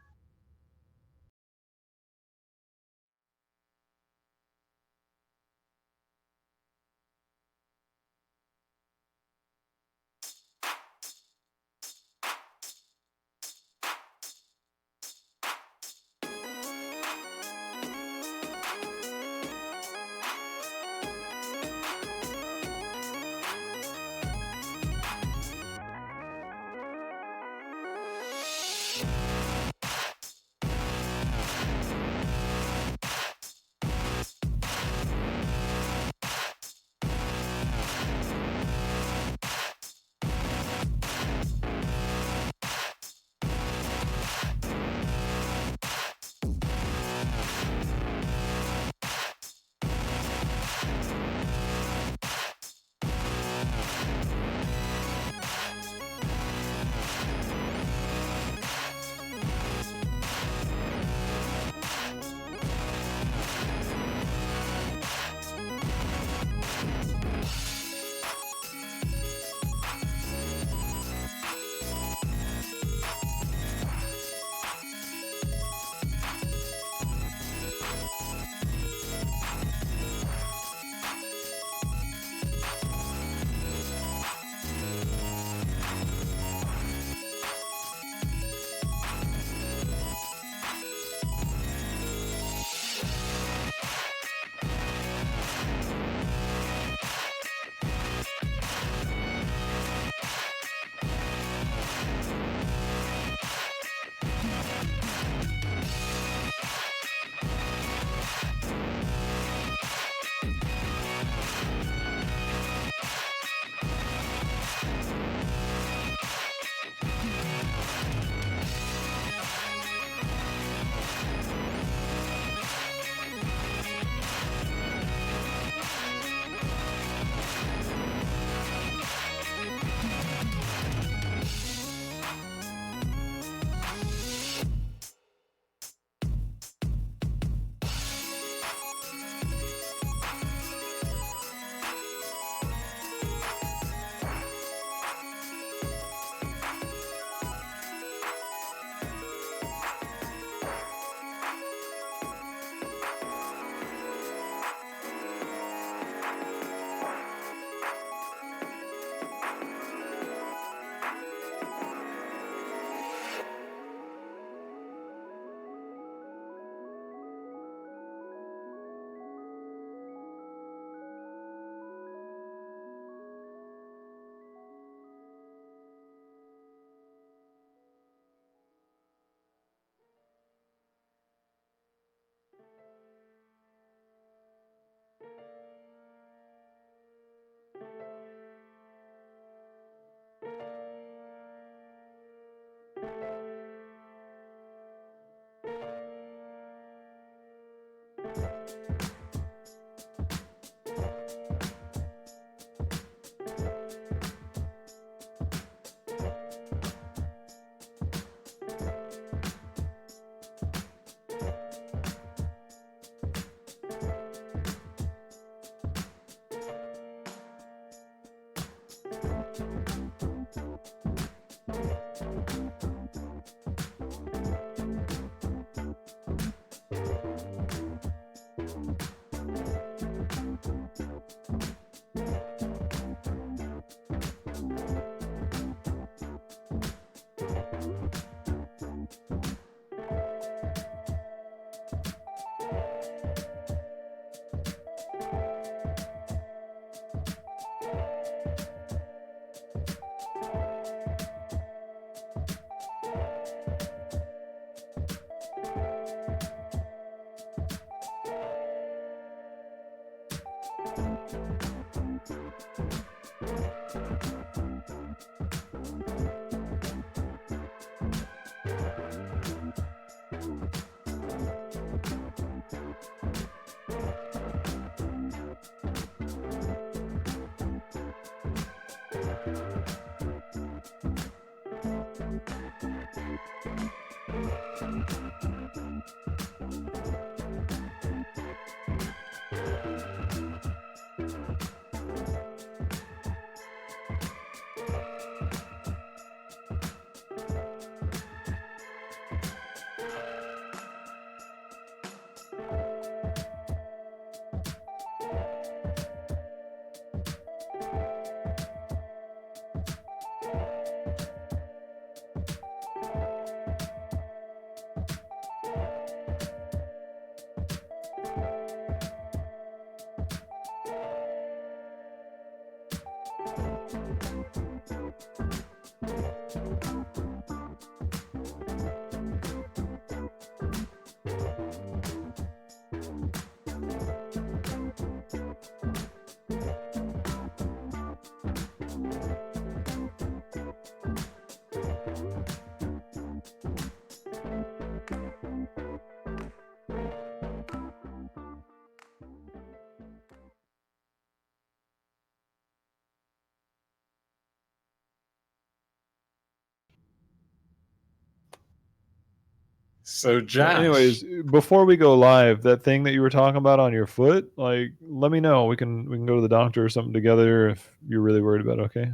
So Josh. Anyways, before we go live, that thing that you were talking about on your foot, like, let me know. We can go to the doctor or something together if you're really worried about it, okay?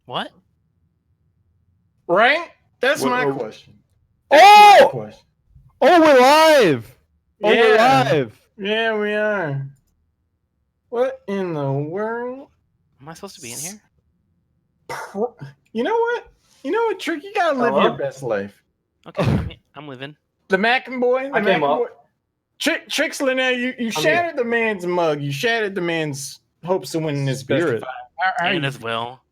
What? Right? That's What- my oh. question. Oh! My question. Oh, we're live! Oh, we're Yeah. live! Yeah, we are. What in the world? Am I supposed to be in here? You know what? You know what, Trick? You gotta live Hello? your best life. Okay, I'm living. The Mackin boy. I came up. Trikslyr, now you shattered the man's mug. You shattered the man's hopes of winning this best of Spirit. 5. How And you as well.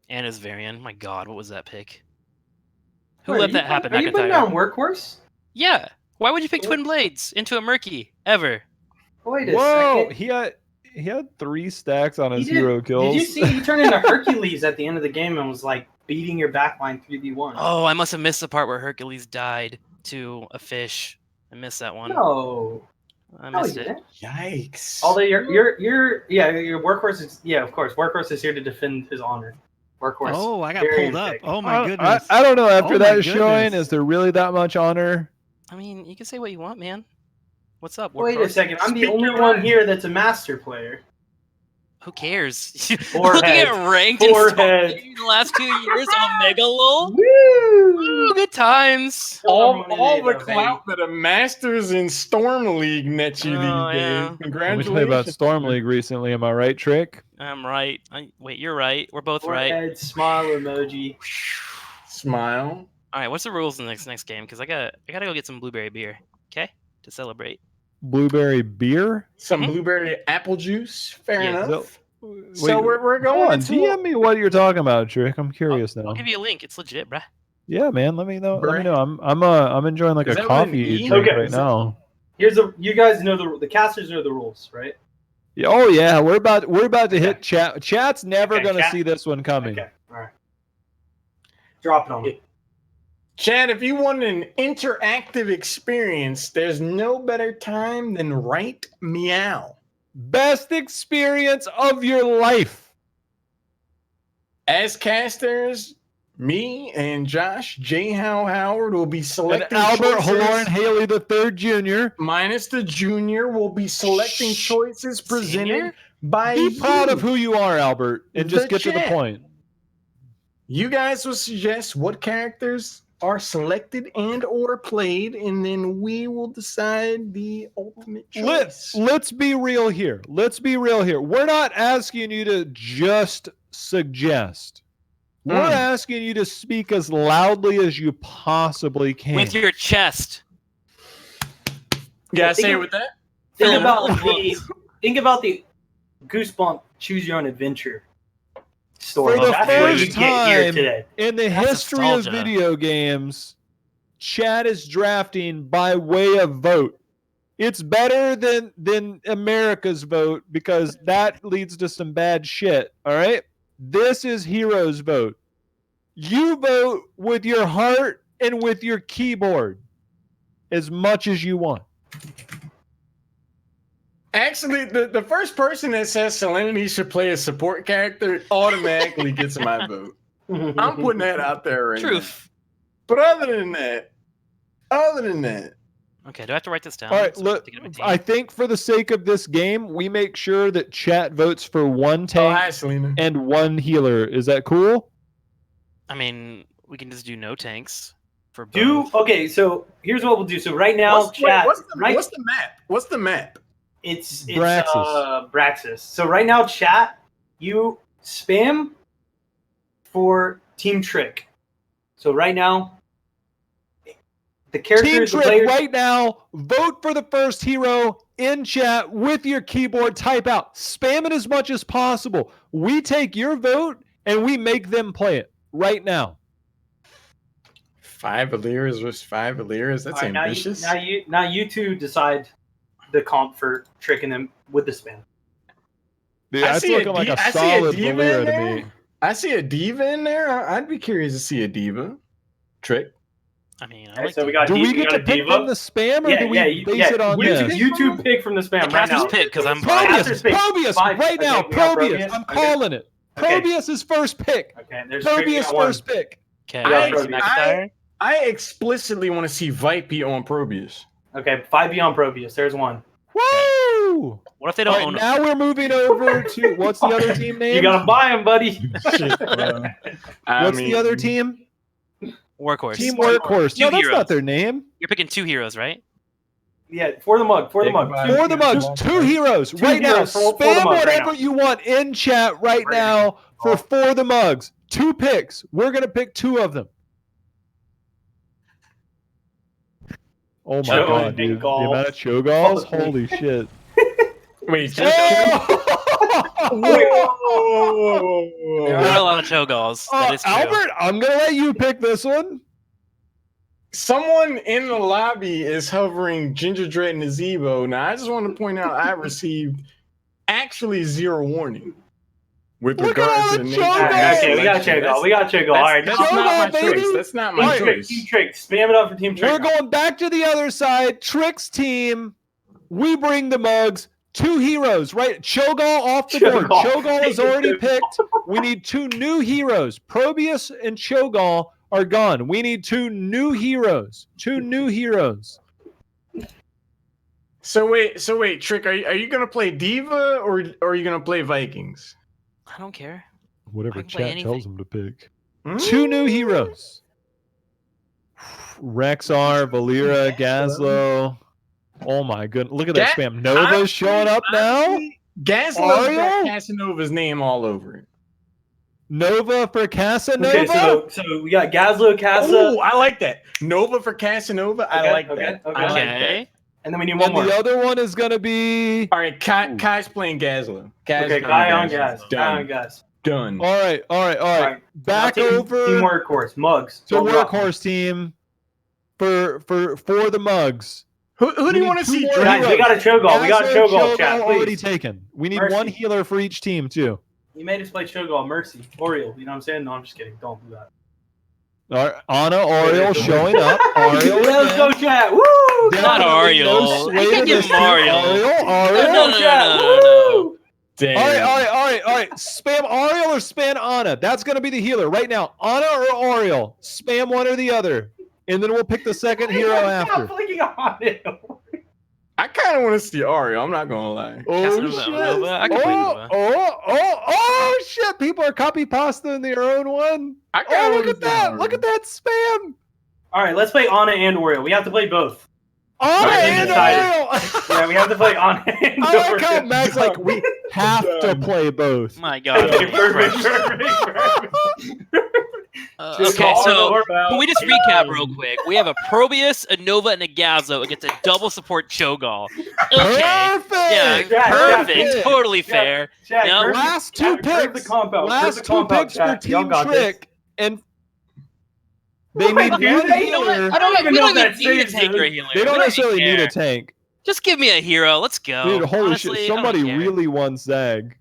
And as Varian. My God, what was that pick? Who Wait, let are that you happen, Are you putting McIntyre? down Workhorse? Yeah. Why would you pick Twin Blades into a Murky ever? Wait a Whoa! second. He had 3 stacks on his He did- hero kills. Did you see he turned into Hercules at the end of the game and was like beating your backline 3v1? Oh, I must have missed the part where Hercules died to a fish. I missed that one. No. I No, missed he it. didn't. Yikes. Although your Workhorse is of course Workhorse is here to defend his honor. Workhorse. Oh, I got very pulled up. big. Oh my goodness. I don't know. After Oh my that showing, goodness. is there really that much honor? I mean, you can say what you want, man. What's up, Wait a Workhorse? second, I'm the Speak only your one mind. here that's a master player. Who cares? Forehead. Looking at ranked in Forehead. in the last 2 years, Omega lol. Woo! Ooh, good times. all Money the though, clout that a Masters in Storm League net you Oh, these yeah. days. Let me Congratulations. tell you about Storm League recently. Am I right, Trick? I'm right. Wait, you're right. We're both right. Forehead smile emoji. Smile. All right, what's the rules in the next game? Because I gotta go get some blueberry beer, okay, to celebrate. Blueberry beer? Some blueberry apple juice. Fair Yeah. enough. Wait, So we're hold going on. into DM me what you're talking about, Trick. I'm curious now. I'll give you a link. It's legit, bruh. Yeah, man. Let me know. Let me Bruh. know. I'm enjoying like Is a that with an coffee E? drink Okay, right now. You guys know the casters know the rules, right? Yeah, oh yeah, we're about to hit chat. Chat's never Okay, gonna chat- see this one coming. Okay, all right. Drop it on me. Chad, if you want an interactive experience, there's no better time than right meow. Best experience of your life. As casters, me and Josh, JHow Howard will be And selecting Albert choices. Halorin Haley the Third Jr. Minus the junior will be selecting choices presented Senior? by Be proud you. of who you are, Albert, and just The get to the chat. point. You guys will suggest what characters are selected and or played, and then we will decide the ultimate choice. Let's be real here. We're not asking you to just suggest. We're asking you to speak as loudly as you possibly can. With your chest. You gotta say it with that? Think Fill about them full of think about the Goosebump Choose Your Own Adventure For story. the That's where you first get here time today. in the That's history nostalgia. of video games, Chad is drafting by way of vote. It's better than America's vote because that leads to some bad shit. All right? This is Heroes vote. You vote with your heart and with your keyboard. as much as you want. Actually, the first person that says Salinity should play a support character automatically gets my vote. I'm putting that out there right Truth. now. But other than that, Okay, do I have to write this down? All right, So look, to get my team? I think for the sake of this game, we make sure that chat votes for one tank hi, Selena. and one healer. Is that cool? I mean, we can just do no tanks for both. Okay, so here's what we'll do. So right now, What's chat. the map? What's the map? It's Braxis. Braxis. So right now, chat, you spam for Team Trick. So right now, the characters, Team Trick, right now, vote for the first hero in chat with your keyboard. Type out. Spam it as much as possible. We take your vote and we make them play it right now. 5 Illyras versus 5 Illyras. That's All right, ambitious. Now you two decide the comp for tricking them with the spam. Dude, that's looking like a solid Valera to me. I see a diva in there. I'd be curious to see a diva. Trick. I mean, Okay, so we got Do diva, we get to pick from the spam, or do we base it on this? You two pick from the spam right now. pick because I'm Probius, right now, Probius. I'm calling it. Okay. Probius is first pick. Okay, there's Probius first pick. Okay, I explicitly want to see Vipey on Probius. Okay, 5B on Probius. There's one. Woo! What if they don't own Now we're moving over to what's the other team name? You gotta buy him, buddy. What's the other team? Workhorse. Team Workhorse. No, that's not their name. You're picking 2 heroes, right? Yeah, for the mug. For the mugs. 2 heroes right now. Spam whatever you want in chat right now for the mugs. 2 picks. We're gonna pick 2 of them. Oh my god, dude. The amount of Cho'Galls? Holy shit. Wait, There are a lot of Cho'Galls. That is true. Albert, I'm gonna let you pick this one. Someone in the lobby is hovering Ginger Dread and Nazebo. Now, I just want to point out I received actually 0 warning with regards to the name. Okay, we got Cho'Gall. We got Cho'Gall. All right, that's not my choice. That's not my choice. Team Trick. Spam it up for Team Trick. We're going back to the other side. Trick's team. We bring the mugs. 2 heroes, right? Cho'Gall off the board. Cho'Gall is already picked. We need 2 new heroes. Probius and Cho'Gall are gone. We need 2 new heroes. 2 new heroes. So wait, Trick, are you gonna play Diva or are you gonna play Vikings? I don't care. Whatever chat tells them to pick. 2 new heroes. Rexar, Valera, Gazlo. Oh my goodness. Look at that spam. Nova's showing up now? Gazlo's got Casanova's name all over it. Nova for Casanova? Okay, so we got Gazlo, Casa. Oh, I like that. Nova for Casanova. I like that. Okay. I like that. And then we need one more. The other one is going to be... All right, Kai's playing Gazlo. Okay, Kai on Gaz. Done. All right. Back over... Team Workhorse. Mugs. To Workhorse team for the mugs. Who do you want to see? Guys, we got a Cho'Gall. We got a Cho'Gall, chat, please. Already taken. We need one healer for each team, too. You made us play Cho'Gall. Mercy. Oriole. You know what I'm saying? No, I'm just kidding. Don't do that. All right, Anna Oriole showing up. Oriole. Let's go, chat. Woo! Not Oriole. I can't give him Oriole. No. Damn. All right. Spam Oriole or spam Anna. That's going to be the healer right now. Anna or Oriole. Spam one or the other. And then we'll pick the second hero after. I kind of want to see Ariel. I'm not gonna lie. Oh shit! People are copy pasting their own one. Look at that! Look at that spam! All right, let's play Anna and Oriole. We have to play both. Anna and Oriole. Yeah, we have to play Anna and I like how Max like we have to play both. My God. Perfect. Okay, so can we just recap real quick? We have a Probius, a Nova, and a Gazlo against a double support Cho'Gall. Okay. Perfect! Yeah, perfect. Totally fair. Now, last 2 picks. Last 2 picks for Team Trick. And they need one healer. I don't even need a tank or a healer. They don't necessarily need a tank. Just give me a hero. Let's go. Dude, holy Honestly, shit. Somebody really wants Zag.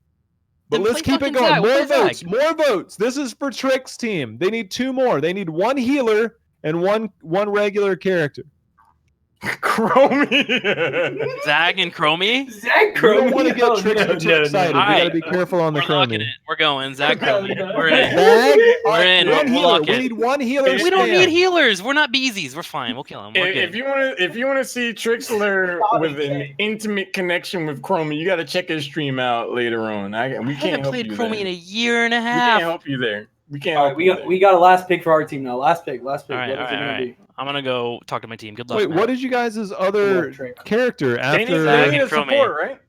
But Then let's play keep it fucking going. Zag. More Play votes. Zag. More votes. This is for Trick's team. They need 2 more. They need 1 healer and one regular character. Chromie. Zag and Chromie. Zach We don't Chromie. want to get Trick too excited. We Alright. gotta be careful on the We're locking Chromie. it. We're going. Zag Chromie. We're in. Zag, We're in. one We'll healer. lock We it. need one healer. We don't spam. need healers. We're not beesies. We're fine. We'll kill him. We're If good. you want to see Trikslyr with an intimate connection with Chromie, you got to check his stream out later on. We I can't haven't help played you Chromie there. in a year and a We half. can't help you there. We can't. All help right, you there. we got a last pick for our team now. Last pick. All right, What all is it right, all gonna right. I'm gonna go talk to my team. Good luck. Wait, man. what is you guys' other Trick. character They need, after they need a Chromie. support, right?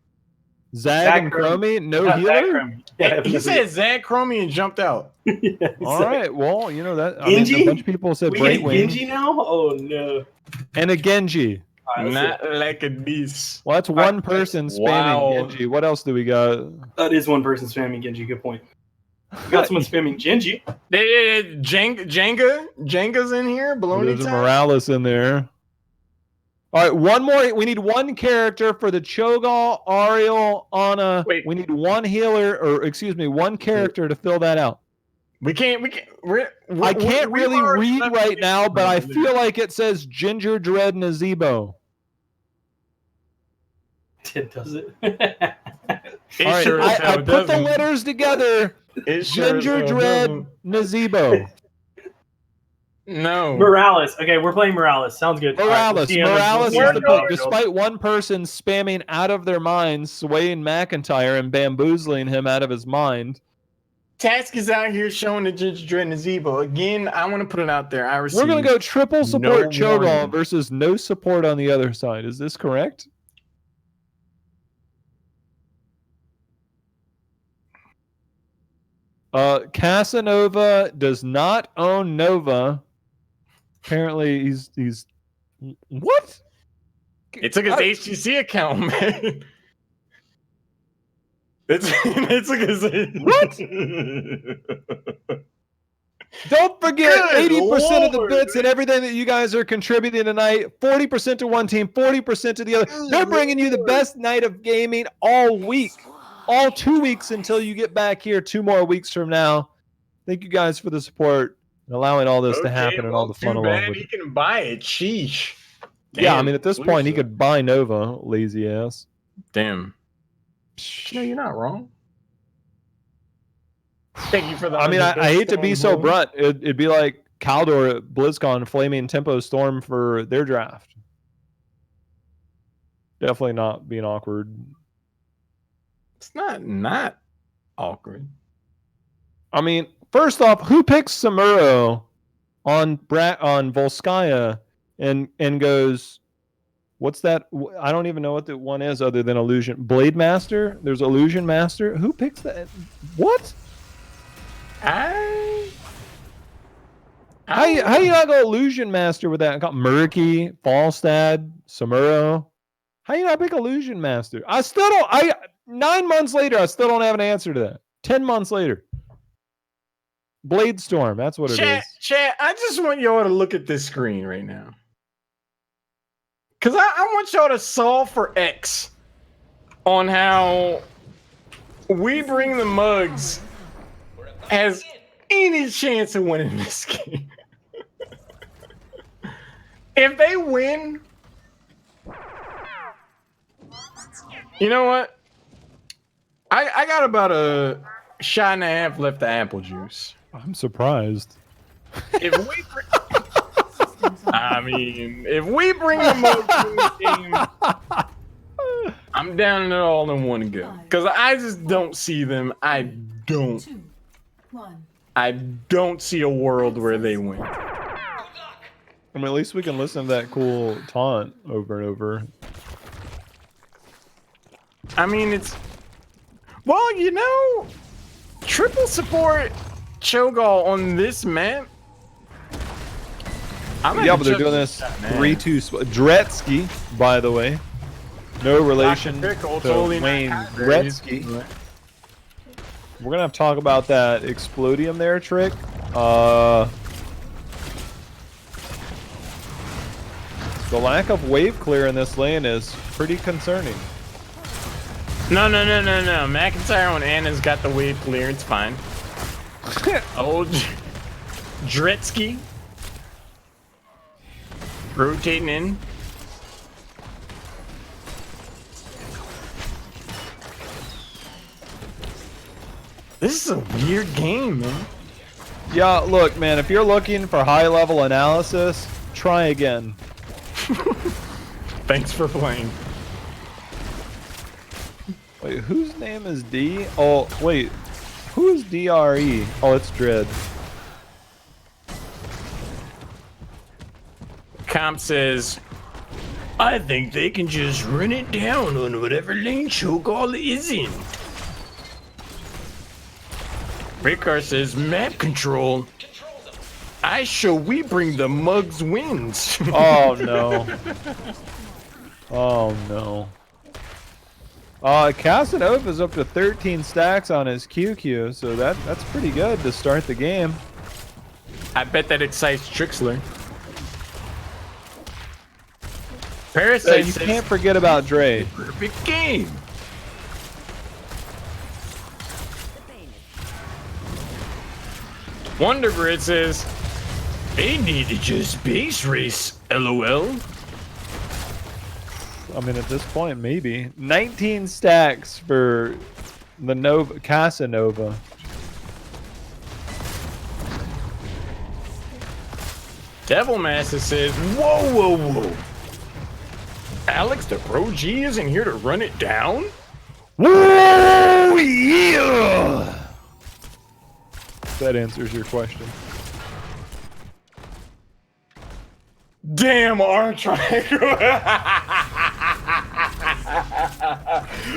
Zag and Chromie? No Not Zach healer? Chromie. Yeah, He said Zag Chromie and jumped out. yeah, All right, well, you know that. Genji? A bunch of people said We get Brightwing Genji now? Oh no. and a Genji. All right, Not like a beast. Well, that's one person spamming Wow. Genji. What else do we got? that is one person spamming Genji. Good point. We got someone spamming Genji. Jenga's in here. Baloney There's a time. Morales in there. All right, one more. We need one character for the Cho'Gall, Ariel, Ana. Wait. We need one healer, or excuse me, one character to fill that out. We can't. I can't we've really already read left right it. now, but I feel like it says Ginger Dread Nazebo. It does it. It All right, sure as I hell put the doesn't. letters together. It sure as Ginger hell Dread doesn't. Nazebo. No. Morales. Okay, we're playing Morales. Sounds good. Morales. All right, Morales we'll is see the how pick. it goes. Despite one person spamming out of their minds, swaying McIntyre and bamboozling him out of his mind. Task is out here showing the Ginger Dread Nazebo. Again, I want to put it out there. I We're going to go triple support no Cho'Gall warning. versus no support on the other side. Is this correct? Casanova does not own Nova. Apparently, he's what? It took his HTC account, man. It took his What? Don't forget, Good 80% of the Lord, bits and everything that you guys are contributing tonight, 40% to one team, 40% to the other. They're bringing you the best night of gaming all week, all 2 weeks until you get back here 2 more weeks from now. Thank you guys for the support and allowing all this to happen and all the fun along with He it. can buy it. Sheesh. Yeah, I Damn, mean, at this point, he exclusive. could buy Nova, lazy ass. Damn. No, you're not wrong. Thank you for the. I mean, I hate to be so bro. blunt. It'd be like Caldor at BlizzCon flaming Tempo Storm for their draft. Definitely not being awkward. It's not awkward. I mean, first off, who picks Samuro on Volskaya and goes, what's that? I don't even know what the one is other than Illusion. Blade Master? There's Illusion Master? Who picks that? What? How you not go Illusion Master with that? I got Murky, Falstad, Samuro. How you not pick Illusion Master? I still don't. 9 months later, I still don't have an answer to that. 10 months later. Blade Storm, that's what it is. Chat, I just want y'all to look at this screen right now. Because I want y'all to solve for X on how We Bring the Mugs has any chance of winning this game. If they win, you know what? I got about a shot and a half left of apple juice. I'm surprised. If we if we bring the Mugs to the game, I'm down in it all in one go. Because I just don't see them. I don't see a world where they win. I mean, at least we can listen to that cool taunt over and over. I mean, it's... Well, you know, triple support Cho'Gall on this map. Yeah, but they're doing this 3-2. Dretsky, by the way. No relation Trick, to totally not Wayne out there. Gretzky. We're going to have to talk about that Explodium there, Trick. The lack of wave clear in this lane is pretty concerning. No. McIntyre on Anna's got the wave clear. It's fine. Old Dretsky rotating in. This is a weird game, man. Yeah, look, man, if you're looking for high-level analysis, try again. Thanks for playing. Wait, whose name is D? Oh, wait. Who's DRE? Oh, it's Dread. Comp says, I think they can just run it down on whatever lane Cho'Gall is in. Ricard says, map control. I show we bring the mugs wins. Oh, no. Oh, no. Casanova's up to 13 stacks on his QQ, so that's pretty good to start the game. I bet that excites Trikslyr. Parasite You says, can't forget about Dre. perfect game. Wonderbird says, they need to just base race, LOL. I mean, at this point, maybe. 19 stacks for the Casanova. Devilmaster says, whoa, whoa, whoa. Alex, the Pro G isn't here to run it down? Whoa, yeah! That answers your question. Damn, R-Triangle.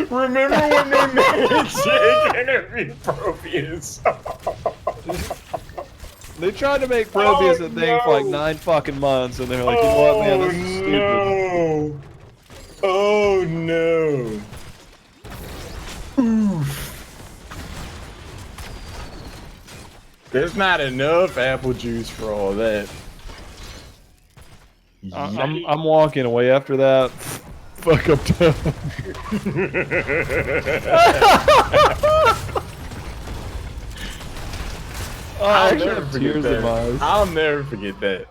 Remember when they made Jake interview Probius? They tried to make Probius a thing for like 9 fucking months, and they're like, you know what, man, this is stupid. No. Oh no. Oof. There's not enough apple juice for all that. I'm walking away after that. Fuck up town. I'll never forget that. I'll never forget that.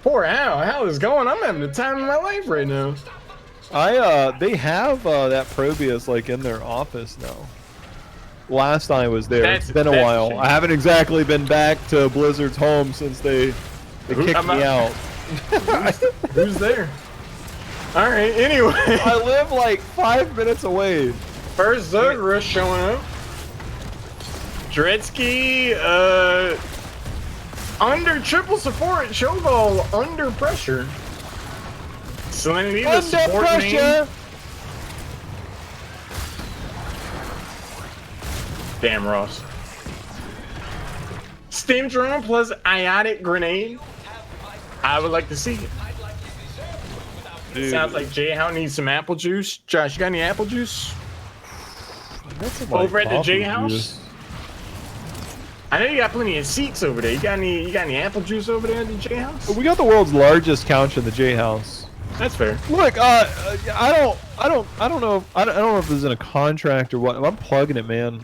Poor Hal. Hal is going. I'm having the time of my life right now. They have that Probius like in their office now. Last time I was there, it's been a while. I haven't exactly been back to Blizzard's home since they kicked me out. Who's there? All right. Anyway, I live like 5 minutes away. First Zogra showing up. Dredsky, under triple support. Cho'Gall under pressure. Salinity, the support name. Damn, Ross. Steam drone plus iotic grenade. I would like to see it. Dude. Sounds like JHow needs some apple juice. Josh, you got any apple juice? Over at the JHouse? I know you got plenty of seats over there. You got any apple juice over there at the JHouse? We got the world's largest couch in the JHouse. That's fair. Look, I don't know if this is in a contract or what. I'm plugging it, man.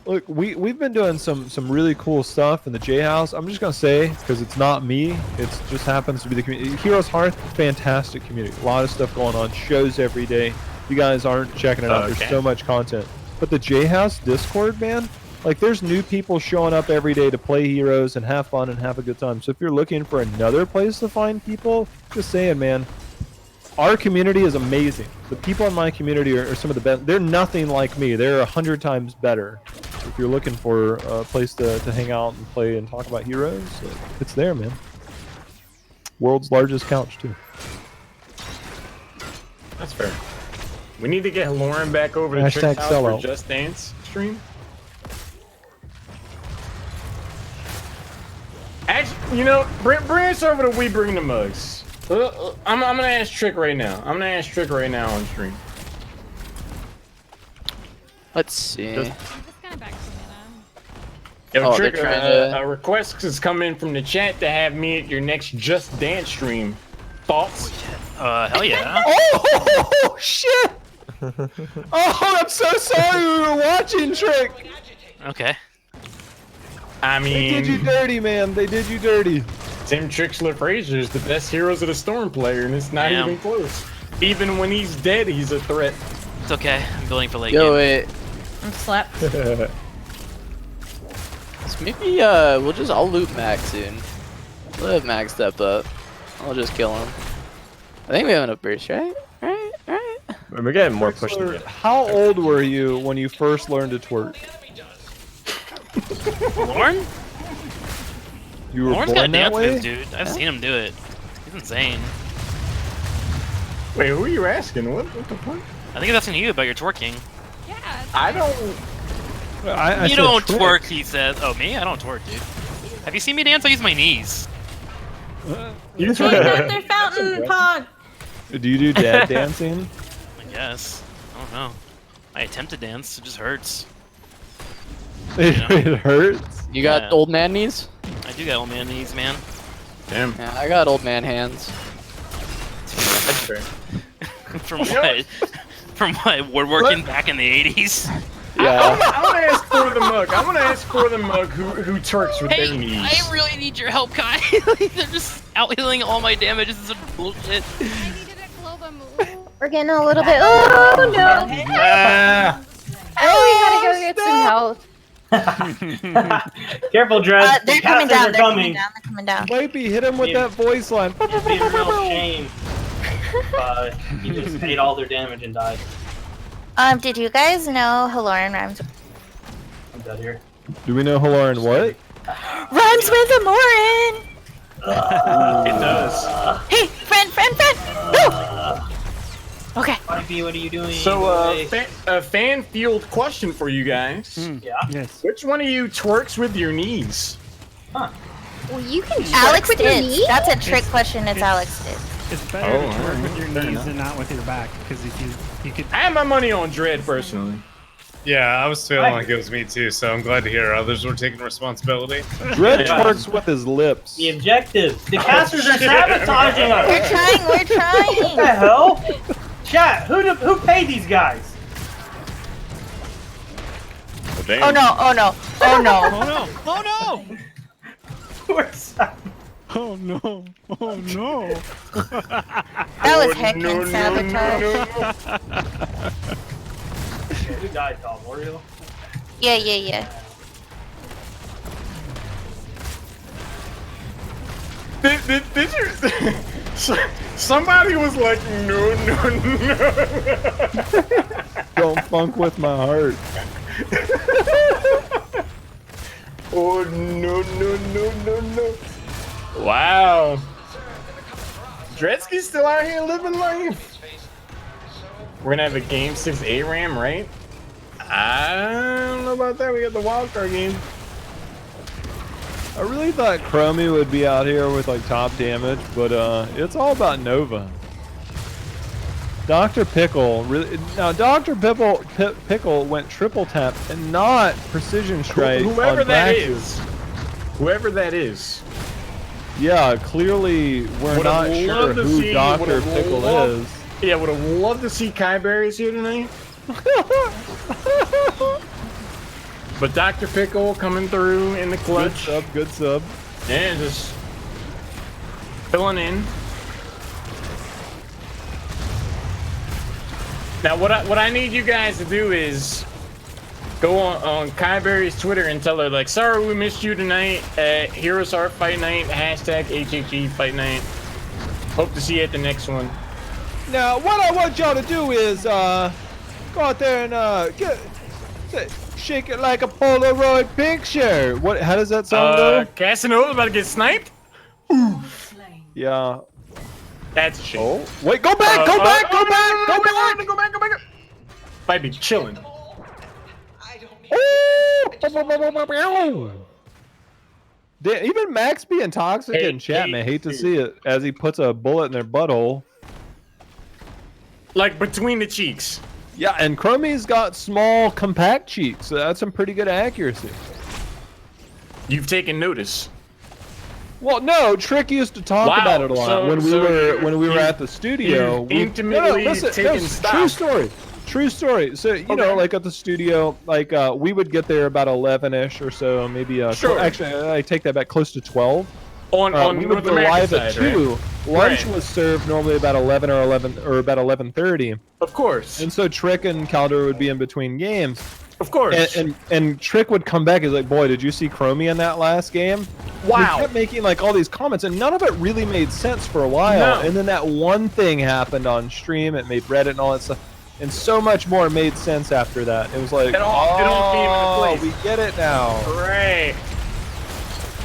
Look, we've been doing some really cool stuff in the JHouse. I'm just gonna say, because it's not me, it just happens to be the community. HeroesHearth, fantastic community. A lot of stuff going on. Shows every day. You guys aren't checking it out. Okay. There's so much content. But the JHouse Discord, man, like there's new people showing up every day to play Heroes and have fun and have a good time. So if you're looking for another place to find people, just saying, man, our community is amazing. The people in my community are some of the best. They're nothing like me. They're 100 times better. If you're looking for a place to hang out and play and talk about Heroes, it's there, man. World's largest couch, too. That's fair. We need to get Halorin back over to Trick's house for Just Dance stream. Actually, you know, bring us over to We Bring the Mugs. I'm gonna ask Trick right now. I'm gonna ask Trick right now on stream. Let's see. Yo, Trick, a request has come in from the chat to have me at your next Just Dance stream. Thoughts? Hell yeah. Oh, shit! Oh, I'm so sorry we were watching, Trick! Okay. I mean... They did you dirty, man. They did you dirty. Tim Trikslyr Frazier is the best Heroes of the Storm player, and it's not even close. Even when he's dead, he's a threat. It's okay. I'm building for late Yo, game. wait. I'm slept. So maybe I'll loot Max soon. We'll have Max step up. I'll just kill him. I think we have enough burst, right? Right? We're getting more push than Trikslyr, how old were you when you first learned to twerk? Lauren? You were Lauren's got born that dance way? moves, dude. I've seen him do it. He's insane. Wait, who are you asking? What the fuck? I think he's asking you about your twerking. I don't. I You said don't trick. twerk, he says. Oh, me? I don't twerk, dude. Have you seen me dance? I use my knees. You Take out their fountain, Pog. Do you do dad dancing? I guess. I don't know. I attempt to dance. It just hurts. It hurts. You got Yeah. old man knees? I do got old man knees, man. Damn. Yeah, I got old man hands. That's fair. From what? From what? Woodworking back in the 80s? Yeah. I want to ask for the mug. I want to ask for the mug who twerks with Hey, their knees. I really need your help, Kai. They're just out healing all my damage. This is bullshit. We're getting a little bit. Oh no! Ah. Oh, we gotta go get some health. Careful, Dred. They're The coming casters down. are They're coming coming. down. They're coming down. Wipey, hit him with that voice line. It'd be a real shame if you just ate all their damage and died. Did you guys know Halorin rhymes I'm dead here. Do we know Halorin what? rhymes with Amorin? It does. Hey, friend. Woo! Okay. Wifey, what are you doing? So, a fan field question for you guys. Yeah. Yes. Which one of you twerks with your knees? Well, you can Alex twerk with your did. knees? That's a trick question. It's Alex did. It's better Oh, to twerk alright. with your Fair knees enough. than not with your back, because if you could. I have my money on Dread personally. Yeah, I was feeling like it was me too, so I'm glad to hear others were taking responsibility. Dred twerks with his lips. The objective. The casters are sabotaging us. We're trying. We're What the trying. hell? Chat, who paid these guys? Well, damn. Oh no! Oh no! Oh no! Oh no! Oh no! We're sab- Oh no! Oh no! That was heckling sabotage. Who died, Tom? Oriole? Yeah. Did you? Somebody was like, no. Don't funk with my heart. Oh no. Wow. Dredsky's still out here living life. We're gonna have a game 6 ARAM, right? I don't know about that. We got the Wildcard game. I really thought Chromie would be out here with like top damage, but it's all about Nova. Dr. Pickle Pickle went triple tap and not precision strike. Whoever on that Braxis. is. Whoever that is. Yeah, clearly we're Would not have sure loved to who see- Dr. would have Pickle loved- is. Yeah, would have loved to see Kai Berries here tonight. But Dr. Pickle coming through in the clutch. Good sub. Yeah, just filling in. Now, what I need you guys to do is go on Kai Berry's Twitter and tell her, like, sorry we missed you tonight at HeroesHearth Fight Night, hashtag HHE Fight Night. Hope to see you at the next one. Now, what I want y'all to do is go out there and shake it like a Polaroid picture. What? How does that song go? Casanova's about to get sniped? Yeah. That's a shame. Oh, wait, go back, go back. Go back. Might be chilling. Even Max being toxic in chat, man. Hate to see it as he puts a bullet in their butthole. Like between the cheeks. Yeah, and Chromie's got small, compact cheeks, so that's some pretty good accuracy. You've taken notice. Well, no, Trick used to talk Wow, about it a lot so- when we so were you- at the studio. you've intimately taken stock. True story. True story. So you know, like at the studio, like we would get there about 11ish or so, maybe. Sure. Actually, I take that back, close to 12. On we North would go American live at side, right? 2. Lunch Right. was served normally about 11 or about 11:30. Of course. And so Trick and Caldor would be in between games. Of course. And Trick would come back and like, boy, did you see Chromie in that last game? Wow. He kept making like all these comments, and none of it really made sense for a while. No. And then that one thing happened on stream. It made Reddit and all that stuff, and so much more made sense after that. It was like, It all came into place. we get it now. Right.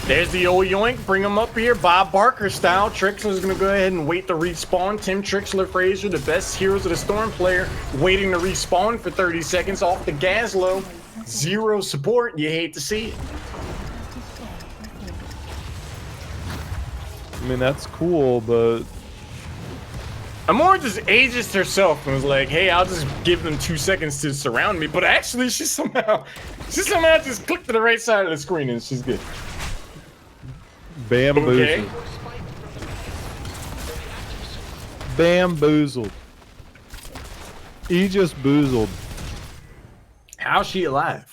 There's the old yoink. Bring him up here, Bob Barker style. Triksly's gonna go ahead and wait to respawn. Tim Trikslyr Frazier, the best Heroes of the Storm player, waiting to respawn for 30 seconds off the gas low. 0 support. You hate to see it. I mean, that's cool, but Amora just ages herself and was like, hey, I'll just give them 2 seconds to surround me. But actually, she somehow just clicked to the right side of the screen and she's good. bamboozled. Okay. Bamboozled. He just boozled. How's she alive?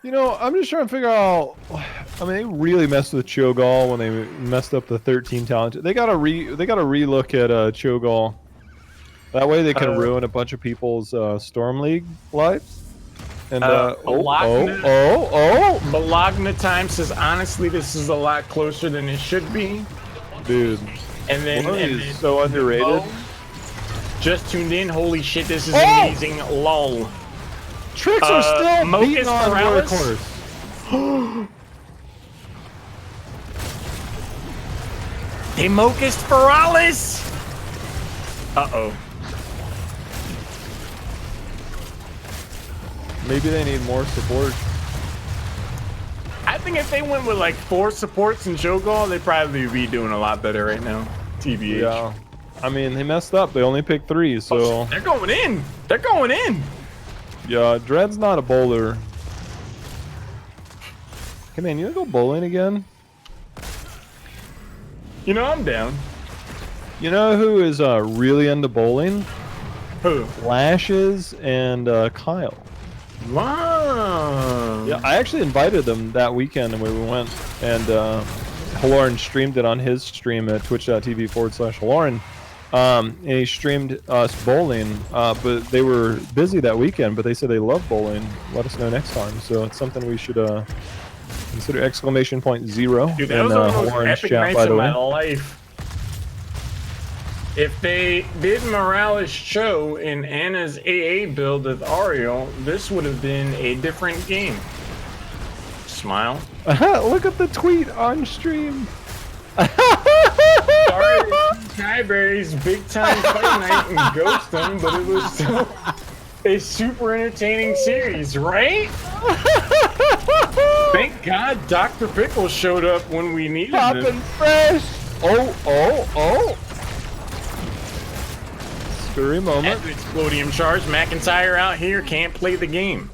You know, I'm just trying to figure out. I mean, they really messed with Cho'Gall when they messed up the 13 talent. They gotta relook at Cho'Gall. That way they can ruin a bunch of people's Storm League lives. And Bologna Time says honestly, this is a lot closer than it should be, dude. And then is so underrated. Just tuned in. Holy shit, this is amazing. Lol. Tricks are still beating Mocus on Morales. Workhorse. They Mocus Morales. Uh-oh. Maybe they need more support. I think if they went with like 4 supports in Cho'Gall, they'd probably be doing a lot better right now. TBH. Yeah. I mean, they messed up. They only picked 3, so... They're going in. They're going in. Yeah, Dread's not a bowler. Hey, man, you wanna go bowling again? You know, I'm down. You know who is really into bowling? Who? Lashes and Kyle. Wow. Yeah, I actually invited them that weekend when we went, and Halorin streamed it on his stream at twitch.tv/Halorin. And he streamed us bowling, but they were busy that weekend, but they said they love bowling. Let us know next time. So it's something we should consider! !0 Dude, that in was one of the most Halorin's epic chat, nights by of the my way. life. If they did Morales Cho in Anna's AA build with Ariel, this would have been a different game. Smile. Look at the tweet on stream. Sorry, Kyberry's big time fight night and ghost them, but it was still a super entertaining series, right? Thank God Dr. Pickle showed up when we needed him. Poppin' fresh. Oh. Scurry moment. At the Explodium charge, McIntyre out here can't play the game.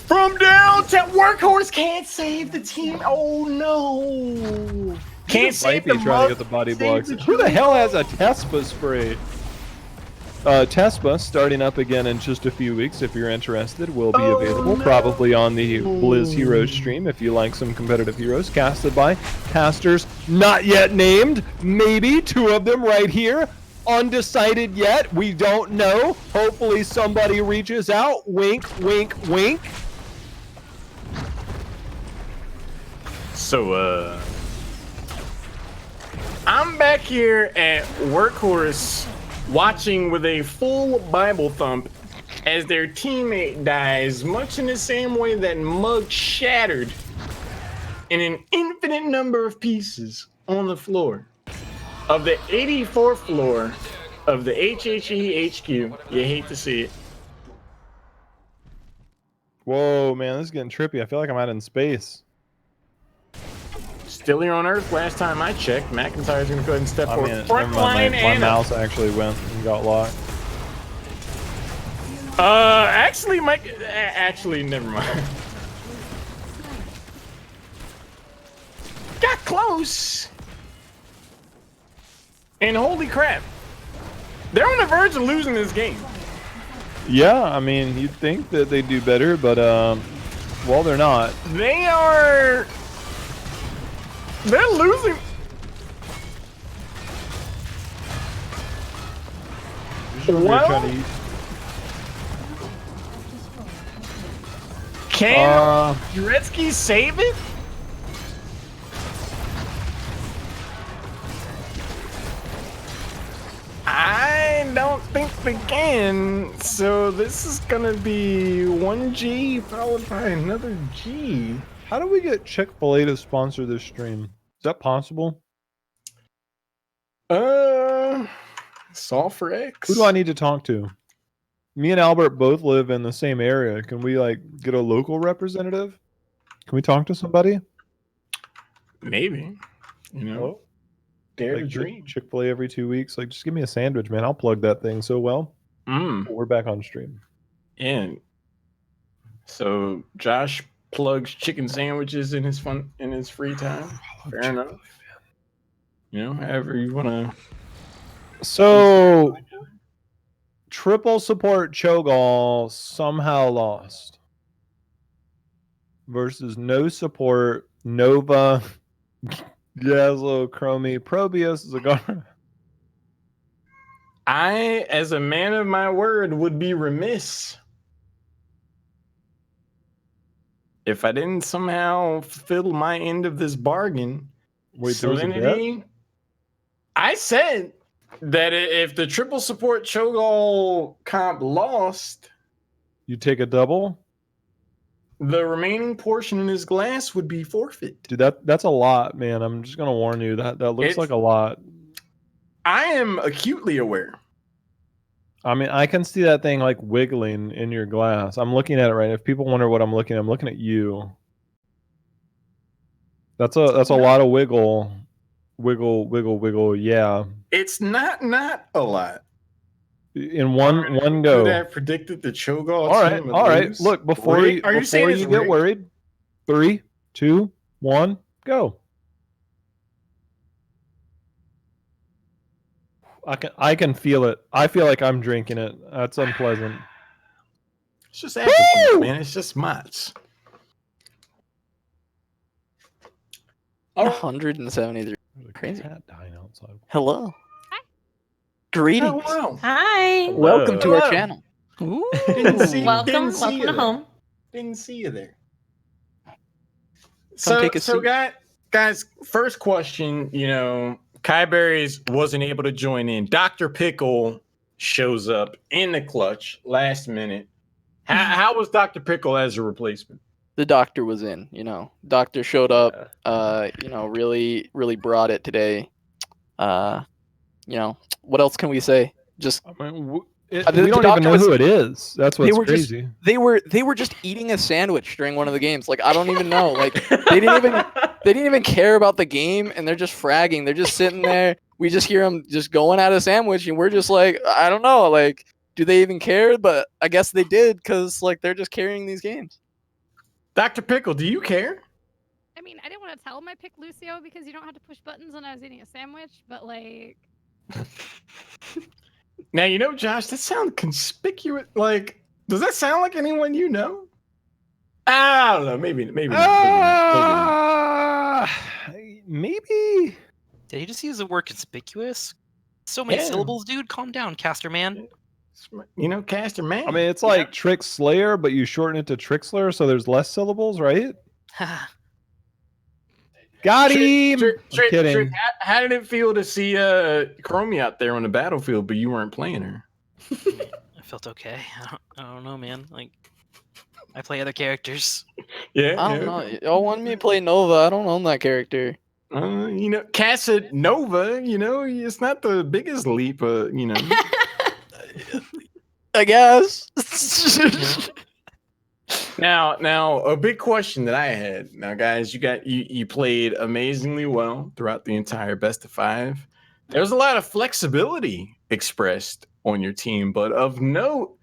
From down to Workhorse can't save the team. Oh no! Can't save the trying to get the body blocks. Who the hell has a Tespa spray? Tespa starting up again in just a few weeks. If you're interested, will be available probably on the Blizz Heroes stream. If you like some competitive heroes casted by casters not yet named, maybe 2 of them right here. Undecided yet. We don't know. Hopefully somebody reaches out. Wink, wink, wink. So, I'm back here at Workhorse watching with a full Bible thump as their teammate dies, much in the same way that Mug shattered in an infinite number of pieces on the floor of the 84th floor of the HHE HQ. You hate to see it. Whoa, man, this is getting trippy. I feel like I'm out in space. Still here on Earth last time I checked. McIntyre's gonna go ahead and step I forward. mean, Front never mind, line my and mouse actually went and got locked. actually, Mike. Actually, never mind. Got close. And holy crap, they're on the verge of losing this game. Yeah, I mean, you'd think that they do better, but Well, they're not. They are. They're losing. They're Well, trying to eat. Can Gretzky save it? I don't think they can. So this is gonna be 1G followed by another G. How do we get Chick-fil-A to sponsor this stream? Is that possible? Solve for X. Who do I need to talk to? Me and Albert both live in the same area. Can we like get a local representative? Can we talk to somebody? Maybe. You know, dare to Like dream. Chick-fil-A every 2 weeks. Like, just give me a sandwich, man. I'll plug that thing so well. Mm. We're back on stream. And so Josh plugs chicken sandwiches in his free time. Fair enough. You know, however you want to. So, triple support Cho'Gall somehow lost versus no support Nova, Yaslo, Chromie, Probius, Zagara. I, as a man of my word, would be remiss if I didn't somehow fulfill my end of this bargain. Wait, there was a bet? Salinity. I said that if the triple support Cho'Gall comp lost, You take a double? the remaining portion in his glass would be forfeit. Dude, that's a lot, man. I'm just gonna warn you. That looks It's- like a lot. I am acutely aware. I mean, I can see that thing like wiggling in your glass. I'm looking at it right now. If people wonder what I'm looking at you. That's a lot of wiggle. Wiggle, wiggle, wiggle. Yeah. It's not a lot. In one Could go. have predicted the Cho'Gall. All right, team would all right. lose. Look, before Rigged? you saying it's get rigged? worried. 3, 2, 1, go. I can feel it. I feel like I'm drinking it. That's unpleasant. It's just apple, man. It's just Mott's. 173. Crazy. Cat dying outside. Hello. Greetings. Hello. Hi. Welcome to our Hello. channel. Ooh. Welcome you to there. home. Didn't see you there. Come take a So seat. guys, first question, you know, Kai Berries wasn't able to join in. Dr. Pickle shows up in the clutch last minute. How was Dr. Pickle as a replacement? The doctor was in, Doctor showed up, really, really brought it today. What else can we say? Just I mean, we the don't even doctor know was- who it is. That's what's were just- crazy. they were just eating a sandwich during one of the games. Like, I don't even know. Like, they didn't even care about the game, and they're just fragging. They're just sitting there. We just hear them just going at a sandwich, and we're just like, I don't know. Like, do they even care? But I guess they did, because like they're just carrying these games. Dr. Pickle, do you care? I mean, I didn't want to tell him I picked Lucio because you don't have to push buttons when I was eating a sandwich, but like. Now, you know, Josh, that sounds conspicuous. Like, does that sound like anyone you know? I don't know. Maybe not. Maybe. Did he just use the word conspicuous? So many Yeah. syllables, dude. Calm down, Caster man. You know, Caster Man. I mean, it's like Trikslyr, but you shorten it to Trikslyr, so there's less syllables, right? Got him. I'm kidding. Trick, how did it feel to see Chromie out there on the battlefield, but you weren't playing her? I felt okay. I don't know, man. Like, I play other characters. Yeah. I don't know. Y'all want me to play Nova? I don't own that character. You know, Casanova, you know, it's not the biggest leap, you know. I guess. Now, a big question that I had. Now, guys, you played amazingly well throughout the entire best of 5. There was a lot of flexibility expressed on your team, but of note,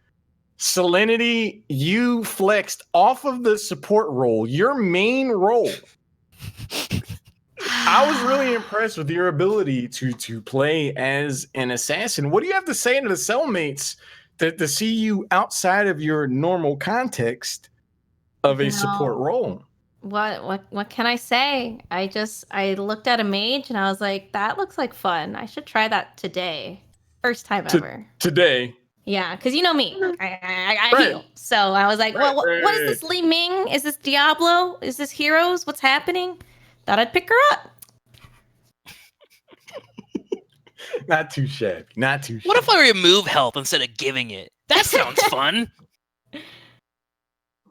Salinity, you flexed off of the support role, your main role. I was really impressed with your ability to play as an assassin. What do you have to say to the cellmates to see you outside of your normal context of a support No. role. What can I say? I looked at a mage and I was like, that looks like fun. I should try that today. First time ever. Today. Yeah, because you know me, I Right. heal. So I was like, well, Right, what is right. this Li Ming? Is this Diablo? Is this Heroes? What's happening? Thought I'd pick her up. Not too shabby. Not too shabby. What if I remove health instead of giving it? That sounds fun.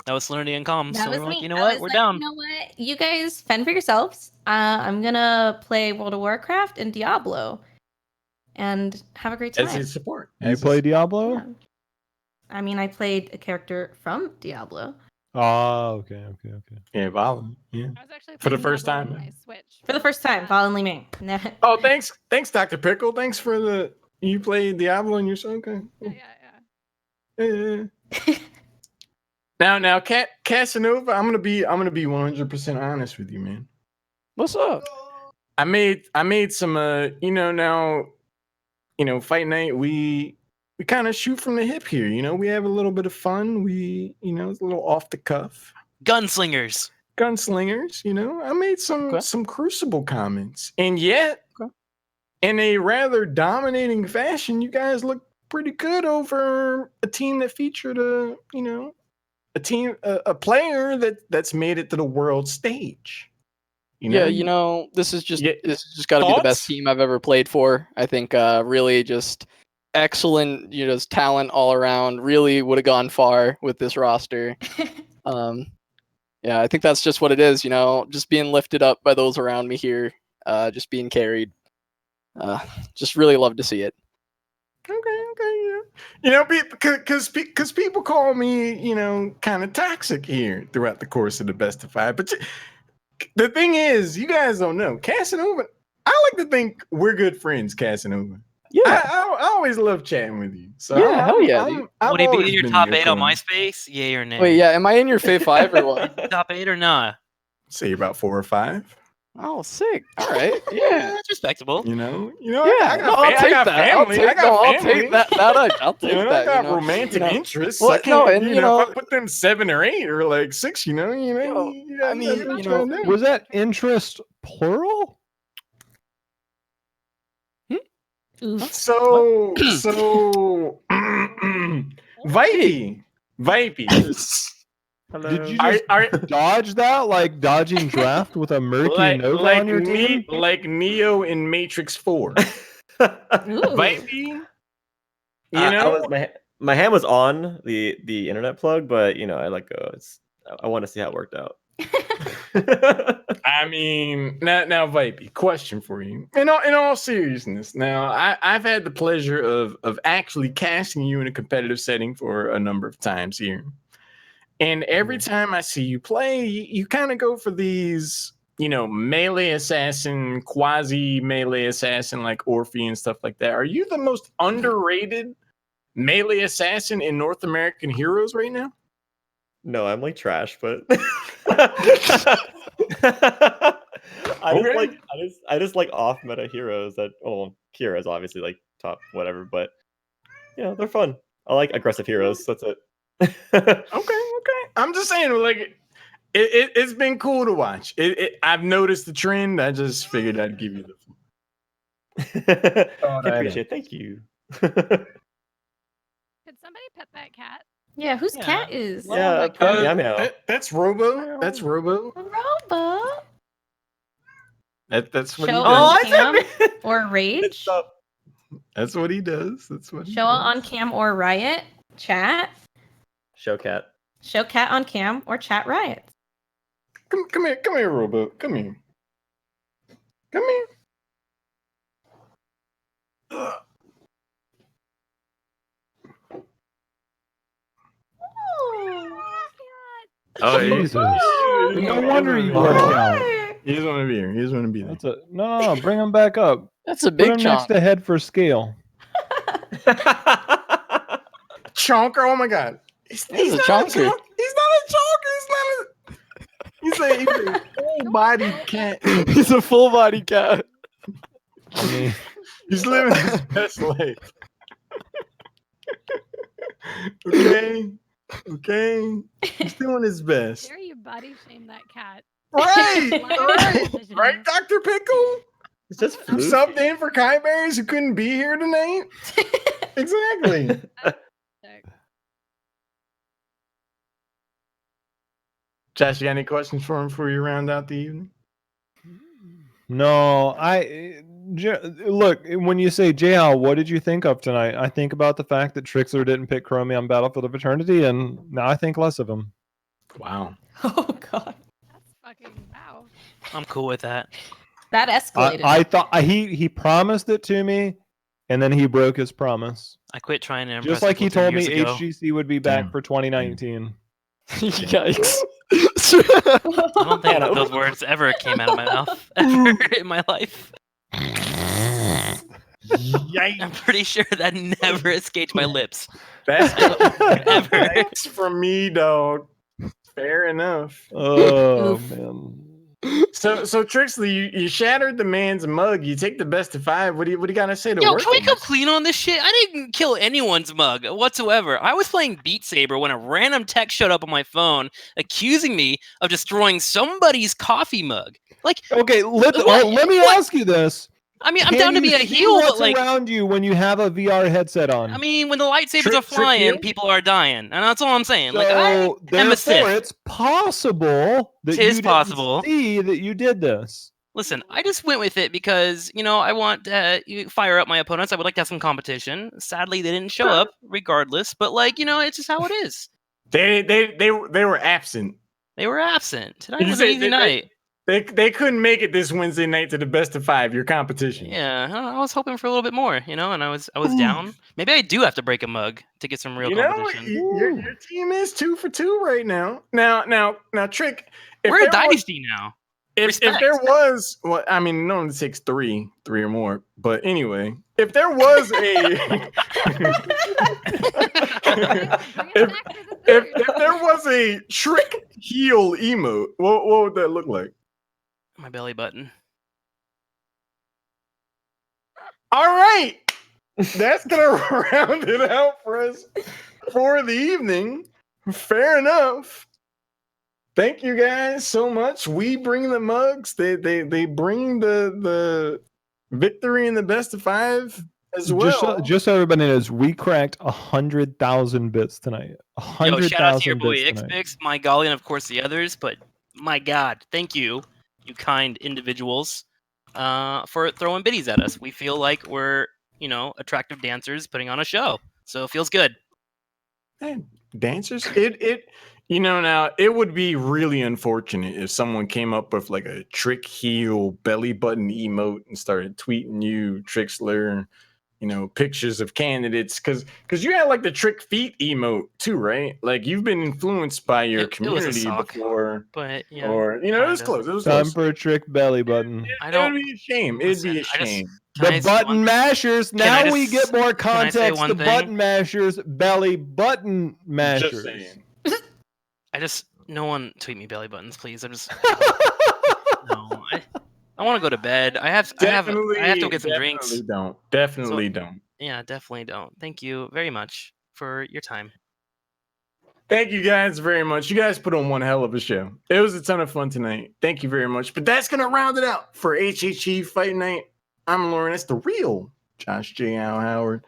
That was Serenity and Calm. That So was we're like, me. you know I what? was We're like, down. You know what? You guys fend for yourselves. I'm gonna play World of Warcraft and Diablo, and have a great time. As his support. You play Diablo? Yeah. I mean, I played a character from Diablo Oh, okay. Yeah, Valen. Yeah. I was actually For the playing first Diablo time. on my Switch. for the first time. Valen Li Ming. Oh, thanks, Dr. Pickle. Thanks for the you played Diablo and you're so okay. Yeah. Now, Casanova, I'm gonna be 100% honest with you, man. What's up? I made some fight night. We kind of shoot from the hip here. We have a little bit of fun. It's a little off the cuff. Gunslingers. I made some Crucible comments, and yet, in a rather dominating fashion, you guys look pretty good over a team that featured a player that's made it to the world stage. Yeah, this is just got to be the best team I've ever played for. I think really just excellent, just talent all around. Really would have gone far with this roster. Yeah, I think that's just what it is. Just being lifted up by those around me here, just being carried. Just really love to see it. Yeah. Because people call me, kind of toxic here throughout the course of the best of 5. But the thing is, you guys don't know, Casanova. I like to think we're good friends, Casanova. Yeah, I always love chatting with you. So yeah, hell yeah. Would he be in your top 8 on MySpace? Yay or nay? Wait, yeah, am I in your Fave 5 or what? Top 8 or not? Say about 4 or 5. Oh, sick. All right. Yeah. That's respectable. Yeah, I'll take that. I'll take that. I'll take that. I got romantic interests. Well, I can't, and if I put them 7 or 8 or like 6, I mean, Was that interest plural? So Vipey. Hello. Did you just dodge that like dodging draft with a murky Nova on your team? Like Neo in Matrix 4. Vipey. My hand was on the internet plug, but I let go. I want to see how it worked out. I mean, now, Vipey, question for you. In all seriousness, now I've had the pleasure of actually casting you in a competitive setting for a number of times here. And every time I see you play, you kind of go for these, melee assassin, quasi melee assassin like Orphe and stuff like that. Are you the most underrated melee assassin in North American Heroes right now? No, I'm like trash, but I just like off meta heroes that Kira's obviously like top whatever, but they're fun. I like aggressive heroes. That's it. Okay. I'm just saying, like, it's been cool to watch. I've noticed the trend. I just figured I'd give you the I appreciate it. Thank you. Could somebody pet that cat? Yeah, whose cat is? That's Robo. That's Robo. Robo. That's what Show he does. on cam or rage. That's what he does. That's what. Show on cam or riot. Chat. Show cat. Show cat on cam or chat riot. Come here, Robo. Come here. Oh, Jesus! No wonder you work out. He doesn't want to be here. He doesn't want to be there. No. Bring him back up. That's a big Put him next to head for scale. Chonker! Oh my God! He's a not chonker. He's not a chonker. He's a full body cat. He's a full body cat. He's living his best life. Okay. Okay, he's doing his best. Dare you body shame that cat? Right, Live right, right, Dr. Pickle. It's just You subbed in for Kai Berries who couldn't be here tonight. Exactly. Josh, you got any questions for him before you round out the evening? No, look, when you say JHow, what did you think of tonight? I think about the fact that Trikslyr didn't pick Chromie on Battlefield of Eternity, and now I think less of him. Wow. Oh god. That's fucking wow. I'm cool with that. That escalated. I thought he promised it to me, and then he broke his promise. I quit trying to impress Just like he people 2 told me years ago. HGC would be back for 2019. Yikes. I don't think those words ever came out of my mouth ever in my life. Yikes. I'm pretty sure that never escaped my lips. That's Ever. Thanks from me, dog. Fair enough. Oh man. So Trikslyr, you shattered the man's mug. You take the best of 5. What do you gotta say to Yo, work? can we come clean on this shit? I didn't kill anyone's mug whatsoever. I was playing Beat Saber when a random text showed up on my phone accusing me of destroying somebody's coffee mug. Like, okay, let me ask you this. I mean, I'm Can down to you be a see heel, what's but like, around you when you have a VR headset on. I mean, when the lightsabers are flying, heel? people are dying, and that's all I'm saying. Like, So, I am a therefore, Sith. it's possible that Tis you possible. didn't see that you did this. Listen, I just went with it because, I want to fire up my opponents. I would like to have some competition. Sadly, they didn't show up regardless, but it's just how it is. They were absent. They were absent. Tonight You was an say easy night. They couldn't make it this Wednesday night to the best of 5, your competition. Yeah, I was hoping for a little bit more, and I was down. Maybe I do have to break a mug to get some real competition. Your team is 2 for 2 right now. Now, Trick. We're a dynasty now. If there was, well, I mean, no one takes 3 or more. But anyway, if there was if there was a Trick heel emote, what would that look like? My belly button. All right, that's gonna round it out for us for the evening. Fair enough. Thank you guys so much. We bring the mugs. They bring the victory in the best of 5 as well. Just so everybody knows, we cracked 100,000 bits tonight. Yo, shout out to your 100,000 boy bits tonight. Xpix, my golly, and of course the others. But my God, thank you, you kind individuals, for throwing biddies at us. We feel like we're, attractive dancers putting on a show. So it feels good. Man, dancers, now it would be really unfortunate if someone came up with like a Trick heel belly button emote and started tweeting you, Trikslyr, pictures of candidates, because you had like the Trick feet emote too, right? Like you've been influenced by your community before, but or it was close. It was Time close. for a Trick belly button. It would be a shame. It'd be a shame. The button mashers. Now we get more can I say context. one The thing? button mashers, belly button mashers. Just saying. No one tweet me belly buttons, please. I'm just no. I want to go to bed. I have to go get some drinks. Definitely don't. Yeah, definitely don't. Thank you very much for your time. Thank you guys very much. You guys put on one hell of a show. It was a ton of fun tonight. Thank you very much. But that's gonna round it out for HHE Fight Night. I'm Lauren. That's the real Josh JHow Howard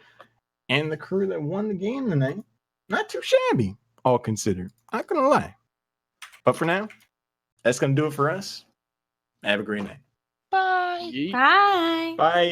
and the crew that won the game tonight. Not too shabby, all considered. Not gonna lie. But for now, that's gonna do it for us. Have a great night. Bye. Bye. Bye.